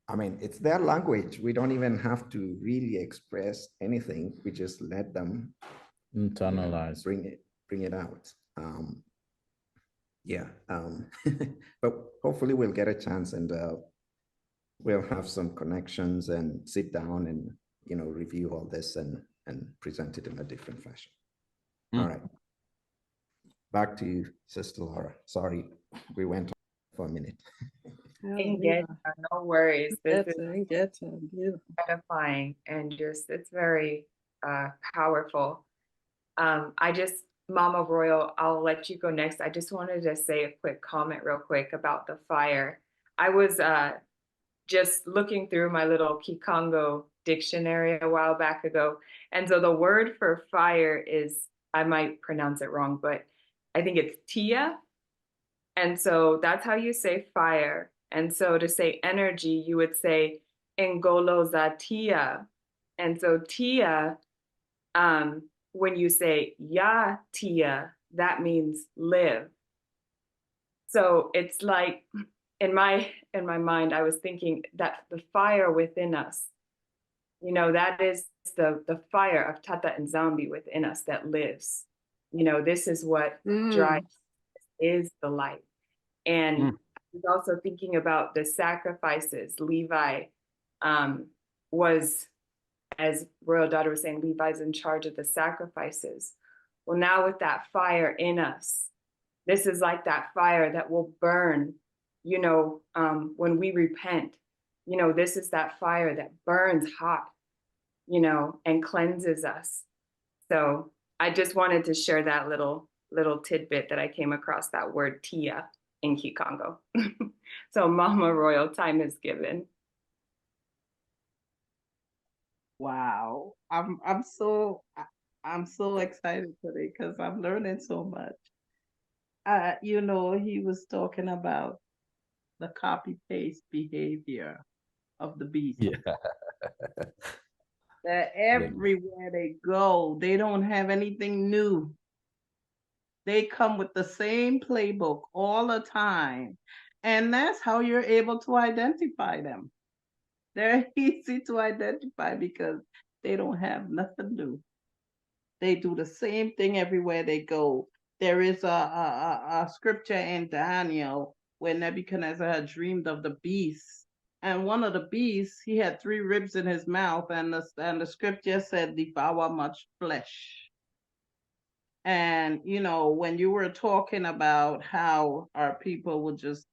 I mean, it's their language. We don't even have to really express anything. We just let them internalize, bring it out. Yeah, but hopefully we'll get a chance, and we'll have some connections and sit down and, you know, review all this and present it in a different fashion. All right. Back to you, Sister Laura. Sorry, we went on for a minute. No worries. This is Beautiful. edifying and just, it's very powerful. Mama Royal, I'll let you go next. I just wanted to say a quick comment real quick about the fire. I was just looking through my little Kikongo dictionary a while back ago. And so the word for fire is, I might pronounce it wrong, but I think it's tia. And so that's how you say fire. And so to say energy, you would say engolo za tia. And so tia, when you say ya tia, that means live. So it's like, in my mind, I was thinking that the fire within us, you know, that is the fire of Tata and Zambi within us that lives. You know, this is what drives, is the light. And I was also thinking about the sacrifices. Levi was, as Royal Daughter was saying, Levi's in charge of the sacrifices. Well, now with that fire in us, this is like that fire that will burn, you know, when we repent. You know, this is that fire that burns hot, you know, and cleanses us. So I just wanted to share that little tidbit that I came across, that word tia in Kikongo. So Mama Royal, time is given. Wow. I'm so excited today because I'm learning so much. You know, he was talking about the copy paste behavior of the beast. yeah. That everywhere they go, they don't have anything new. They come with the same playbook all the time. And that's how you're able to identify them. They're easy to identify because they don't have nothing new. They do the same thing everywhere they go. There is a scripture in Daniel where Nebuchadnezzar had dreamed of the beast. And one of the beasts, he had 3 ribs in his mouth, and the scripture said, devour much flesh. And, you know, when you were talking about how our people were just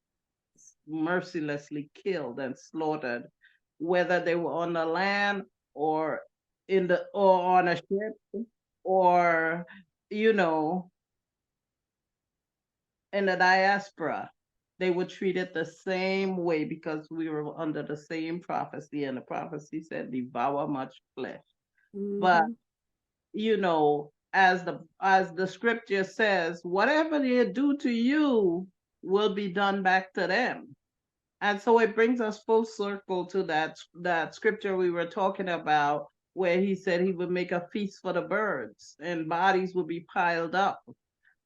mercilessly killed and slaughtered, whether they were on the land or on a ship, or, you know, in the diaspora, they were treated the same way because we were under the same prophecy, and the prophecy said, devour much flesh. But, you know, as the scripture says, whatever they do to you will be done back to them. And so it brings us full circle to that scripture we were talking about, where he said he would make a feast for the birds and bodies would be piled up,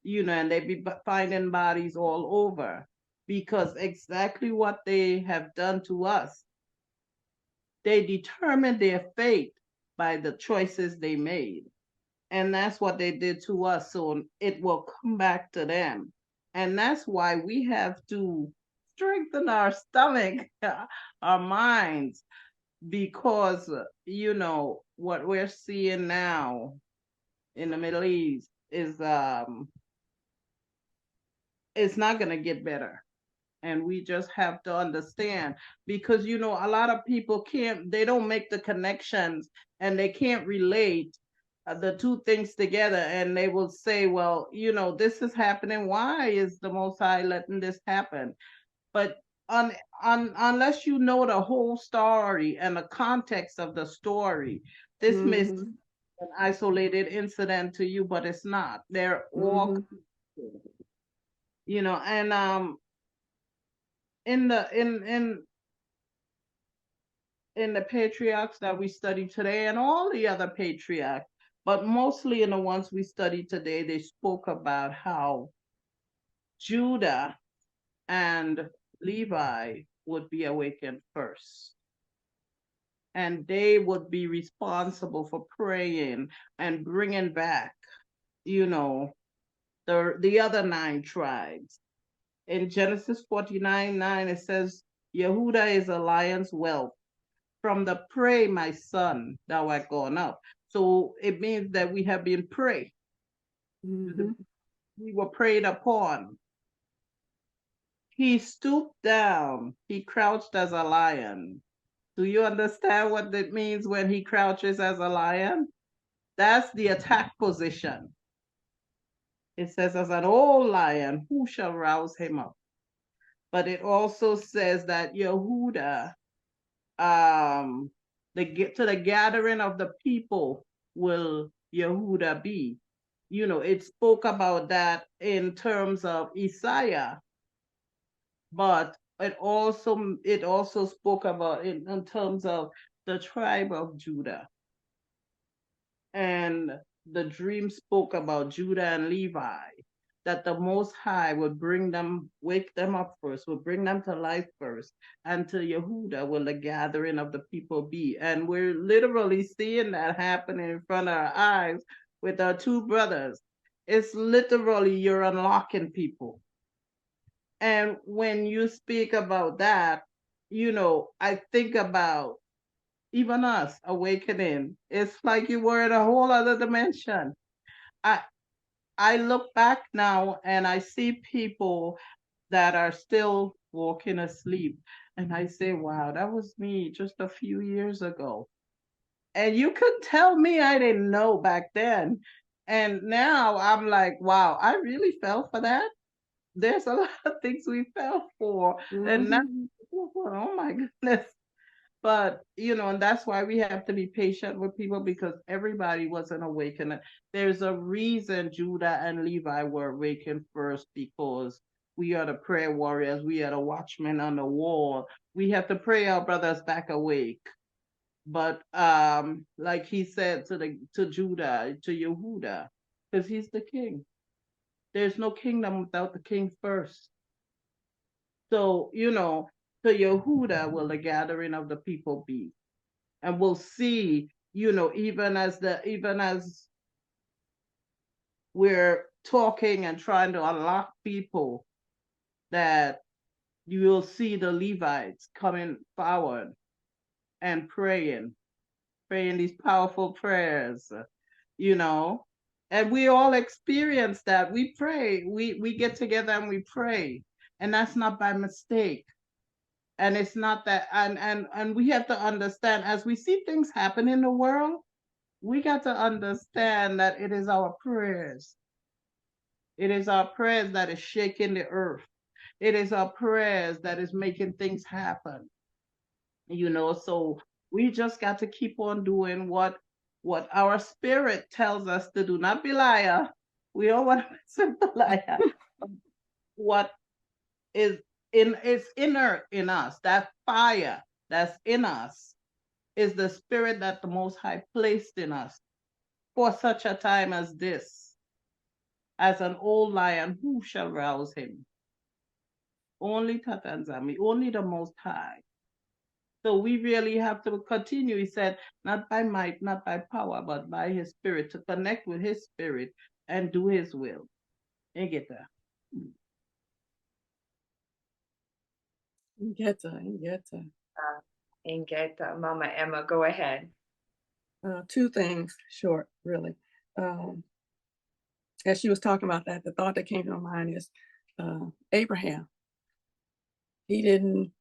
you know, and they'd be finding bodies all over, because exactly what they have done to us, they determined their fate by the choices they made. And that's what they did to us. So it will come back to them. And that's why we have to strengthen our stomach, our minds, because, you know, what we're seeing now in the Middle East is it's not going to get better. And we just have to understand, because, you know, a lot of people they don't make the connections, and they can't relate the two things together, and they will say, well, you know, this is happening. Why is the Most High letting this happen? But unless you know the whole story and the context of the story, this may seem an isolated incident to you, but it's not. They're all, you know, and in the patriarchs that we study today, and all the other patriarchs, But mostly in the ones we studied today, they spoke about how Judah and Levi would be awakened first. And they would be responsible for praying and bringing back, you know, the other 9 tribes. In Genesis 49:9, it says, Yehuda is a lion's whelp. From the prey, my son, thou art gone up. So it means that we have been prey. Mhm. We were preyed upon. He stooped down. He crouched as a lion. Do you understand what that means when he crouches as a lion? That's the attack position. It says, as an old lion, who shall rouse him up? But it also says that Yehuda, to the gathering of the people will Yehuda be. You know, it spoke about that in terms of Isaiah, but it also spoke about it in terms of the tribe of Judah. And the dream spoke about Judah and Levi, that the Most High would wake them up first, would bring them to life first, and to Yehuda will the gathering of the people be. And we're literally seeing that happening in front of our eyes with our 2 brothers. It's literally you're unlocking people. And when you speak about that, you know, I think about even us awakening. It's like you were in a whole other dimension. I look back now and I see people that are still walking asleep. And I say, wow, that was me just a few years ago. And you could tell me I didn't know back then. And now I'm like, wow, I really fell for that. There's a lot of things we fell for. And now, oh my goodness. But, you know, and that's why we have to be patient with people, because everybody wasn't awakened. There's a reason Judah and Levi were awakened first, because we are the prayer warriors. We are the watchmen on the wall. We have to pray our brothers back awake. But like he said to Judah, to Yehuda, because he's the king. There's no kingdom without the king first. So, you know, to Yehuda will the gathering of the people be. And we'll see, you know, even as we're talking and trying to unlock people, that you will see the Levites coming forward and praying these powerful prayers, you know. And we all experience that. We pray, we get together and we pray. And that's not by mistake. And it's not that, and we have to understand, as we see things happen in the world, we got to understand that it is our prayers. It is our prayers that is shaking the earth. It is our prayers that is making things happen. You know, so we just got to keep on doing what our spirit tells us to do, not Belial. We don't want to mess with Belial. What is inner in us, that fire that's in us, is the spirit that the Most High placed in us for such a time as this. As an old lion, who shall rouse him? Only Tatanzami, only the Most High. So we really have to continue, he said, not by might, not by power, but by his spirit, to connect with his spirit and do his will. Ingeta. Ingeta, Mama Emma, go ahead. 2 things, short, really. As she was talking about that, the thought that came to my mind is Abraham. He didn't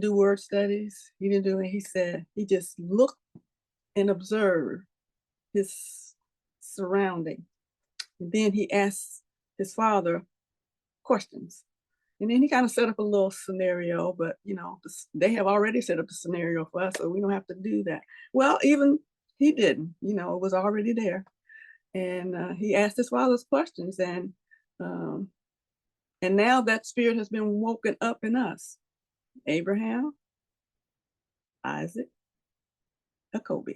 do word studies. He didn't do it. He said he just looked and observed his surrounding. And then he asked his father questions. And then he kind of set up a little scenario, but you know, they have already set up the scenario for us, so we don't have to do that. Well, even he didn't, you know, it was already there. And he asked his father's questions, and now that spirit has been woken up in us. Abraham, Isaac, Jacob.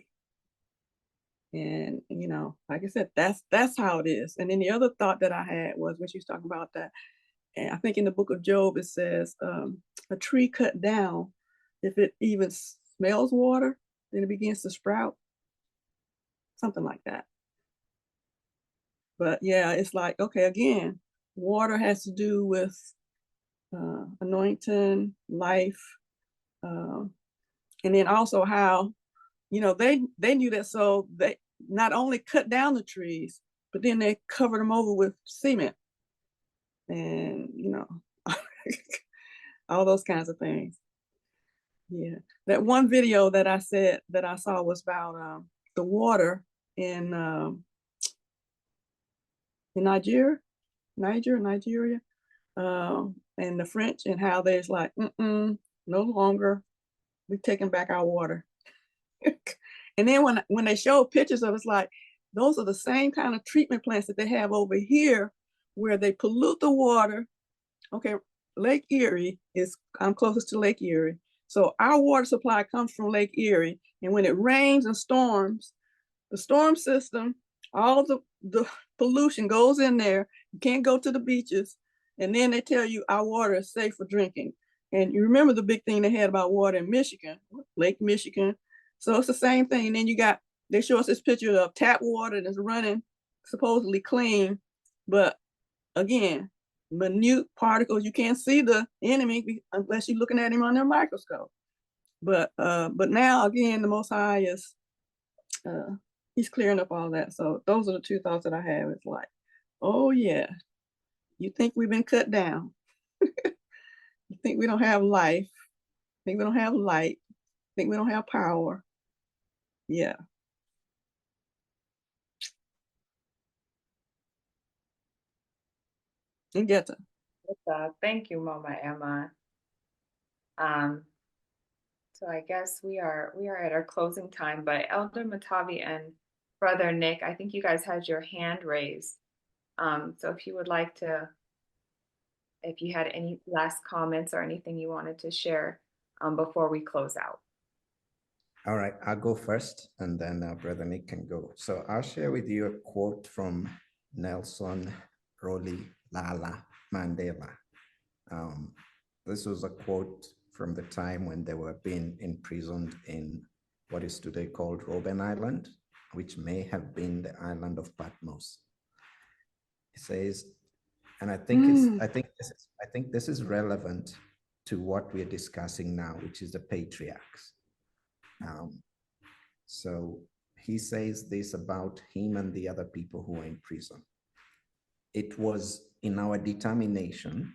And, you know, like I said, that's how it is. And then the other thought that I had was when she was talking about that, and I think in the book of Job, it says, a tree cut down, if it even smells water, then it begins to sprout, something like that. But yeah, it's like, okay, again, water has to do with anointing, life, and then also how, you know, they knew that, so they not only cut down the trees, but then they covered them over with cement, and you know, all those kinds of things. Yeah, that one video that I saw was about the water in Nigeria, and the French, and how there's like, no longer, we're taking back our water. And then when they show pictures of it, it's like, those are the same kind of treatment plants that they have over here, where they pollute the water. Okay, Lake Erie I'm closest to Lake Erie. So our water supply comes from Lake Erie. And when it rains and storms, the storm system, all the pollution goes in there. You can't go to the beaches. And then they tell you our water is safe for drinking. And you remember the big thing they had about water in Michigan, Lake Michigan. So it's the same thing. And then they show us this picture of tap water that's running supposedly clean. But again, minute particles, you can't see the enemy unless you're looking at him under a microscope. But now again, the Most High is, he's clearing up all that. So those are the two thoughts that I have. It's like, oh yeah, you think we've been cut down. You think we don't have life, think we don't have light, think we don't have power. Yeah. And get to. Thank you, Mama Emma. So I guess we are at our closing time, but Elder Matavi and Brother Nick, I think you guys had your hand raised. So if you would like to, if you had any last comments or anything you wanted to share before we close out. All right, I'll go first, and then Brother Nick can go. So I'll share with you a quote from Nelson Rolihlahla Mandela. This was a quote from the time when they were being imprisoned in what is today called Robben Island, which may have been the island of Patmos. It says, and I think this is relevant to what we're discussing now, which is the patriarchs. So he says this about him and the other people who were in prison. It was in our determination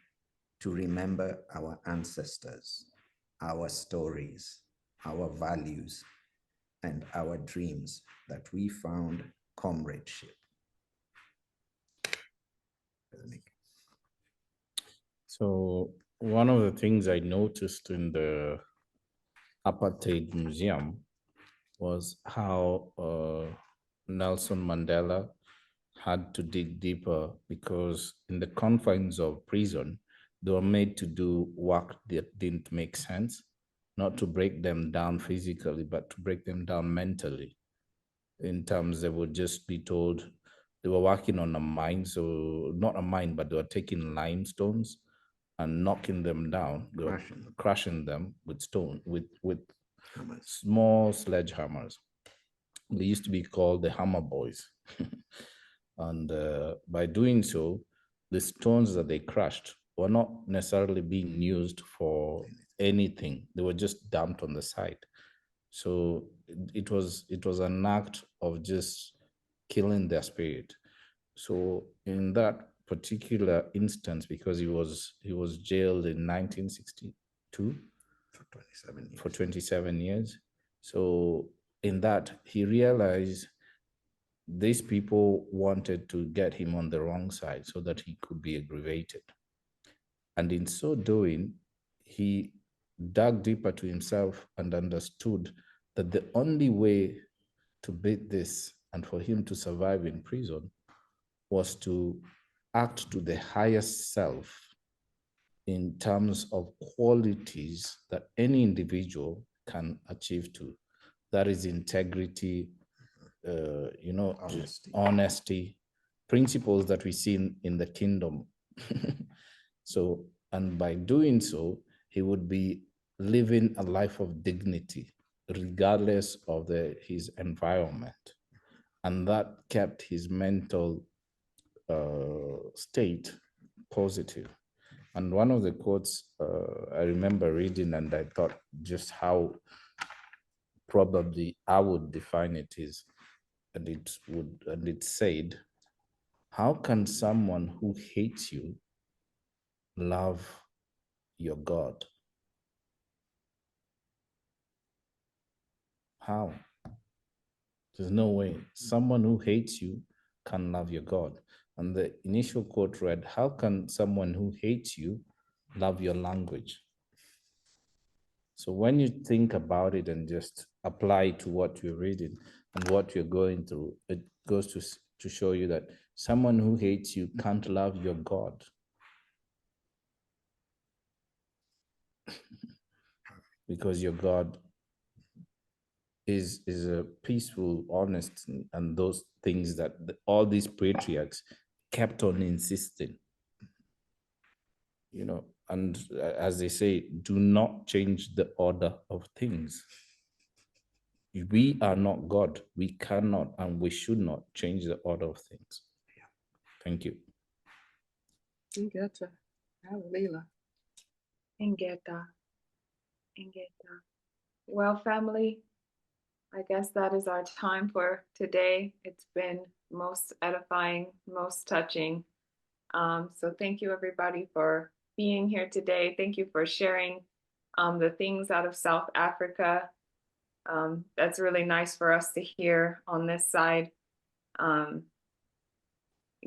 to remember our ancestors, our stories, our values, and our dreams that we found comradeship. So one of the things I noticed in the Apartheid Museum was how Nelson Mandela had to dig deeper, because in the confines of prison, they were made to do work that didn't make sense, not to break them down physically, but to break them down mentally. In terms, they would just be told they were working on a mine, so not a mine, but they were taking limestones and knocking them down, they were crushing them with stone, with small sledgehammers. They used to be called the Hammer Boys. And by doing so, the stones that they crushed were not necessarily being used for anything. They were just dumped on the side. So it was an act of just killing their spirit. So in that particular instance, because he was jailed in 1962 for 27 years. So in that, he realized these people wanted to get him on the wrong side so that he could be aggravated. And in so doing, he dug deeper to himself and understood that the only way to beat this and for him to survive in prison was to act to the highest self in terms of qualities that any individual can achieve to. That is integrity, you know, Honesty. honesty, principles that we see in the kingdom. So, and by doing so, he would be living a life of dignity, regardless of his environment. And that kept his mental state positive. And one of the quotes I remember reading, and I thought just how probably I would define it is, and it said, how can someone who hates you love your God? How? There's no way. Someone who hates you can love your God. And the initial quote read, how can someone who hates you love your language? So when you think about it and just apply to what you're reading and what you're going through, it goes to show you that someone who hates you can't love your God. Because your God is a peaceful, honest, and those things that all these patriarchs kept on insisting. You know, and as they say, do not change the order of things. We are not God. We cannot and we should not change the order of things. Thank you. Ingeta. Hallelujah. Ingeta. Ingeta. Well, family, I guess that is our time for today. It's been most edifying, most touching. So thank you everybody for being here today. Thank you for sharing the things out of South Africa. That's really nice for us to hear on this side.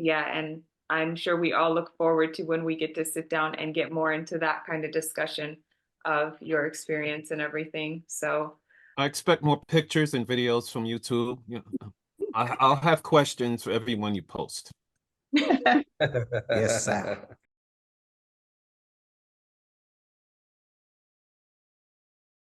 Yeah, and I'm sure we all look forward to when we get to sit down and get more into that kind of discussion of your experience and everything. So I expect more pictures and videos from you too. You know, I'll have questions for everyone you post. Yes, sir.